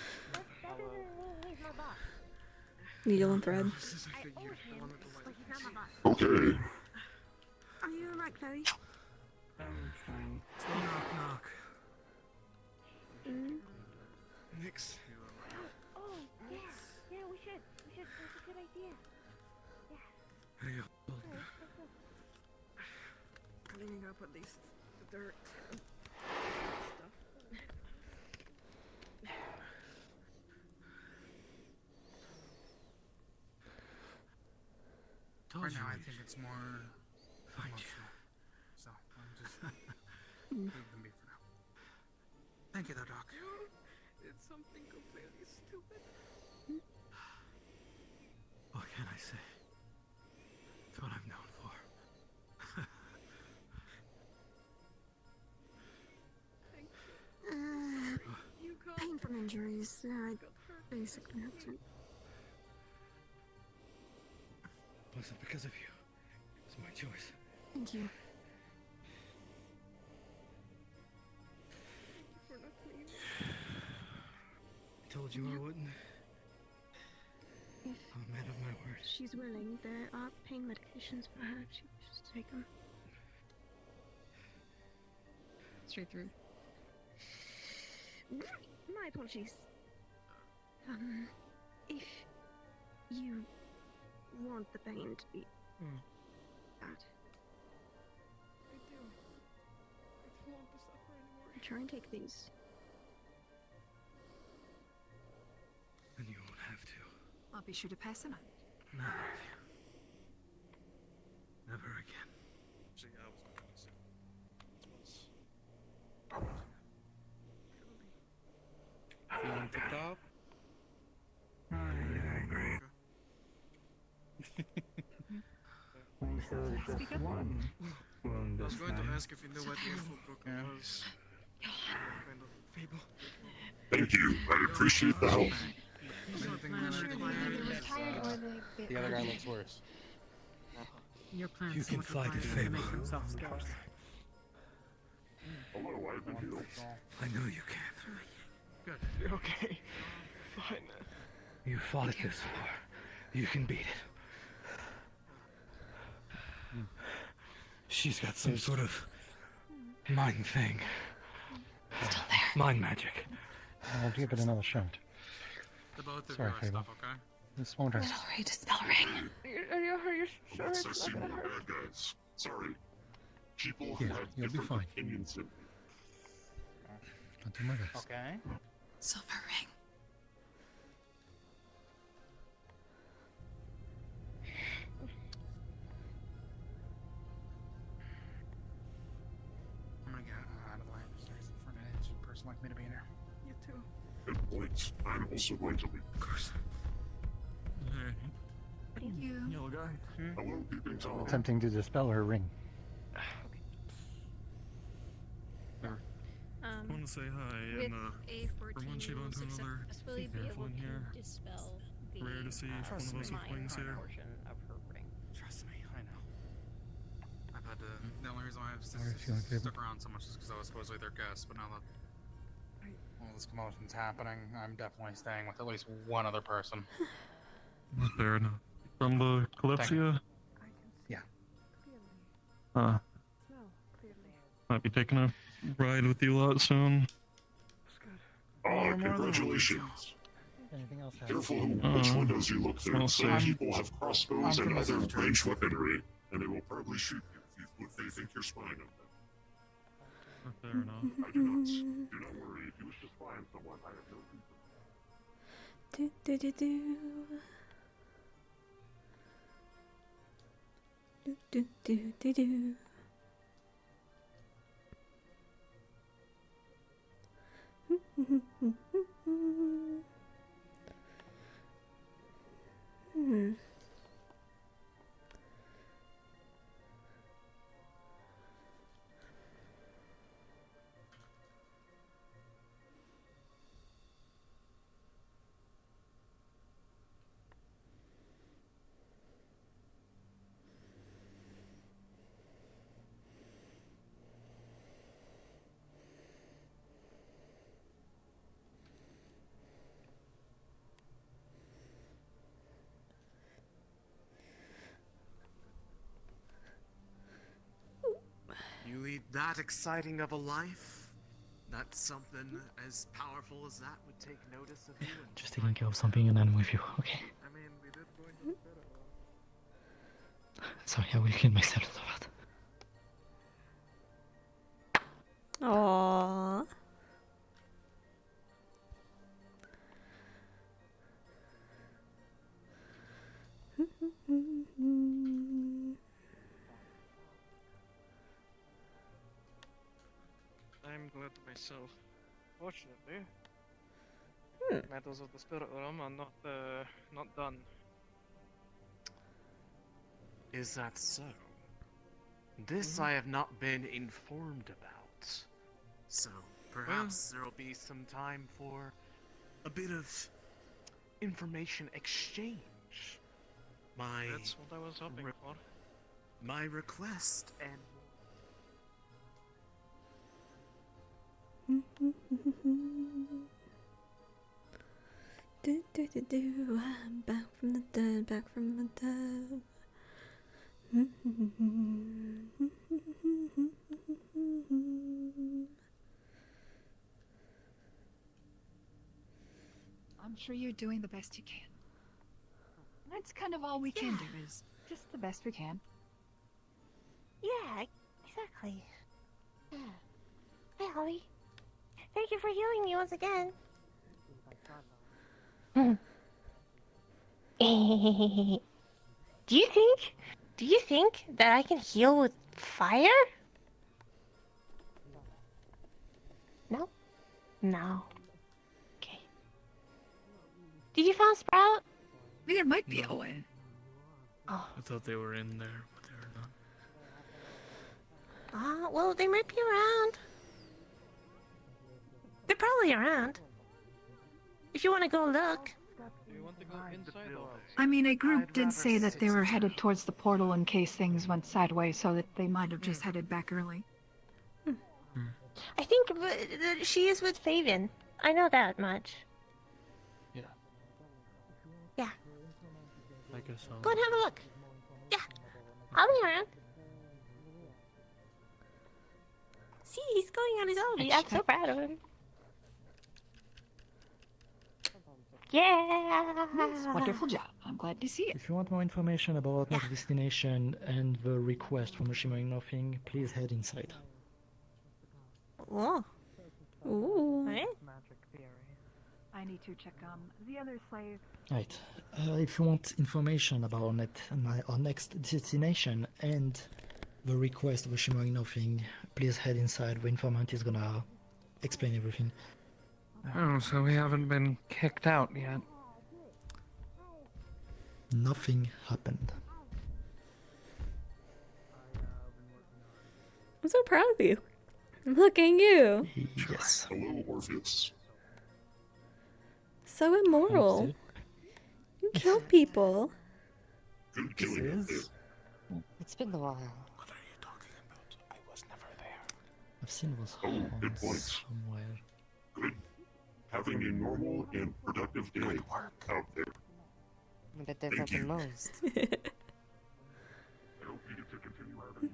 Needle and thread. Okay. Are you alright, Chloe? Knock knock. cleaning up at least the dirt and stuff. Right now, I think it's more emotional. So I'm just leave them be for now. Thank you, though, Doc. It's something completely stupid. What can I say? It's what I'm known for. Pain from injuries. Yeah, I basically have to. It wasn't because of you. It's my choice. Thank you. I told you I wouldn't. If I'm a man of my word. she's willing, there are pain medications for her if she wishes to take them. Straight through. My apologies. If you want the pain to be bad, I do. I don't want to suffer anymore. try and take these. And you won't have to. I'll be sure to pass them out. None of you. Never again. So yeah, I was gonna say. Feeling picked up? Speak up. I was going to ask if you knew what the info broker was. Kind of fable. Thank you. I appreciate the help. The other guy looks worse. Your plans You can fight it, Fable. Hello, I've been healed. I know you can. Good. You're okay. Fine. You fought it this far. You can beat it. She's got some sort of mind thing. Mind magic. I'll give it another shot. The both of Sorry, you are Fable. stuff, okay? This won't hurt. Sorry, dispel ring. Are you sure Unless I it's see not more gonna hurt? bad guys. Sorry. People Yeah, have you'll be different fine. opinions than me. I'll do my best. Okay. Silver ring. I'm gonna get out of the way. There's for a minute. It's a person like me to be in here. You too. Good point. I'm also going to leave. Of course. Thank you. Yellow guy. Hello, peeping Tom. Attempting to dispel her ring. I want to say hi With and a 14, from one you Shiva will to another. successfully be Careful able in here. to dispel the Rare to see one of us with wings here. portion of her ring. Trust me, I know. I've had to. The only reason why I've Sorry if you like stuck around so much is because I was supposedly their guest, but now that all this commotion's happening, I'm definitely staying with at least one other person. Fair enough. From the Kalypsia? Yeah. Might be taking a ride with you a lot soon. Congratulations. Anything else? Careful which windows you look through. I'll Some see. people have crossbows and other ranged weaponry, and they will probably shoot you if they think you're spying on them. Fair enough. I do not. Do not worry. If you wish to spy on someone, I have no reason. Do do do do. Do do do do do. Hmm. You lead that exciting of a life? That something as powerful as that would take notice of you? And Just taking care of something and I'm with you, okay? I mean, we did go into the Sorry, I will kill myself a lot. Aww. I'm glad myself. Fortunately, Hmm. matters of the spirit realm are not done. Is that so? This I have not been informed about. So perhaps there'll be some time for a bit of information exchange. That's what I was hoping for. My request and I'm back from the dead, back from the dead. I'm sure you're doing the best you can. That's kind of all we can do is just the best we can. Yeah, exactly. Yeah. Hi, Holly. Thank you for healing me once again. Do you think that I can heal with fire? No? No. Okay. Did you find Sprout? There might be a way. Oh. I thought they were in there, but they were not. Well, they might be around. They're probably around. If you want to go look. Do you want to go inside or I mean, a group did say that they were headed towards the portal in case things went sideways, so that they might have just headed back early. I think she is with Fabian. I know that much. Yeah. Yeah. I guess I'll... Go and have a look. Yeah. I'll be around. See, he's going on his own. I'm so proud of him. Yeah. Nice, wonderful job. I'm glad to see it. If you want more information about next destination and the request from the Shimmering Nothing, please head inside. Oh. Ooh. Right? I need to check the other slave. Right. If you want information about our next destination and the request of the Shimmering Nothing, please head inside. The informant is gonna explain everything. Oh, so we haven't been kicked out yet. Nothing happened. I'm so proud of you. Look at you. Yes. Hello, Orpheus. So immoral. You kill people. Good killing. It's been a while. I've seen those good horns point. somewhere. Good. Having a normal and productive day out there. I bet they're Thank fucking you. most. I hope you get to continue having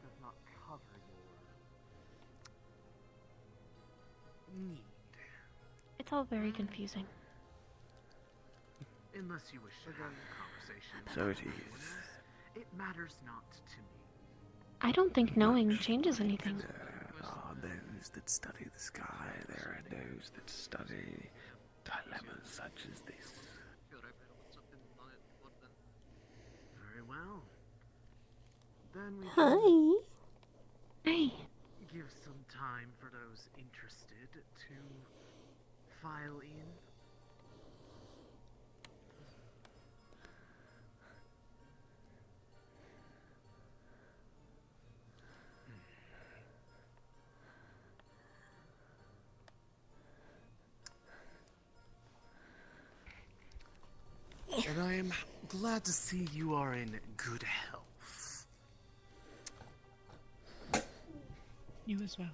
does not cover your need. It's all very confusing. Unless you wish to have a conversation. So it is. It matters not to me. I don't think knowing changes anything. There are those that study the sky, there are those that study dilemmas such as this. Very well. Then we Hi. Hey. give some time for those interested to file in. And I am glad to see you are in good health. You as well.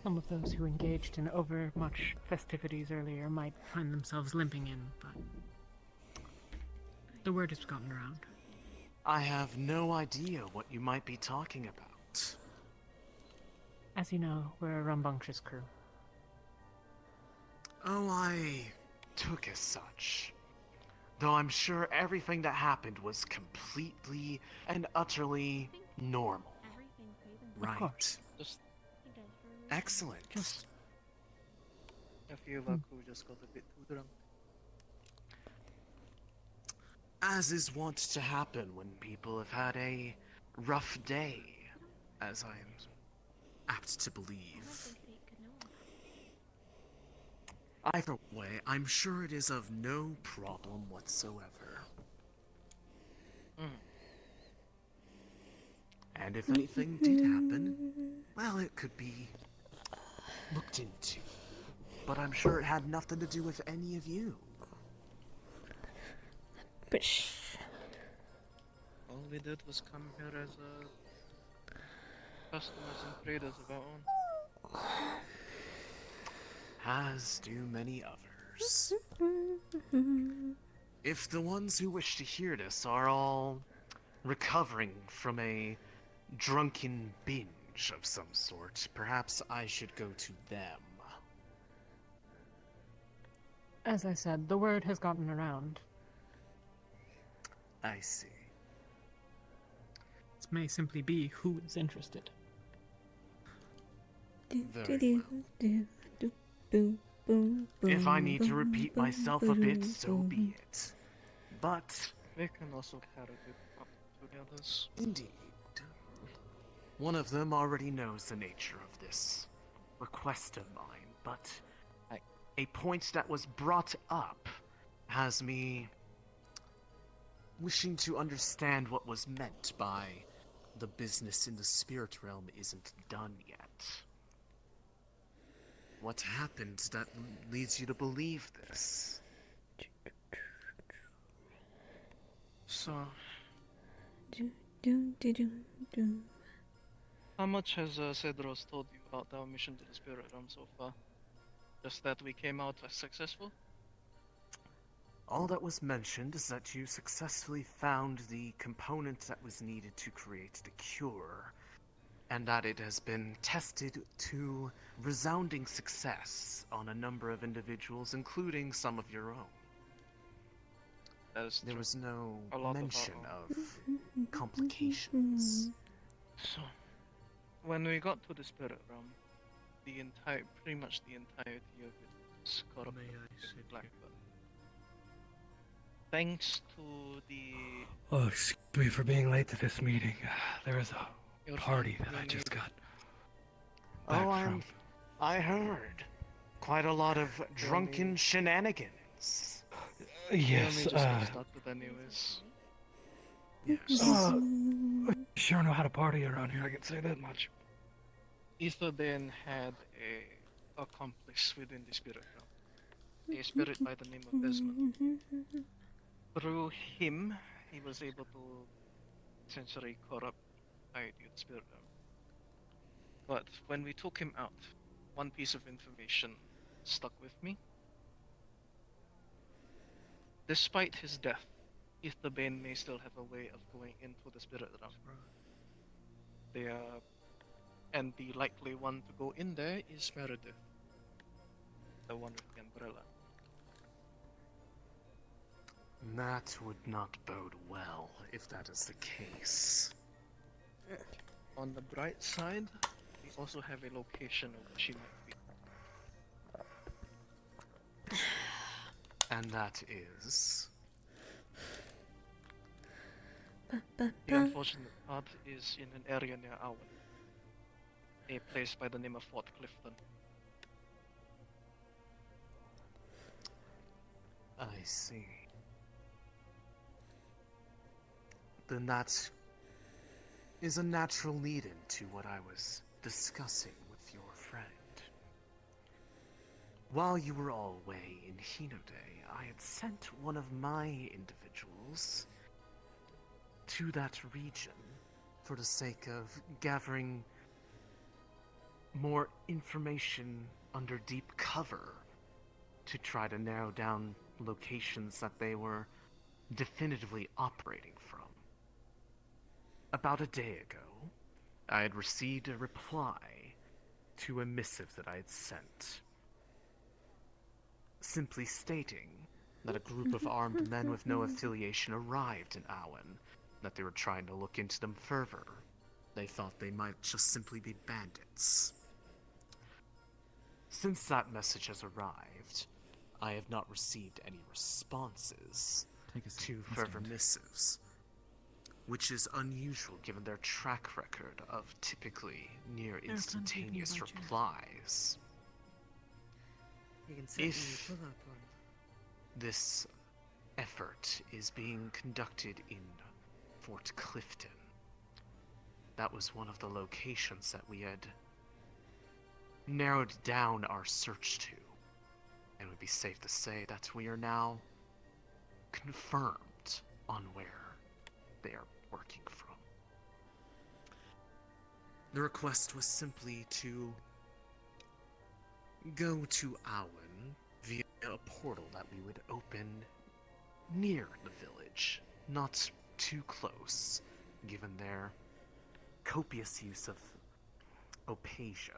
Some of those who engaged in overmuch festivities earlier might find themselves limping in, but the word has gotten around. I have no idea what you might be talking about. As you know, we're a rambunctious crew. Oh, I took as such. Though I'm sure everything that happened was completely and utterly normal. Right. Just Excellent. I feel like we just got a bit too drunk. As is wont to happen when people have had a rough day, as I am apt to believe. Either way, I'm sure it is of no problem whatsoever. And if anything did happen, well, it could be looked into. But I'm sure it had nothing to do with any of you. But All we did was come here as customers and traders of our own. As do many others. If the ones who wish to hear this are all recovering from a drunken binge of some sort, perhaps I should go to them. As I said, the word has gotten around. I see. This may simply be who is interested. If I need to repeat myself a bit, so be it. But we can also carry it up to the others. Indeed. One of them already knows the nature of this request of mine, but a point that was brought up has me wishing to understand what was meant by the business in the spirit realm isn't done yet. What happened that leads you to believe this? So, how much has Cedros told you about our mission to the spirit realm so far? Just that we came out as successful? All that was mentioned is that you successfully found the component that was needed to create the cure, and that it has been tested to resounding success on a number of individuals, including some of your own. There was no mention of complications. So, when we got to the spirit realm, pretty much the entirety of it was corrupted with Blackbird. Thanks to the... Oh, excuse me for being late to this meeting. There is a party that I just got back from. I heard. Quite a lot of drunken shenanigans. Yes, stuck with anyways. Yes. Sure know how to party around here, I can say that much. Etherden had a accomplice within the spirit realm. A spirit by the name of Desmond. Through him, he was able to essentially corrupt the spirit realm. But when we took him out, one piece of information stuck with me. Despite his death, Etherbane may still have a way of going into the spirit realm. And the likely one to go in there is Meredith, the one with the umbrella. That would not bode well if that is the case. On the bright side, we also have a location of where she might be. And that is... The unfortunate part is in an area near Owen. A place by the name of Fort Clifton. I see. Then that is a natural lead-in to what I was discussing with your friend. While you were all away in Hinode, I had sent one of my individuals to that region for the sake of gathering more information under deep cover to try to narrow down locations that they were definitively operating from. About a day ago, I had received a reply to a missive that I had sent, simply stating that a group of armed men with no affiliation arrived in Awen, that they were trying to look into them further. They thought they might just simply be bandits. Since that message has arrived, I have not received any responses to further missives, which is unusual given their track record of typically near instantaneous replies. If this effort is being conducted in Fort Clifton, that was one of the locations that we had narrowed down our search to. And it would be safe to say that we are now confirmed on where they are working from. The request was simply to go to Awen via a portal that we would open near the village, not too close, given their copious use of Opasia,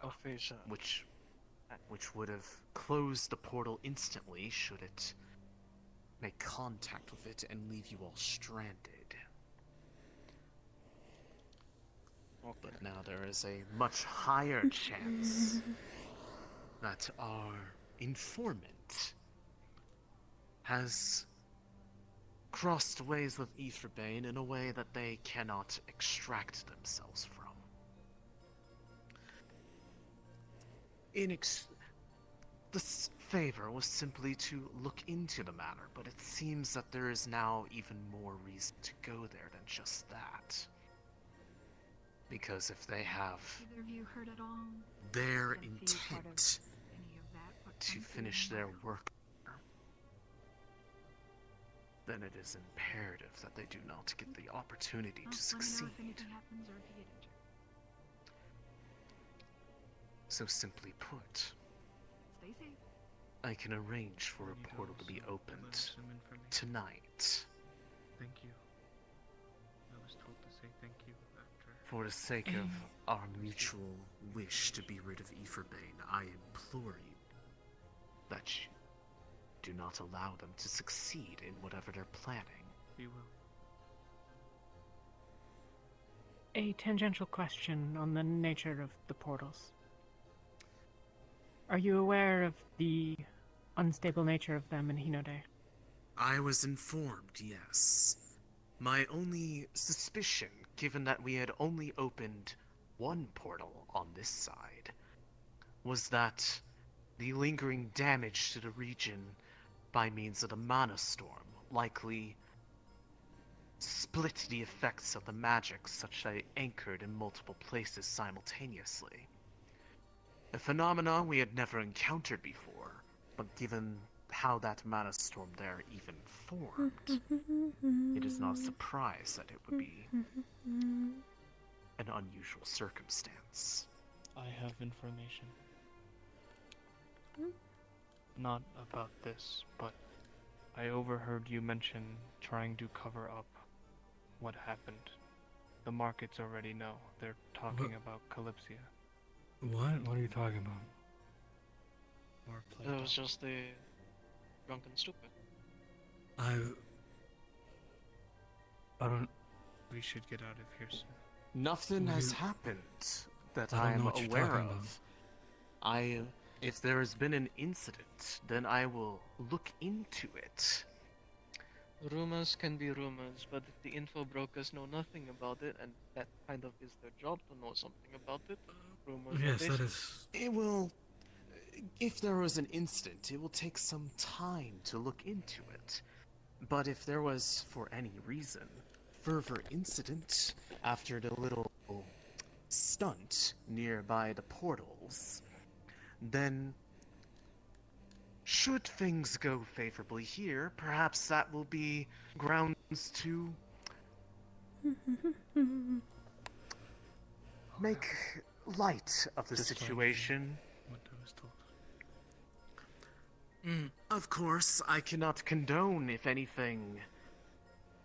which would have closed the portal instantly should it make contact with it and leave you all stranded. But now there is a much higher chance that our informant has crossed ways with Aetherbane in a way that they cannot extract themselves from. This favor was simply to look into the matter, but it seems that there is now even more reason to go there than just that. Because if they have their intent to finish their work, then it is imperative that they do not get the opportunity to succeed. So simply put, I can arrange for a portal to be opened tonight. Thank you. I was told to say thank you after. For the sake of our mutual wish to be rid of Aetherbane, I implore you that you do not allow them to succeed in whatever they're planning. We will. A tangential question on the nature of the portals. Are you aware of the unstable nature of them in Hinode? I was informed, yes. My only suspicion, given that we had only opened one portal on this side, was that the lingering damage to the region by means of the mana storm likely split the effects of the magic such that it anchored in multiple places simultaneously. A phenomena we had never encountered before, but given how that mana storm there even formed, it is not a surprise that it would be an unusual circumstance. I have information. Not about this, but I overheard you mention trying to cover up what happened. The markets already know. They're talking about Kalypsia. What? What are you talking about? It was just the drunken stupid. I don't. We should get out of here soon. Nothing has happened that I am aware of. If there has been an incident, then I will look into it. Rumors can be rumors, but if the info brokers know nothing about it, and that kind of is their job to know something about it, rumors Yes, are that basic. is. It will... If there was an incident, it will take some time to look into it. But if there was, for any reason, further incident after the little stunt nearby the portals, then should things go favorably here, perhaps that will be grounds to make light of the situation. What I was told. Of course, I cannot condone if anything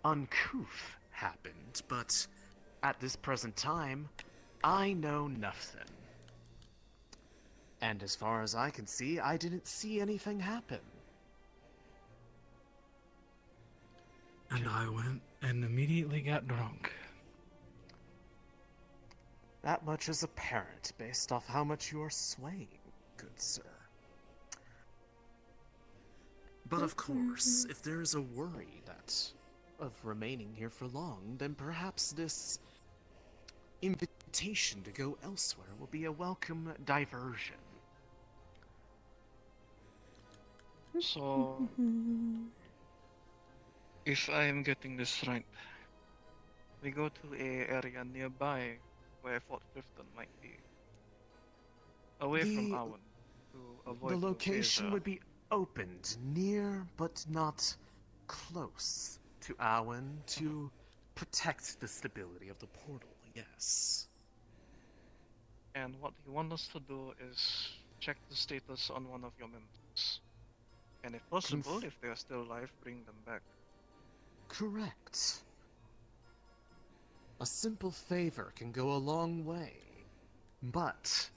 uncouth happened, but at this present time, I know nothing. And as far as I can see, I didn't see anything happen. And I went and immediately got drunk. That much is apparent based off how much you are swaying, good sir. But of course, if there is a worry of remaining here for long, then perhaps this invitation to go elsewhere will be a welcome diversion. So, if I am getting this right, we go to a area nearby where Fort Clifton might be, away from Awan, to avoid The location Lucasia. would be opened near but not close to Awan to protect the stability of the portal, yes. And what you want us to do is check the status on one of your members. And if possible, if they are still alive, bring them back. Correct. A simple favor can go a long way. But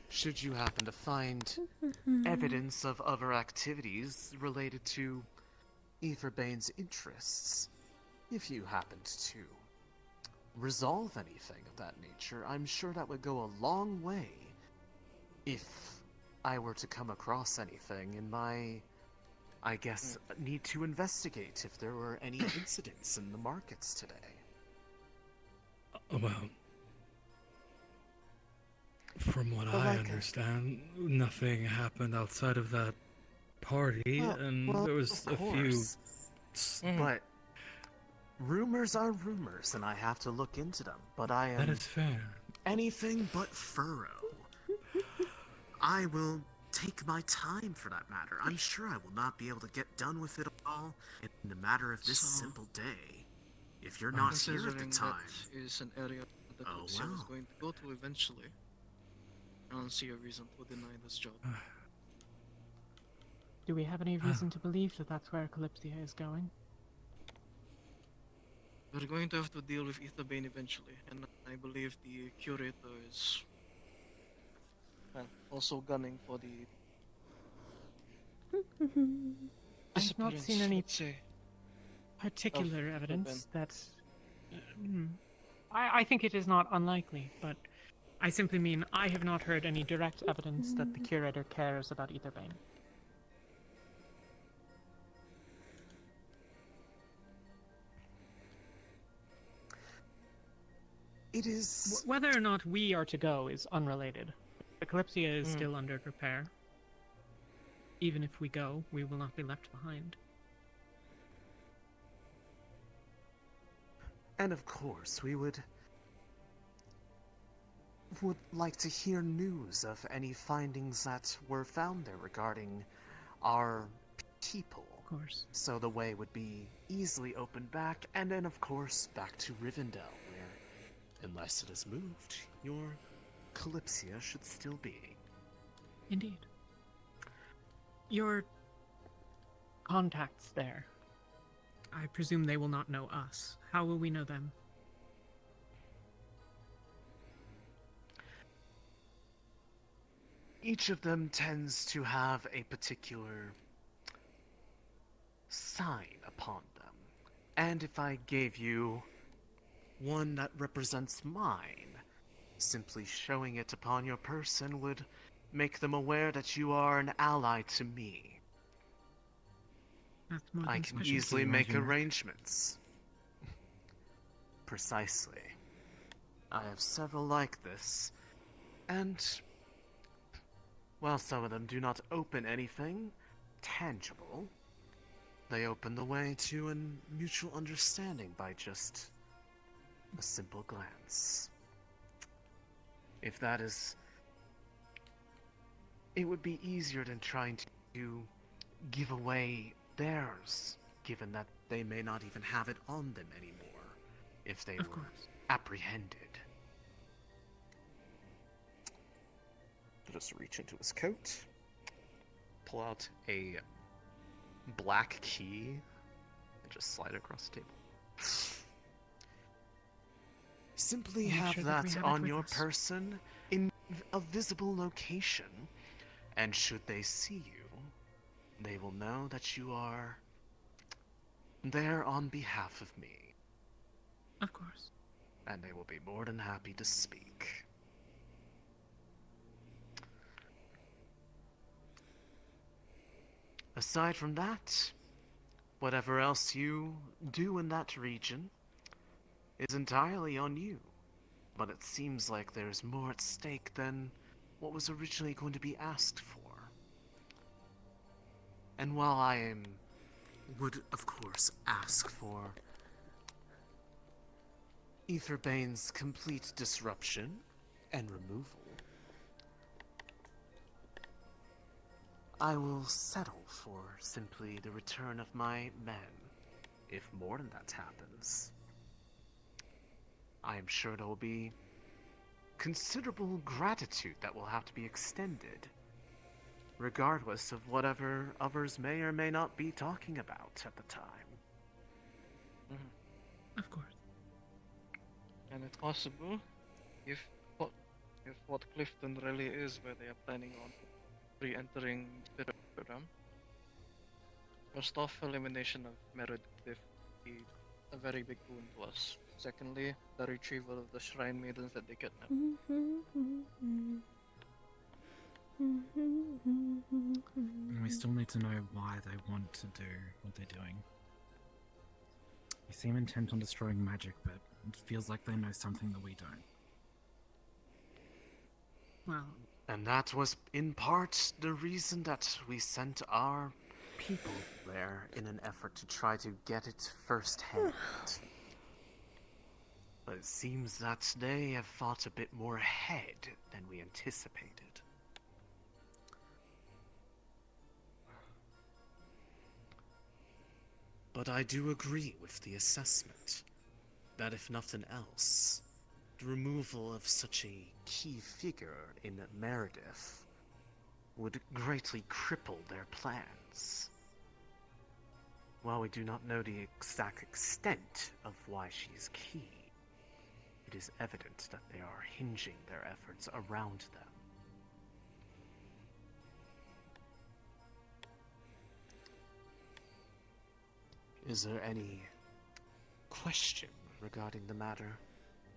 should you happen to find evidence of other activities related to Etherbane's interests, if you happened to resolve anything of that nature, I'm sure that would go a long way if I were to come across anything in my, I guess, need to investigate if there were any incidents in the markets today. Well, from what I understand, nothing happened outside of that party, and there was a few... But rumors are rumors, and I have to look into them, but I am... That is fair. Anything but thorough. I will take my time for that matter. I'm sure I will not be able to get done with it all in a matter of this simple day. If you're not here at the time... That is an area that Kalypsia is going to go to eventually. I don't see a reason to deny this job. Do we have any reason to believe that that's where Kalypsia is going? We're going to have to deal with Etherbane eventually, and I believe the curator is also gunning for the I've not seen any let's say, particular of evidence that... I think it is not unlikely, but I simply mean I have not heard any direct evidence that the curator cares about Etherbane. It is... Whether or not we are to go is unrelated. The Kalypsia is still under repair. Even if we go, we will not be left behind. And of course, we would like to hear news of any findings that were found there regarding our people. Of course. So the way would be easily opened back, and then of course back to Rivendell, where, unless it has moved, your Kalypsia should still be. Indeed. Your contacts there, I presume they will not know us. How will we know them? Each of them tends to have a particular sign upon them. And if I gave you one that represents mine, simply showing it upon your person would make them aware that you are an ally to me. That's more I than can sufficient. easily make arrangements. Precisely. I have several like this, and while some of them do not open anything tangible, they open the way to a mutual understanding by just a simple glance. If that is... It would be easier than trying to give away theirs, given that they may not even have it on them anymore, if they were apprehended. Just reach into his coat, pull out a black key, and just slide it across the table. Simply have that on your person in a visible location, and should they see you, they will know that you are there on behalf of me. Of course. And they will be more than happy to speak. Aside from that, whatever else you do in that region is entirely on you. But it seems like there's more at stake than what was originally going to be asked for. And while I would, of course, ask for Aetherbane's complete disruption and removal, I will settle for simply the return of my men, if more than that happens. I am sure there will be considerable gratitude that will have to be extended, regardless of whatever others may or may not be talking about at the time. Of course. And it's possible, if what Clifton really is where they are planning on re-entering the program, first off, elimination of Meredith would be a very big boon to us. Secondly, the retrieval of the Shrine Maidens that they kidnapped. We still need to know why they want to do what they're doing. They seem intent on destroying magic, but it feels like they know something that we don't. Well, and that was in part the reason that we sent our people there in an effort to try to get it firsthand. But it seems that they have fought a bit more ahead than we anticipated. But I do agree with the assessment that if nothing else, the removal of such a key figure in Meredith would greatly cripple their plans. While we do not know the exact extent of why she is key, it is evident that they are hinging their efforts around them. Is there any question regarding the matter?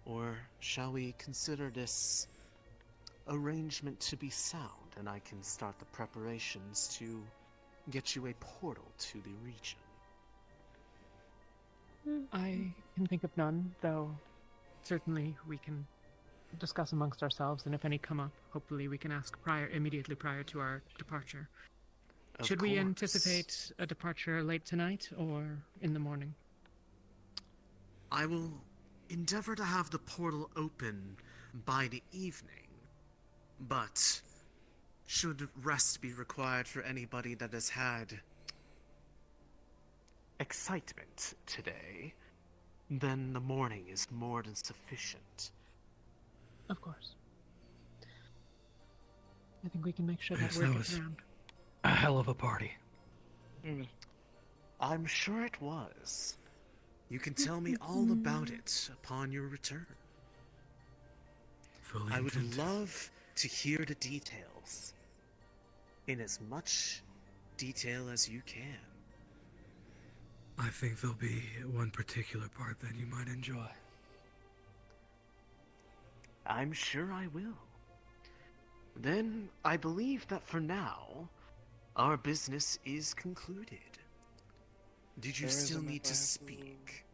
Or shall we consider this arrangement to be sound and I can start the preparations to get you a portal to the region? I can think of none, though certainly we can discuss amongst ourselves, and if any come up, hopefully we can ask immediately prior to our departure. Should we anticipate a departure late tonight or in the morning? I will endeavor to have the portal open by the evening, but should rest be required for anybody that has had excitement today, then the morning is more than sufficient. Of course. I think we can make sure that Yes, we're that was around. a hell of a party. I'm sure it was. You can tell me all about it upon your return. Fully I would intend. love to hear the details in as much detail as you can. I think there'll be one particular part that you might enjoy. I'm sure I will. Then I believe that for now, our business is concluded. Did you There is a still matter need to I have speak?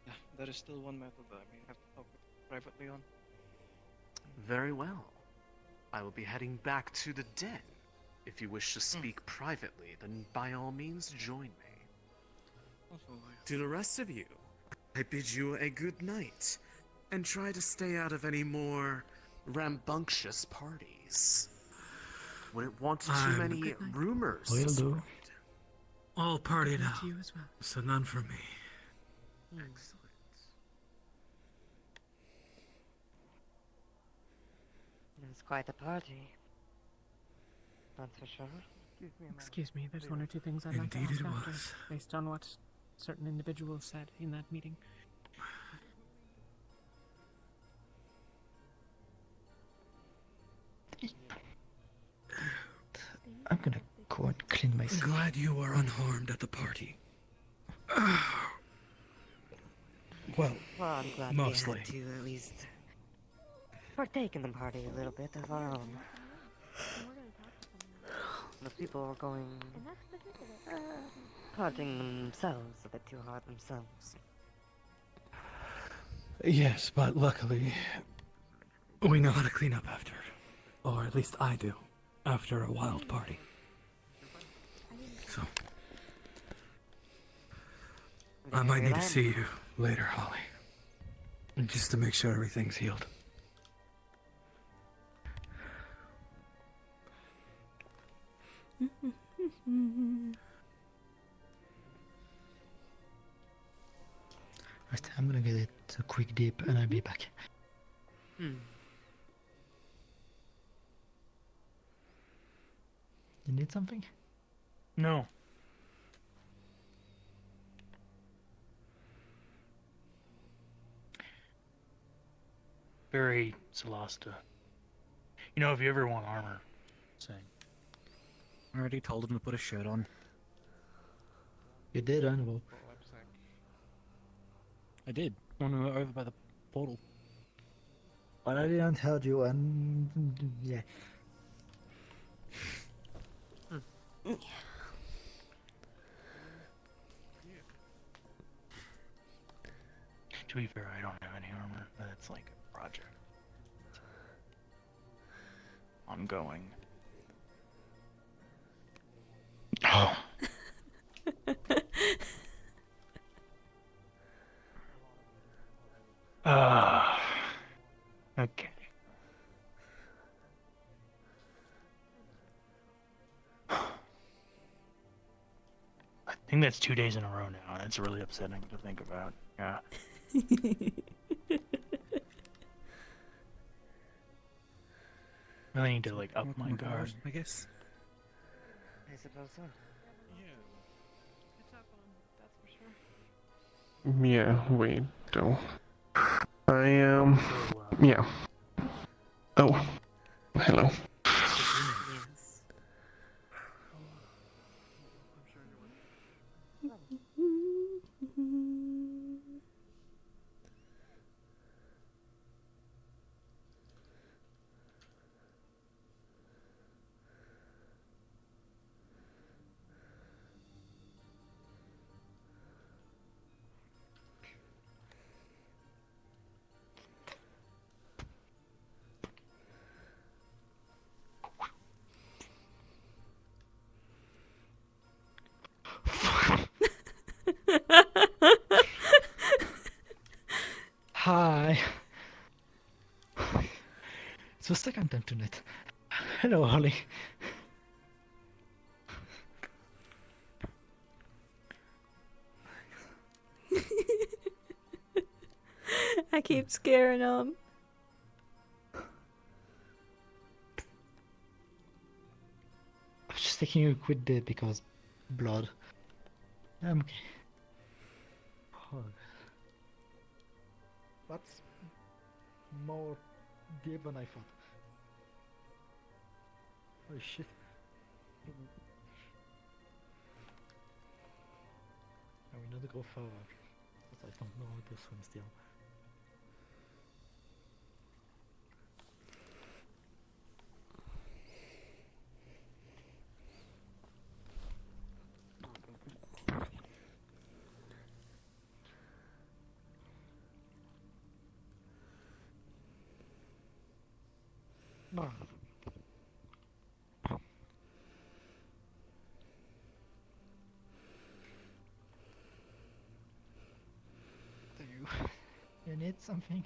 Yeah, there is still one matter that I may have to talk with privately on. Very well. I will be heading back to the den. If you wish to speak privately, then by all means join me. To the rest of you, I bid you a good night, and try to stay out of any more rambunctious parties. Wouldn't want too many rumors. Will do. spread. All partied night out, to you as well. so none for me. Excellent. It was quite a party. That's for sure. Excuse me, there's one or two things I'd like to Indeed ask it after, was. based on what certain individuals said in that meeting. I'm gonna go and clean myself. Glad you were unharmed at the party. Well, I'm glad mostly. we had to at least partake in the party a little bit of our own. The people are going hurting themselves a bit too hard themselves. Yes, but luckily, we know how to clean up after. Or at least I do, after a wild party. So, I might need to see you later, Holly. Just to make sure everything's healed. Right, I'm gonna get it a quick dip and I'll be back. Hmm. You need something? No. Very Celasta. You know, if you ever want armor, sing. I already told him to put a shirt on. You did, Animal. I did. When we were over by the portal. But I didn't tell you, and yeah. To be fair, I don't have any armor, but it's like a project. Ongoing. Oh. Okay. I think that's 2 days in a row now. That's really upsetting to think about. Yeah. Really need to like up my guard. I guess. I suppose so. Yeah, we do. Yeah. Oh, hello. Yes. Hi. It's the second time tonight. Hello, Holly. I keep scaring him. I'm just taking a quick dip because blood. I'm okay. Oh. That's more deep than I thought. Holy shit. I will not go forward, but I don't know how to swim still. No. You need something?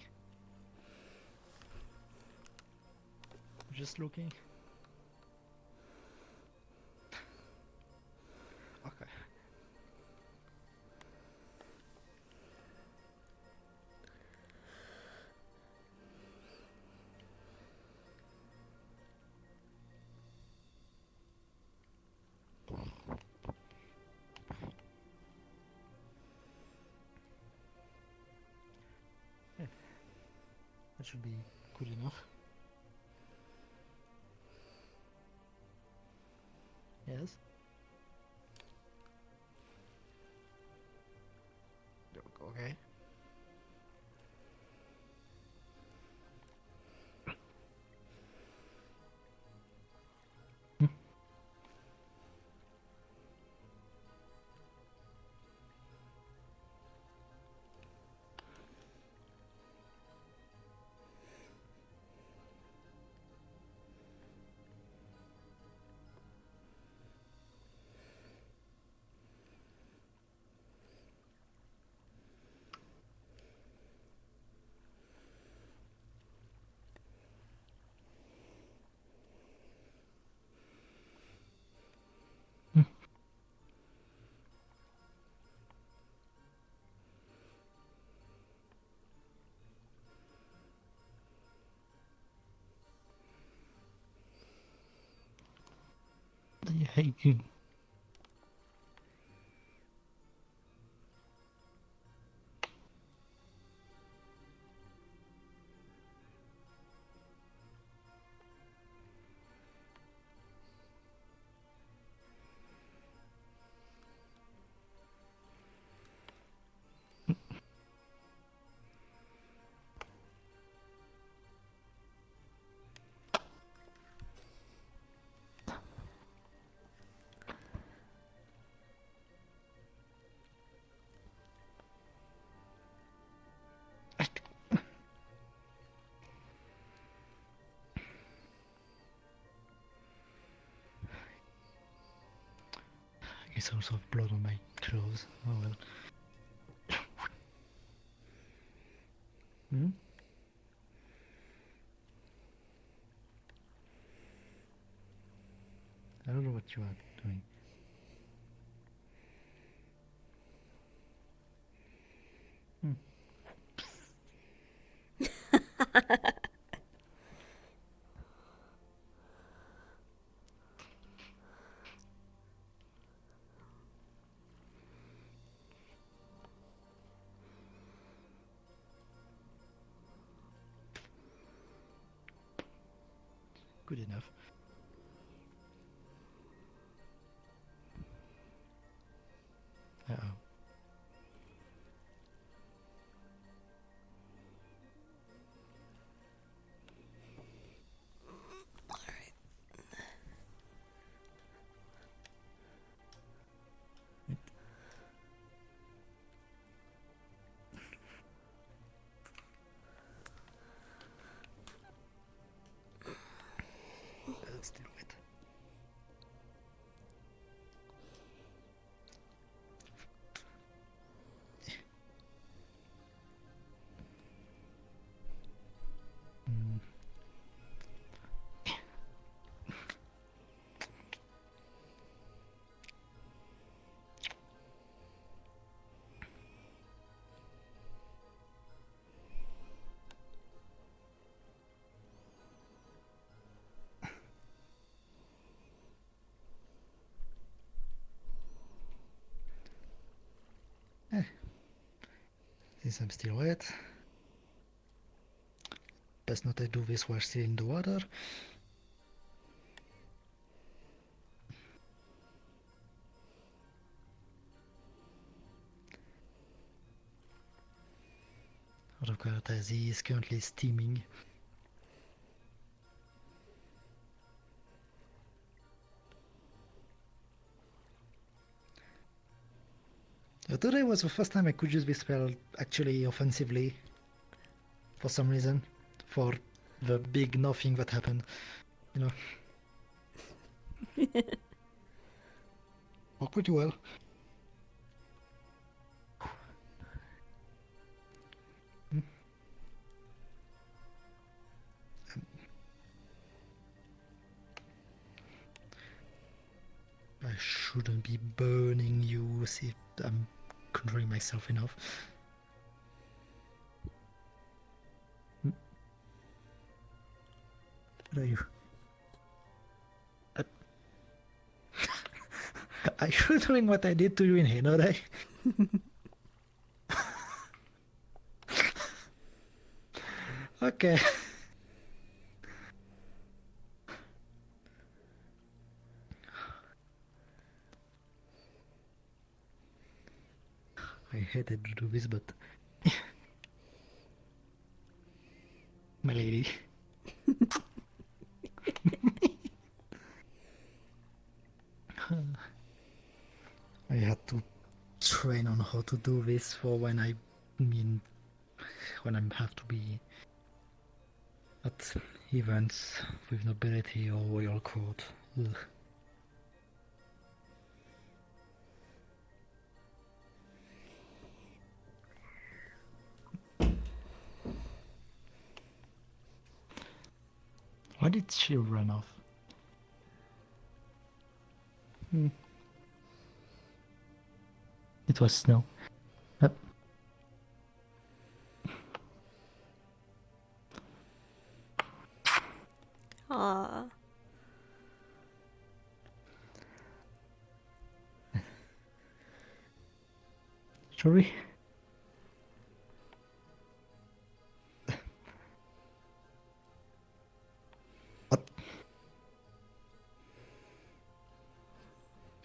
Just looking. Okay. Yeah. That should be good enough. Yes. Hey, you. I guess I also have blood on my clothes. Oh well. Hmm? I don't know what you are doing. Good enough. Uh-oh. Still wet. Since I'm still wet, best not to do this while still in the water. Autokaratazi is currently steaming. Today was the first time I could use this spell actually offensively, for some reason, for the big nothing that happened, you know. Worked pretty well. I shouldn't be burning you, see if I'm controlling myself enough. What are you? Are you doing what I did to you in Hinode? Okay. I hated to do this, but my lady. I had to train on how to do this for when I have to be at events with nobility or royal court. Ugh. Why did she run off? It was snow. Aww. Sorry? What?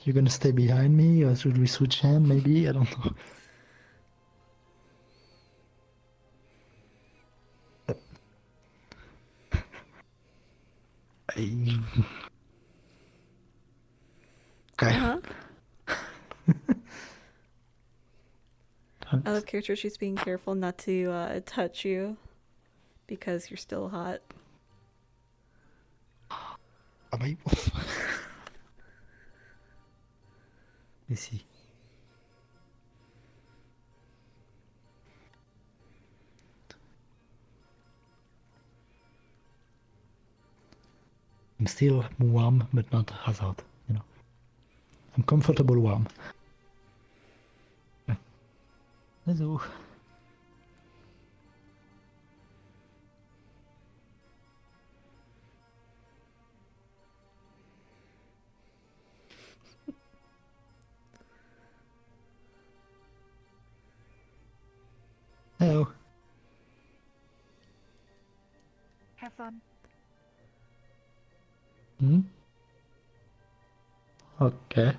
You're gonna stay behind me, or should we switch hand? Maybe, I don't know. Okay. Out of character, she's being careful not to touch you because you're still hot. Am I? Let me see. I'm still warm, but not as hot, you know. I'm comfortable warm. Hello. Hello. Have fun. Hmm? Okay.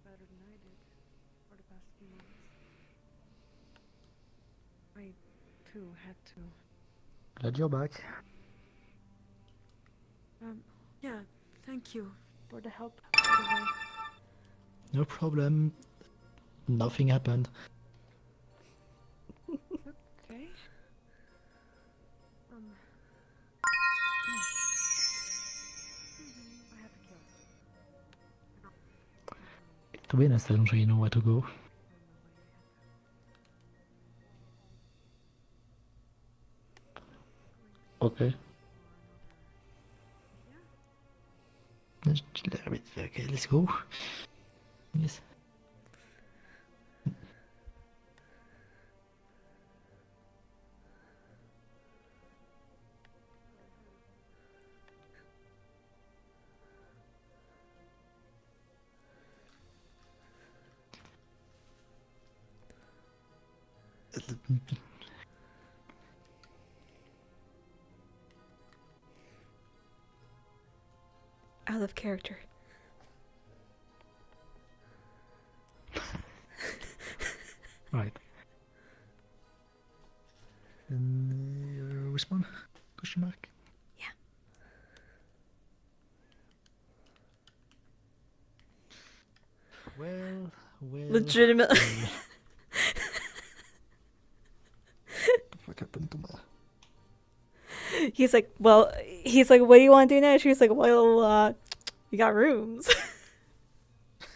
Better than I did for the past few months. I, too, had to. Glad you're back. Yeah, thank you for the help, by the way. No problem. Nothing happened. Okay. I have a kill. To be honest, I don't really know where to go. Okay. Okay, let's go. Yes. Out of character. Right. And respond? Question mark? Yeah. Well. Legitimately. What the fuck happened to my... He's like, what do you want to do now? She's like, well, you got rooms.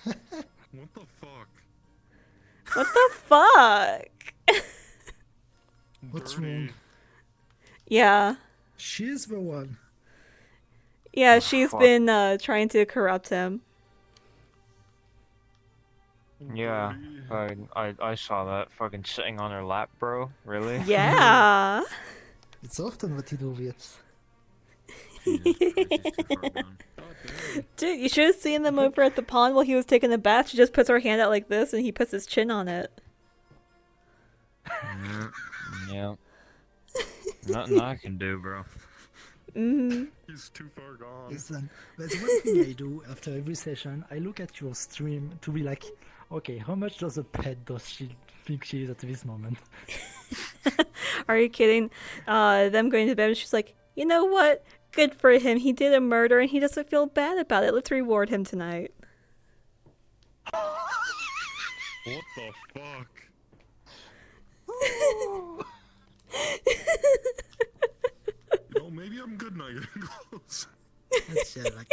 What the fuck? What the fuck? What's wrong? Yeah. She's the one. Yeah, she's fuck. been trying to corrupt him. Yeah, I saw that fucking sitting on her lap, bro. Really? Yeah. It's often what you do with. Dude, you should have seen them over at the pond while he was taking a bath. She just puts her hand out like this and he puts his chin on it. Yeah. Nothing I can do, bro. He's too far gone. Listen, there's one thing I do after every session. I look at your stream to be like, okay, how much does a pet does she think she is at this moment? Are you kidding? Them going to bed and she's like, you know what? Good for him. He did a murder and he doesn't feel bad about it. Let's reward him tonight. What the fuck? You know, maybe I'm good now getting close. That's like...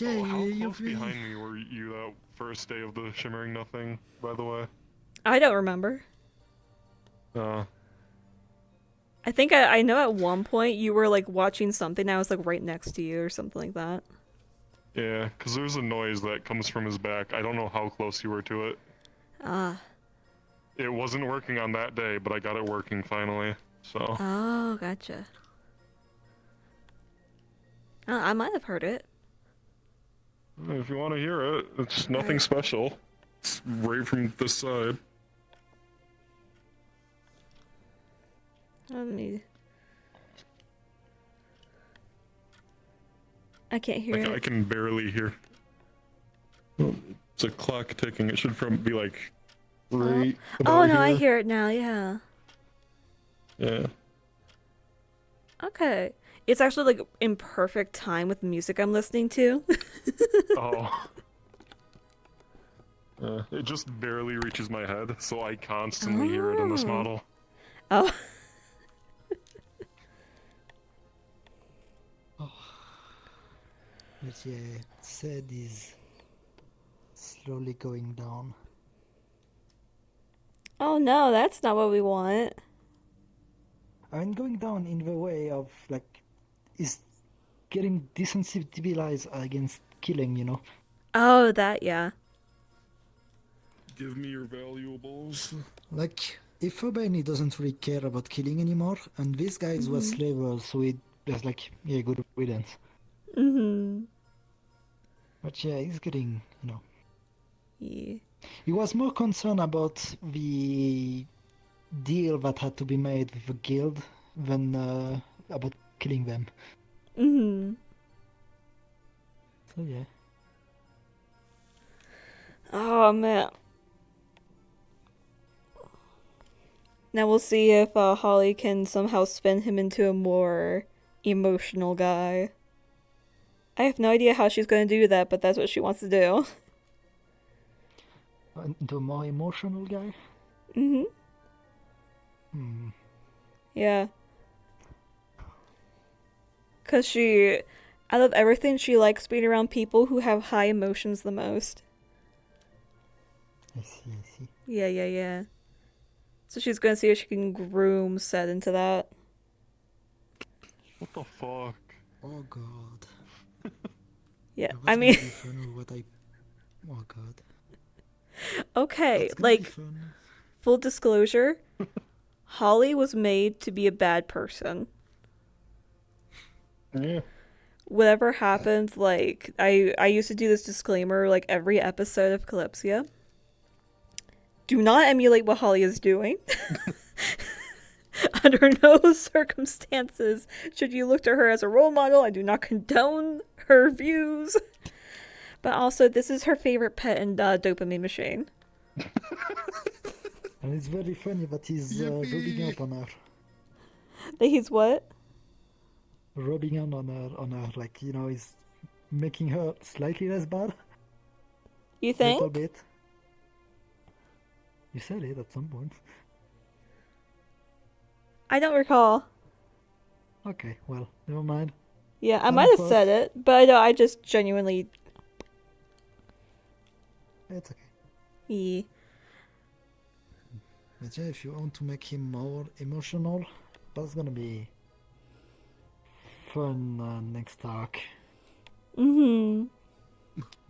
But yeah, Oh, how you're close behind me were you that first day of the Shimmering Nothing, by the way? I don't remember. I think I know at one point you were like watching something. I was like right next to you or something like that. Yeah, because there's a noise that comes from his back. I don't know how close you were to it. Ah. It wasn't working on that day, but I got it working finally, so... Oh, gotcha. I might have heard it. If you want to hear it, it's nothing special. It's right from this side. Let me... I can't hear I it. can barely hear. It's a clock ticking. It should be like right Oh about no, I here. hear it now, yeah. Yeah. Okay. It's actually like in perfect time with the music I'm listening to. Oh. It just barely reaches my head, so I constantly hear it in this model. Oh. But yeah, said is slowly going down. Oh no, that's not what we want. I mean, going down in the way of like, is getting desensitized against killing, you know? Oh, that, yeah. Give me your valuables. Like, if Urbani doesn't really care about killing anymore, and these guys were Mhm. slavers, so it was like, yeah, good riddance. Mm-hmm. But yeah, he's getting, you know. Yeah. He was more concerned about the deal that had to be made with the guild than about killing them. Mm-hmm. So yeah. Oh man. Now we'll see if Holly can somehow spin him into a more emotional guy. I have no idea how she's going to do that, but that's what she wants to do. Into a more emotional guy? Mm-hmm. Hmm. Yeah. Because out of everything, she likes being around people who have high emotions the most. I see. Yeah. So she's going to see if she can groom Seth into that. What the fuck? Oh god. Yeah, What's I gonna mean... be fun with what I... Oh god. Okay, It's gonna be like, fun. full disclosure, Holly was made to be a bad person. Yeah. Whatever happens, like, I used to do this disclaimer, like, every episode of Kalypsia. Do not emulate what Holly is doing. Under no circumstances should you look to her as a role model. I do not condone her views. But also, this is her favorite pet and dopamine machine. And it's very funny that he's rubbing up on her. That he's what? Rubbing on her, like, you know, he's making her slightly less bad. You think? A little bit. You said it at some point. I don't recall. Okay, well, never mind. Yeah, I might have said it, but I just genuinely... It's okay. Yeah. But yeah, if you want to make him more emotional, that's gonna be fun next arc. Mm-hmm.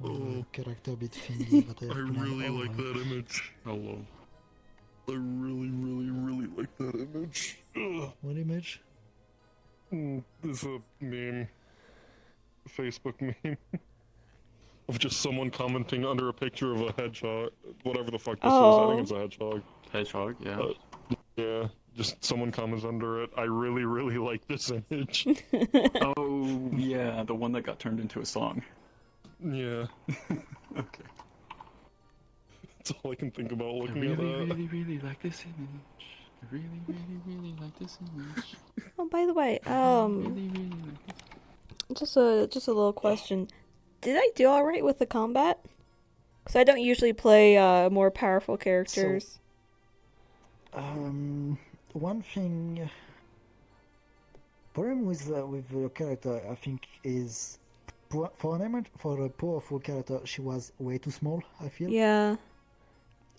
Oh, character a bit thingy, but I really like that image. Hello. I really like that image. Ugh. What image? This is a meme. Facebook meme. Of just someone commenting under a picture of a hedgehog. Whatever the fuck this is. I think it's a hedgehog. Hedgehog, yeah. Yeah. Just someone comments under it. I really like this image. Oh, yeah, the one that got turned into a song. Yeah. Okay. That's all I can think about looking I at that. really like this image. I really like this image. Oh, by the way, Really like just a little question. Did I do all right with the combat? Because I don't usually play more powerful characters. One thing. Problem with your character, I think, is For a powerful character, she was way too small, I feel. Yeah.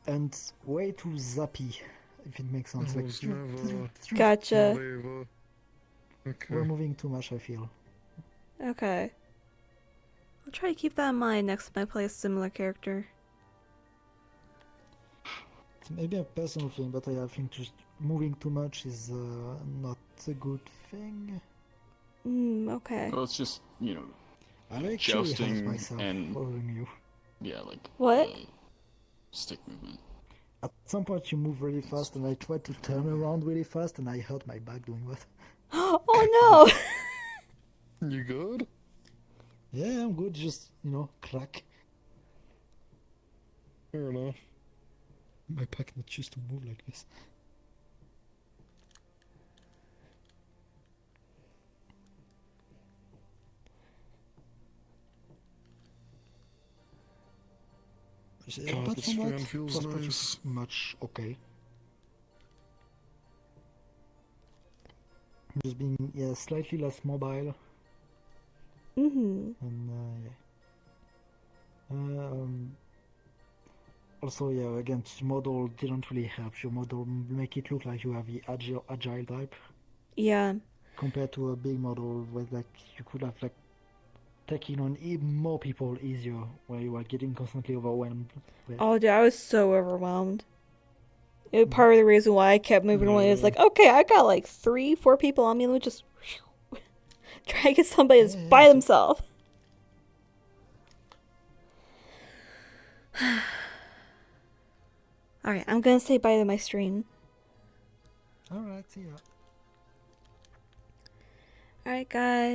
And way too zappy, if it makes sense. Like, Gotcha. We're moving too much, I feel. Okay. I'll try to keep that in mind next time I play a similar character. It's maybe a personal thing, but I think just moving too much is not a good thing. Okay. Well, it's just, you know, I actually jousting hurt myself and following you. yeah, like what? Stick movement. At some point you move really fast, and I tried to turn around really fast, and I hurt my back doing that. Oh no! You good? Yeah, I'm good. Just crack. Fair enough. My back not used to move like this. God, Apart this from fan that, feels it was pretty nice. much okay. Just being slightly less mobile. And also, again, model didn't really help. Your model make it look like you have the agile type. Yeah. Compared to a big model where you could have taking on even more people easier, where you are getting constantly overwhelmed. Oh, dude, I was so overwhelmed. Part of the reason why I kept moving away is like, okay, I got 3-4 people on me. Let me just try to get somebody that's by themselves. Alright, I'm gonna say bye to my stream. Alright, see ya. Alright, guys.